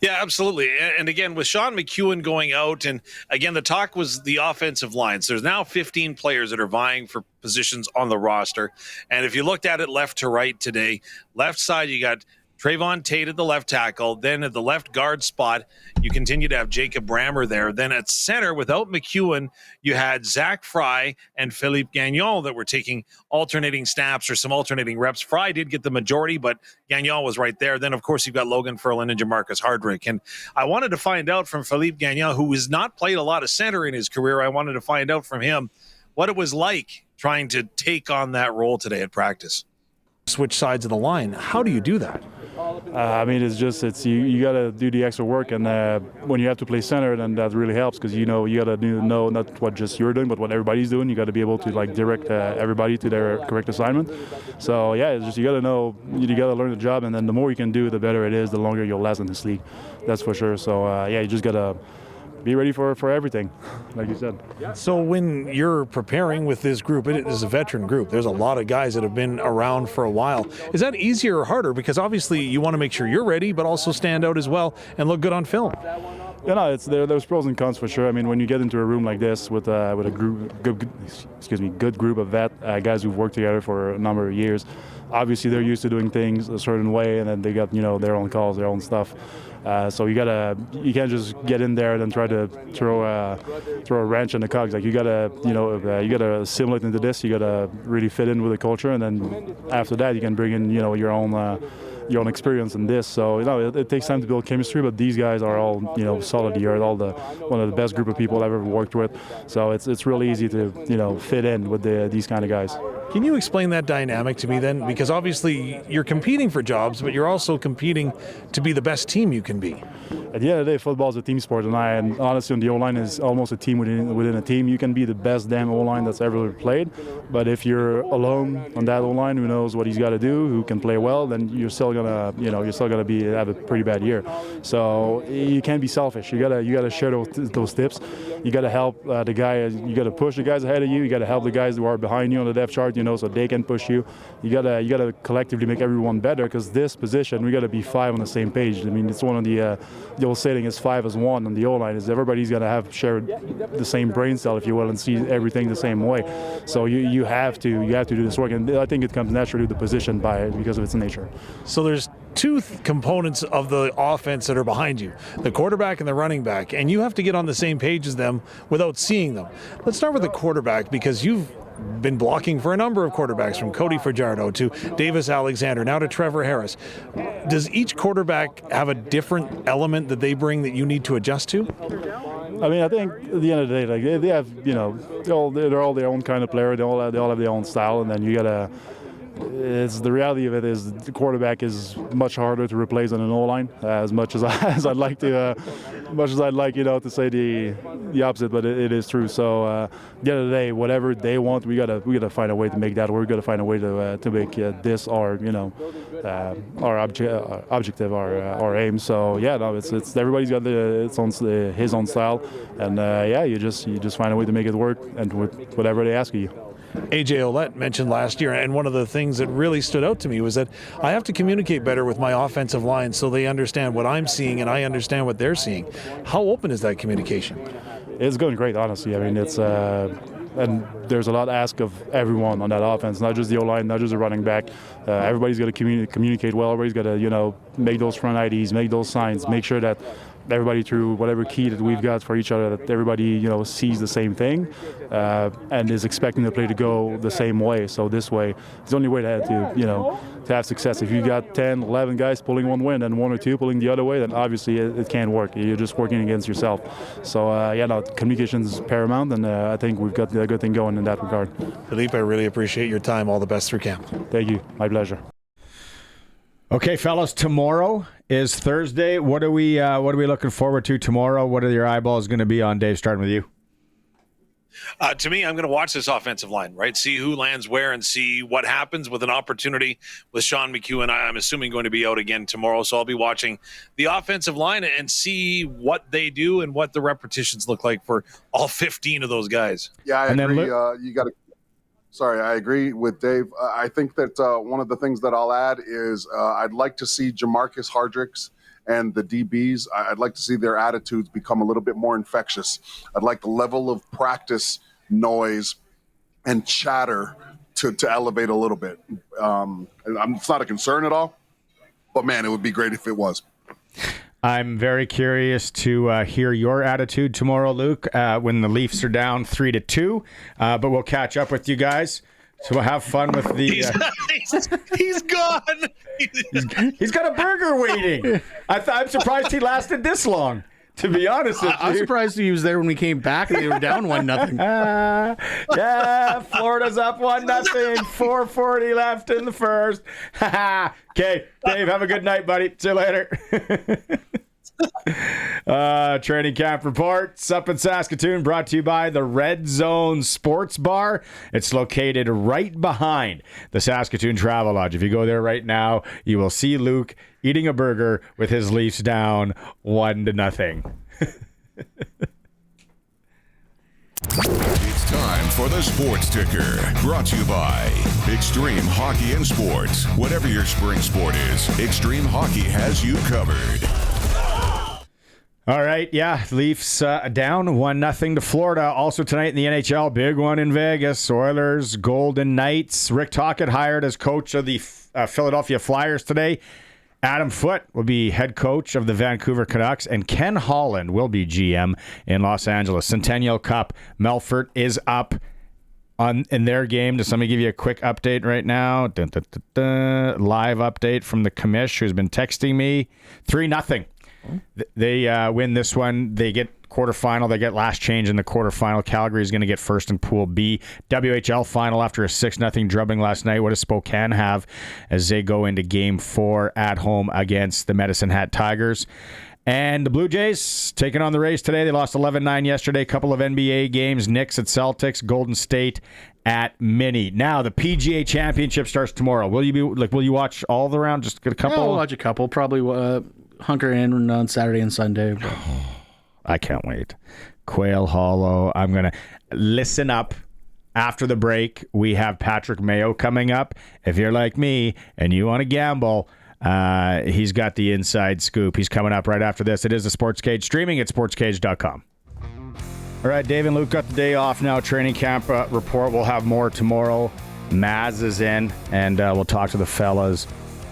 Yeah, absolutely. And again, with Sean McEwen going out, and again, the talk was the offensive lines. There's now 15 players that are vying for positions on the roster. And if you looked at it left to right today, left side, you got Trayvon Tate at the left tackle. Then at the left guard spot, you continue to have Jacob Brammer there. Then at center, without McEwen, you had Zach Fry and Philippe Gagnon that were taking alternating snaps or some alternating reps. Fry did get the majority, but Gagnon was right there. Then, of course, you've got Logan Ferland and Jamarcus Hardrick. And I wanted to find out from Philippe Gagnon, who has not played a lot of center in his career, I wanted to find out from him what it was like trying to take on that role today at practice. Switch sides of the line. How do you do that? I mean, it's you got to do the extra work, and when you have to play center, then that really helps because you got to know not what just you're doing, but what everybody's doing. You got to be able to direct everybody to their correct assignment. So yeah, it's just you got to know, you got to learn the job, and then the more you can do, the better it is. The longer you'll last in this league, that's for sure. So yeah, you just got to be ready for everything, like you said. So when you're preparing with this group, it is a veteran group. There's a lot of guys that have been around for a while. Is that easier or harder? Because obviously you want to make sure you're ready, but also stand out as well and look good on film. Yeah, no, there's pros and cons for sure. I mean, when you get into a room like this with a good group of guys who've worked together for a number of years, obviously they're used to doing things a certain way, and then they got their own calls, their own stuff. So you can't just get in there and then try to throw a wrench in the cogs. Like you gotta assimilate into this. You gotta really fit in with the culture, and then after that you can bring in your own experience in this. So it takes time to build chemistry, but these guys are all solid here, one of the best group of people I've ever worked with. So it's really easy to fit in with these kind of guys. Can you explain that dynamic to me then? Because obviously you're competing for jobs, but you're also competing to be the best team you can be. At the end of the day, football is a team sport, and honestly, on the O-line is almost a team within a team. You can be the best damn O-line that's ever played, but if you're alone on that O-line, who knows what he's got to do, who can play well, then you're still gonna have a pretty bad year. So you can't be selfish. You gotta share those tips. You gotta help the guy. You gotta push the guys ahead of you. You gotta help the guys who are behind you on the depth chart, so they can push you. You gotta collectively make everyone better, because this position, we gotta be five on the same page. I mean, it's one of the old saying is 5 as 1 on the O-line, is everybody's gonna have shared the same brain cell, if you will, and see everything the same way. So you have to do this work, and I think it comes naturally to the position because of its nature. So there's two components of the offense that are behind you, the quarterback and the running back, and you have to get on the same page as them without seeing them. Let's start with the quarterback, because you've been blocking for a number of quarterbacks, from Cody Fajardo to Davis Alexander, now to Trevor Harris. Does each quarterback have a different element that they bring that you need to adjust to? I mean, I think at the end of the day, they have, they're all their own kind of player. They all have their own style, and then you gotta. It's the reality of it is the quarterback is much harder to replace than an O-line. As much as I'd like to to say the opposite, but it is true. So at the end of the day, whatever they want, we gotta find a way to make that work. We gotta find a way to make this our objective, our aim. So yeah, no, it's everybody's got his own style, and you just find a way to make it work, and with whatever they ask of you. AJ Ouellette mentioned last year, and one of the things that really stood out to me was that I have to communicate better with my offensive line so they understand what I'm seeing and I understand what they're seeing. How open is that communication? It's going great, honestly. I mean, it's and there's a lot asked of everyone on that offense, not just the O-line, not just the running back. Everybody's got to communicate well. Everybody's got to make those front IDs, make those signs, make sure that everybody, through whatever key that we've got for each other, that everybody sees the same thing and is expecting the play to go the same way. So this way, it's the only way to have success. If you got 10, 11 guys pulling one way and 1 or 2 pulling the other way, then obviously it can't work. You're just working against yourself. So communication is paramount, and I think we've got a good thing going in that regard. Philippe, I really appreciate your time. All the best through camp. Thank you. My pleasure. Okay, fellas, tomorrow is Thursday. What are we looking forward to tomorrow? What are your eyeballs going to be on, Dave, starting with you? To me, I'm going to watch this offensive line, right? See who lands where and see what happens with an opportunity with Sean McEwen. I'm assuming going to be out again tomorrow, so I'll be watching the offensive line and see what they do and what the repetitions look like for all 15 of those guys. Yeah, I agree. I agree with Dave. I think that one of the things that I'll add is I'd like to see Jamarcus Hardrick and the DBs. I'd like to see their attitudes become a little bit more infectious. I'd like the level of practice noise and chatter to elevate a little bit. It's not a concern at all, but man, it would be great if it was. I'm very curious to hear your attitude tomorrow, Luke, when the Leafs are down 3-2. But we'll catch up with you guys. So we'll have fun with the. He's gone. He's got a burger waiting. I'm surprised he lasted this long. To be honest with you. I'm surprised he was there when we came back and they were down 1-0. Yeah, Florida's up 1-0. 4:40 left in the first. Okay, Dave, have a good night, buddy. See you later. Training camp reports up in Saskatoon, brought to you by the Red Zone Sports Bar. It's located right behind the Saskatoon Travel Lodge. If you go there right now, you will see Luke eating a burger with his Leafs down 1-0. It's time for the Sports Ticker, brought to you by Extreme Hockey and Sports. Whatever your spring sport is, Extreme Hockey has you covered. All right, yeah, Leafs down 1-0 to Florida. Also tonight in the NHL, big one in Vegas, Oilers, Golden Knights. Rick Tocchet hired as coach of the Philadelphia Flyers today. Adam Foote will be head coach of the Vancouver Canucks, and Ken Holland will be GM in Los Angeles. Centennial Cup, Melfort is up in their game. Does somebody give you a quick update right now? Live update from the commish who's been texting me. 3-0. They win this one. They get quarterfinal. They get last change in the quarterfinal. Calgary is going to get first in Pool B. WHL final after a 6-0 drubbing last night. What does Spokane have as they go into Game 4 at home against the Medicine Hat Tigers? And the Blue Jays taking on the Rays today. They lost 11-9 yesterday. A couple of NBA games. Knicks at Celtics. Golden State at Mini. Now the PGA Championship starts tomorrow. Will you watch all the round? Just get a couple. I'll watch a couple. Probably hunker in on Saturday and Sunday. But I can't wait. Quail Hollow. I'm going to listen up. After the break, we have Patrick Mayo coming up. If you're like me and you want to gamble, he's got the inside scoop. He's coming up right after this. It is the Sports Cage, streaming at sportscage.com. All right, Dave and Luke got the day off now. Training camp report. We'll have more tomorrow. Maz is in, and we'll talk to the fellas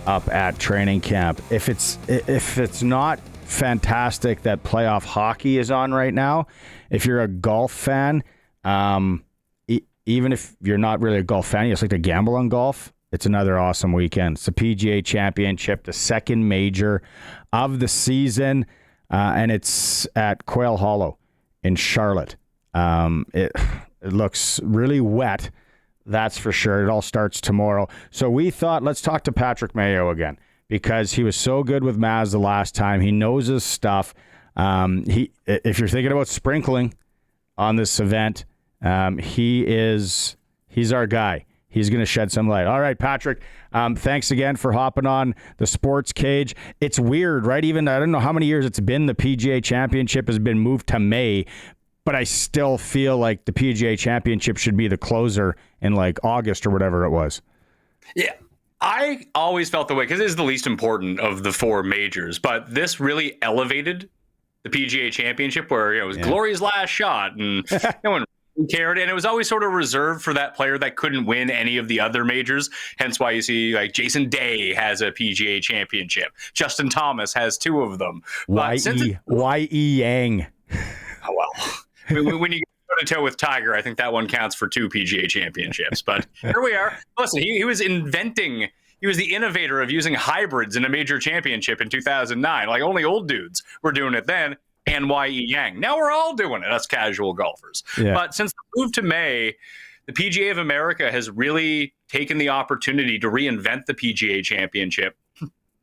up at training camp. If it's not fantastic that playoff hockey is on right now, if you're a golf fan, even if you're not really a golf fan, you just like to gamble on golf, it's another awesome weekend. It's the PGA Championship, the second major of the season, and it's at Quail Hollow in Charlotte. It looks really wet, that's for sure. It all starts tomorrow. So we thought, let's talk to Patrick Mayo again, because he was so good with Maz the last time. He knows his stuff. If you're thinking about sprinkling on this event, he's our guy. He's going to shed some light. All right, Patrick, thanks again for hopping on the Sports Cage. It's weird, right? Even I don't know how many years it's been. The PGA Championship has been moved to May, but I still feel like the PGA Championship should be the closer in like August or whatever it was. Yeah. I always felt the way because it is the least important of the four majors, but this really elevated the PGA Championship, where it was Glory's last shot and no one cared, and it was always sort of reserved for that player that couldn't win any of the other majors. Hence why you see like Jason Day has a PGA Championship, Justin Thomas has two of them. Y.E. Yang. Oh well. When you go to toe with Tiger, I think that one counts for two PGA Championships. But here we are. Listen, he was inventing. He was the innovator of using hybrids in a major championship in 2009. Like only old dudes were doing it then. And Y.E. Yang. Now we're all doing it. Us casual golfers. Yeah. But since the move to May, the PGA of America has really taken the opportunity to reinvent the PGA Championship.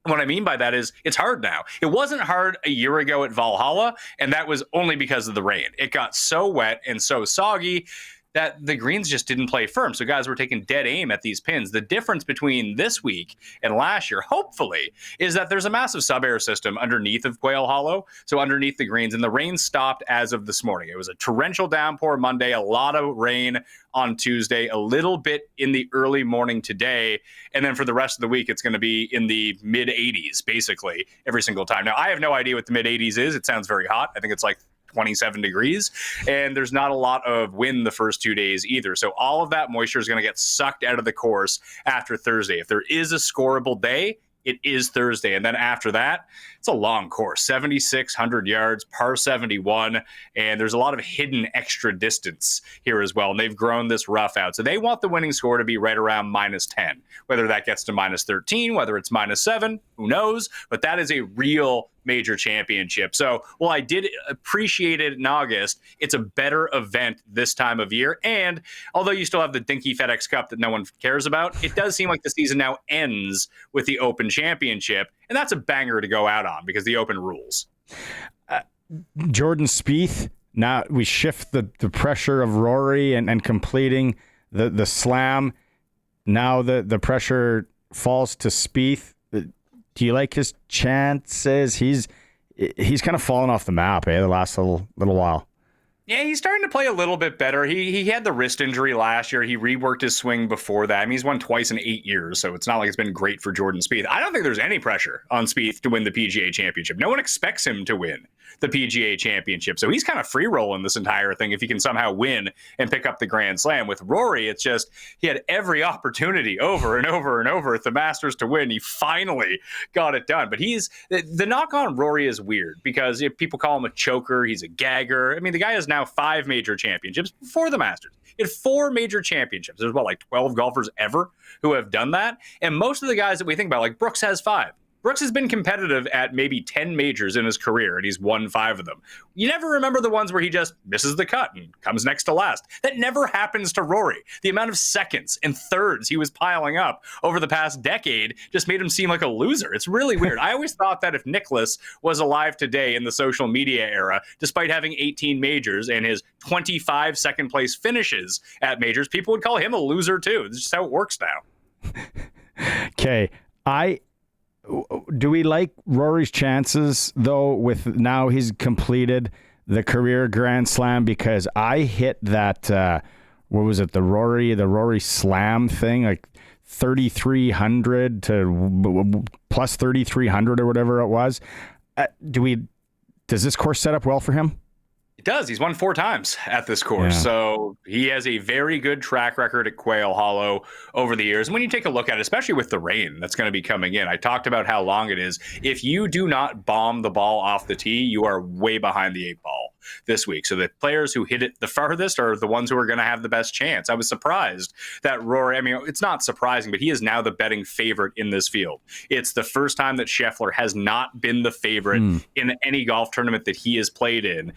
What I mean by that is it's hard now. It wasn't hard a year ago at Valhalla, and that was only because of the rain. It got so wet and so soggy that the greens just didn't play firm. So guys were taking dead aim at these pins. The difference between this week and last year, hopefully, is that there's a massive sub-air system underneath of Quail Hollow, so underneath the greens, and the rain stopped as of this morning. It was a torrential downpour Monday, a lot of rain on Tuesday, a little bit in the early morning today, and then for the rest of the week, it's going to be in the mid-80s, basically, every single time. Now, I have no idea what the mid-80s is. It sounds very hot. I think it's like 27 degrees, and there's not a lot of wind the first 2 days either. So all of that moisture is going to get sucked out of the course after Thursday. If there is a scoreable day, it is Thursday. And then after that, it's a long course, 7,600 yards, par 71. And there's a lot of hidden extra distance here as well. And they've grown this rough out. So they want the winning score to be right around -10. Whether that gets to -13, whether it's -7, who knows? But that is a real major championship. So while I did appreciate it in August, it's a better event this time of year. And although you still have the dinky FedEx Cup that no one cares about, it does seem like the season now ends with the Open Championship. And that's a banger to go out on because the Open rules. Jordan Spieth, now we shift the pressure of Rory and completing the slam. Now the pressure falls to Spieth. Do you like his chances? He's kind of fallen off the map, the last little while. Yeah, he's starting to play a little bit better. He had the wrist injury last year. He reworked his swing before that. I mean, he's won twice in 8 years, so it's not like it's been great for Jordan Spieth. I don't think there's any pressure on Spieth to win the PGA Championship. No one expects him to win the PGA Championship, so he's kind of free rolling this entire thing if he can somehow win and pick up the Grand Slam. With Rory, it's just he had every opportunity over and over and over at the Masters to win. He finally got it done. But the knock on Rory is weird because if people call him a choker, he's a gagger. I mean, the guy has now 5 major championships before the Masters. He had 4 major championships. There's like 12 golfers ever who have done that. And most of the guys that we think about, like Brooks has 5. Brooks has been competitive at maybe 10 majors in his career, and he's won 5 of them. You never remember the ones where he just misses the cut and comes next to last. That never happens to Rory. The amount of seconds and thirds he was piling up over the past decade just made him seem like a loser. It's really weird. I always thought that if Nicklaus was alive today in the social media era, despite having 18 majors and his 25 second place finishes at majors, people would call him a loser too. It's just how it works now. Okay. Do we like Rory's chances, though, with now he's completed the career Grand Slam? Because I hit that, what was it, the Rory Slam thing, like 3,300 to plus 3,300 or whatever it was. Does this course set up well for him? It does. He's won 4 times at this course. Yeah. So he has a very good track record at Quail Hollow over the years. And when you take a look at it, especially with the rain that's going to be coming in, I talked about how long it is. If you do not bomb the ball off the tee, you are way behind the 8 ball this week. So the players who hit it the farthest are the ones who are going to have the best chance. I was surprised that Rory, I mean, it's not surprising, but he is now the betting favorite in this field. It's the first time that Scheffler has not been the favorite in any golf tournament that he has played in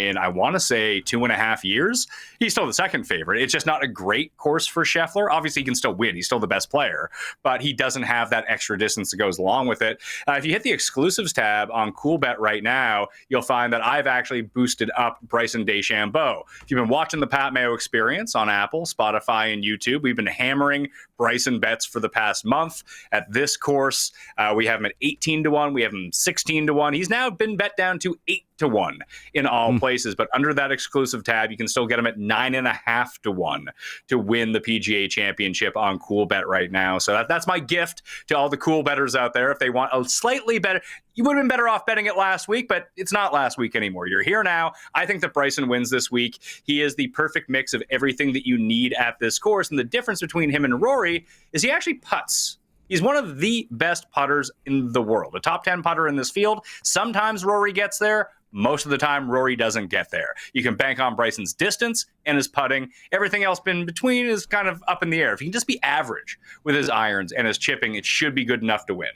I want to say 2.5 years. He's still the second favorite. It's just not a great course for Scheffler. Obviously, he can still win. He's still the best player, but he doesn't have that extra distance that goes along with it. If you hit the exclusives tab on CoolBet right now, you'll find that I've actually boosted up Bryson DeChambeau. If you've been watching the Pat Mayo Experience on Apple, Spotify, and YouTube, we've been hammering Bryson bets for the past month. At this course, we have him at 18-1. We have him 16-1. He's now been bet down to 8-1 in all places, but under that exclusive tab, you can still get him at 9.5-1 to win the PGA Championship on CoolBet right now. So that's my gift to all the cool bettors out there. If they want a slightly better, you would have been better off betting it last week, but it's not last week anymore. You're here now. I think that Bryson wins this week. He is the perfect mix of everything that you need at this course, and the difference between him and Rory is he actually putts. He's one of the best putters in the world, a top 10 putter in this field. Sometimes Rory gets there. Most of the time, Rory doesn't get there. You can bank on Bryson's distance and his putting. Everything else in between is kind of up in the air. If he can just be average with his irons and his chipping, it should be good enough to win.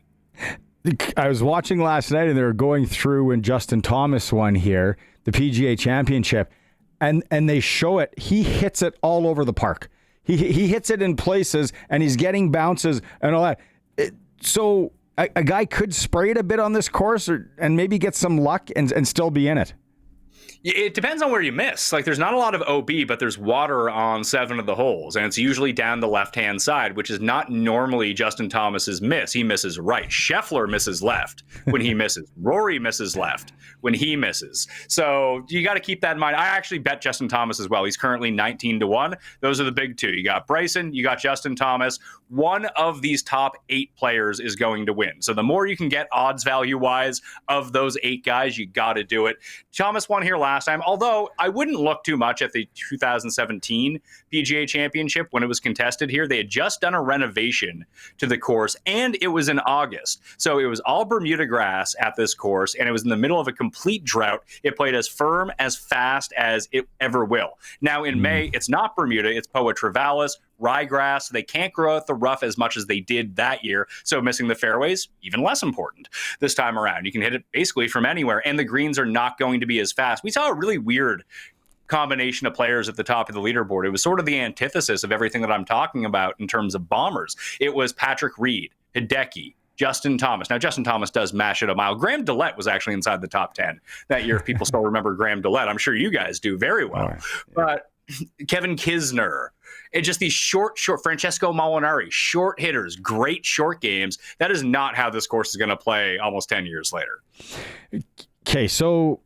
I was watching last night, and they were going through when Justin Thomas won here, the PGA Championship, and they show it. He hits it all over the park. He hits it in places, and he's getting bounces and all that. So a guy could spray it a bit on this course and maybe get some luck and still be in it. It depends on where you miss. Like, there's not a lot of OB, but there's water on 7 of the holes, and it's usually down the left-hand side, which is not normally Justin Thomas's miss. He misses right. Scheffler misses left when he misses. Rory misses left when he misses. So you got to keep that in mind. I actually bet Justin Thomas as well. He's currently 19-1. Those are the big two. You got Bryson, you got Justin Thomas. One of these top 8 players is going to win. So the more you can get odds value-wise of those 8 guys, you got to do it. Thomas won here here last time, although I wouldn't look too much at the 2017 PGA Championship when it was contested here. They had just done a renovation to the course, and it was in August. So it was all Bermuda grass at this course, and it was in the middle of a complete drought. It played as firm, as fast as it ever will. Now in May, it's not Bermuda, it's Poa Travalis, ryegrass. They can't grow out the rough as much as they did that year, so missing the fairways, even less important this time around. You can hit it basically from anywhere, and the greens are not going to be as fast. We saw a really weird combination of players at the top of the leaderboard. It was sort of the antithesis of everything that I'm talking about in terms of bombers. It was Patrick Reed, Hideki, Justin Thomas. Now, Justin Thomas does mash it a mile. Graham Dillette was actually inside the top 10 that year. If people still remember Graham Dillette, I'm sure you guys do very well. Right. Yeah. But Kevin Kisner, and just these short, Francesco Molinari, short hitters, great short games. That is not how this course is going to play almost 10 years later. Okay, so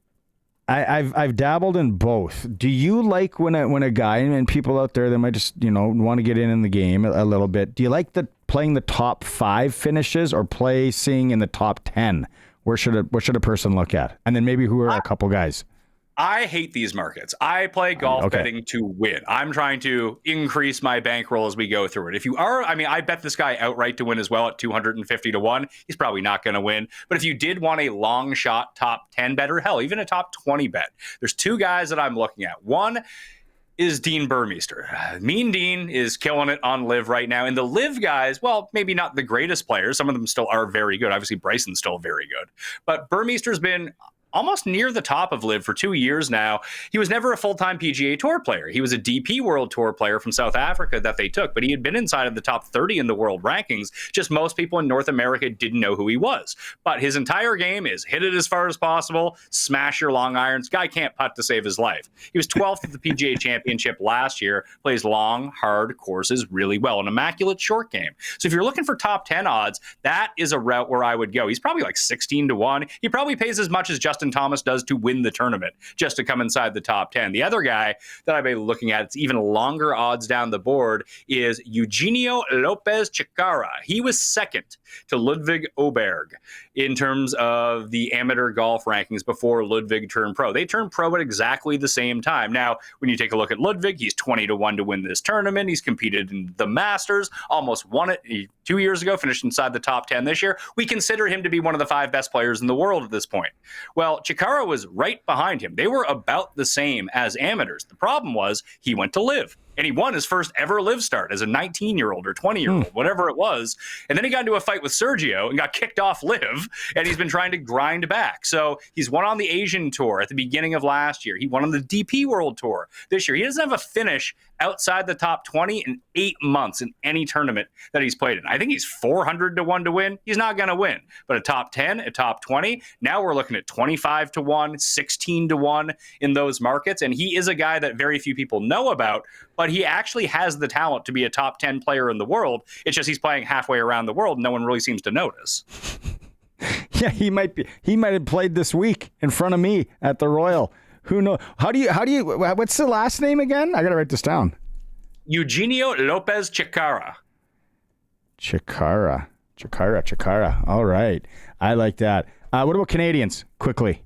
I've dabbled in both. Do you like when a guy, and people out there that might just want to get in the game a little bit? Do you like playing the top 5 finishes or placing in the top 10? What should a person look at? And then maybe who are a couple guys? I hate these markets. I play golf betting to win. I'm trying to increase my bankroll as we go through it. If you are, I bet this guy outright to win as well at 250 to 1. He's probably not going to win. But if you did want a long shot top 10 bet, or hell, even a top 20 bet, there's 2 guys that I'm looking at. One is Dean Burmeister. Mean Dean is killing it on LIV right now. And the LIV guys, well, maybe not the greatest players. Some of them still are very good. Obviously, Bryson's still very good. But Burmeister's been almost near the top of LIV for 2 years now. He was never a full-time PGA Tour player. He was a DP World Tour player from South Africa that they took, but he had been inside of the top 30 in the world rankings. Just most people in North America didn't know who he was. But his entire game is hit it as far as possible, smash your long irons. Guy can't putt to save his life. He was 12th at the PGA Championship last year, plays long, hard courses really well, an immaculate short game. So if you're looking for top 10 odds, that is a route where I would go. He's probably like 16 to 1. He probably pays as much as Justin Thomas does to win the tournament just to come inside the top 10. The other guy that I've been looking at, it's even longer odds down the board, is Eugenio Lopez Chicara. He was second to Ludwig Oberg in terms of the amateur golf rankings before Ludwig turned pro. They turned pro at exactly the same time. Now, when you take a look at Ludwig, he's 20 to 1 to win this tournament. He's competed in the Masters, almost won it 2 years ago, finished inside the top 10 this year. We consider him to be one of the 5 best players in the world at this point. Well, Chicara was right behind him. They were about the same as amateurs. The problem was he went to LIV. And he won his first ever LIV start as a 19-year-old or 20-year-old, whatever it was. And then he got into a fight with Sergio and got kicked off LIV, and he's been trying to grind back. So he's won on the Asian Tour at the beginning of last year. He won on the DP World Tour this year. He doesn't have a finish outside the top 20 in 8 months in any tournament that he's played in. I think he's 400 to 1 to win. He's not going to win. But a top 10, a top 20, now we're looking at 25 to 1, 16 to 1 in those markets. And he is a guy that very few people know about, but he actually has the talent to be a top 10 player in the world. It's just he's playing halfway around the world. No one really seems to notice. Yeah, he might have played this week in front of me at the Royal. Who knows? How do you, what's the last name again? I got to write this down. Eugenio Lopez Chicara. Chicara. All right. I like that. What about Canadians? Quickly.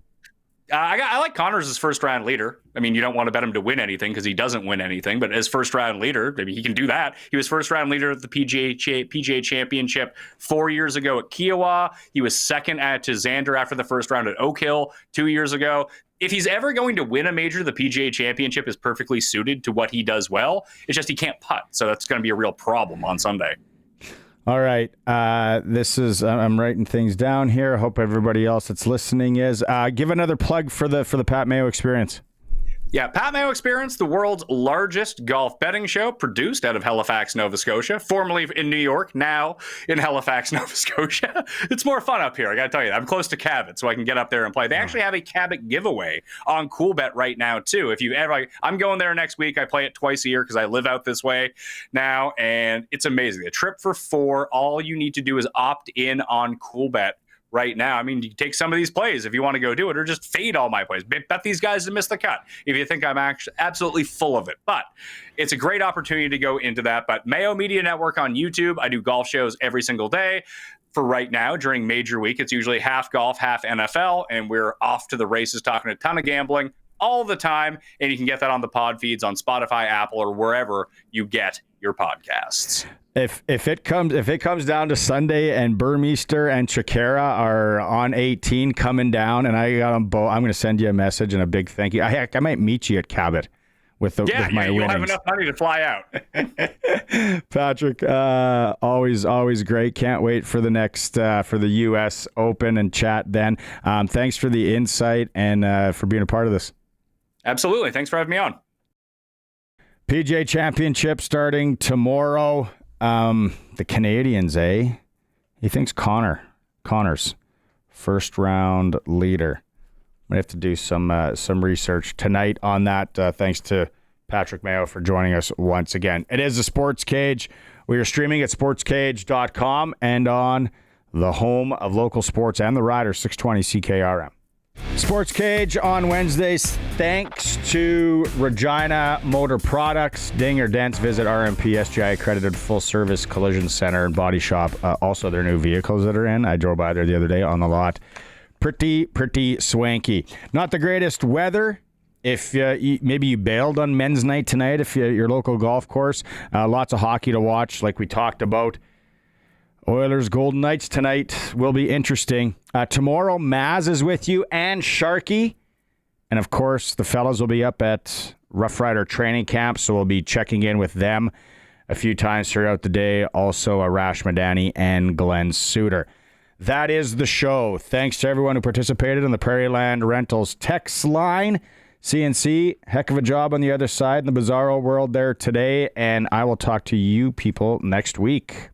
I like Connors as first round leader. I mean, you don't want to bet him to win anything because he doesn't win anything, but as first round leader, maybe he can do that. He was first round leader at the PGA Championship 4 years ago at Kiowa. He was second to Xander after the first round at Oak Hill 2 years ago. If he's ever going to win a major, the PGA Championship is perfectly suited to what he does well. It's just he can't putt, so that's going to be a real problem on Sunday. All right. This is, I'm writing things down here. I hope everybody else that's listening is. Give another plug for the Pat Mayo Experience. Yeah, Pat Mayo Experience, the world's largest golf betting show, produced out of Halifax, Nova Scotia, formerly in New York, now in Halifax, Nova Scotia. It's more fun up here, I got to tell you. I'm close to Cabot, so I can get up there and play. They actually have a Cabot giveaway on CoolBet right now, too. If you ever, I'm going there next week. I play it twice a year because I live out this way now, and it's amazing. A trip for 4. All you need to do is opt in on CoolBet right now. I mean, you take some of these plays if you want to go do it, or just fade all my plays. Bet these guys to miss the cut if you think I'm actually absolutely full of it. But it's a great opportunity to go into that. But Mayo Media Network on YouTube, I do golf shows every single day. For right now, during major week, it's usually half golf, half NFL, and we're off to the races talking a ton of gambling. all the time. And you can get that on the pod feeds on Spotify, Apple, or wherever you get your podcasts. If it comes down to Sunday and Burmeister and Chikara are on 18 coming down, and I got them both, I'm going to send you a message and a big thank you. I might meet you at Cabot with my you'll winnings. have enough money to fly out. Patrick, always great. Can't wait for the next for the U.S. Open and chat then. Thanks for the insight and for being a part of this. Absolutely. Thanks for having me on. PJ Championship starting tomorrow. The Canadians, He thinks Connor's first round leader. I'm gonna have to do some research tonight on that. Thanks to Patrick Mayo for joining us once again. It is the Sports Cage. We are streaming at sportscage.com and on the home of local sports and the Riders, 620 CKRM. Sports Cage on Wednesdays. Thanks to Regina Motor Products. Ding or dents, visit RMP SGI accredited full service collision center and body shop. Also, their new vehicles that are in. I drove by there the other day on the lot. Pretty swanky. Not the greatest weather. If maybe you bailed on men's night tonight, if your local golf course, lots of hockey to watch, like we talked about. Oilers Golden Knights tonight will be interesting. Tomorrow, Maz is with you and Sharky. And of course, the fellas will be up at Roughrider Training Camp, so we'll be checking in with them a few times throughout the day. Also, Arash Madani and Glenn Suter. That is the show. Thanks to everyone who participated in the Prairie Land Rentals text line. CNC, heck of a job on the other side in the bizarro world there today. And I will talk to you people next week.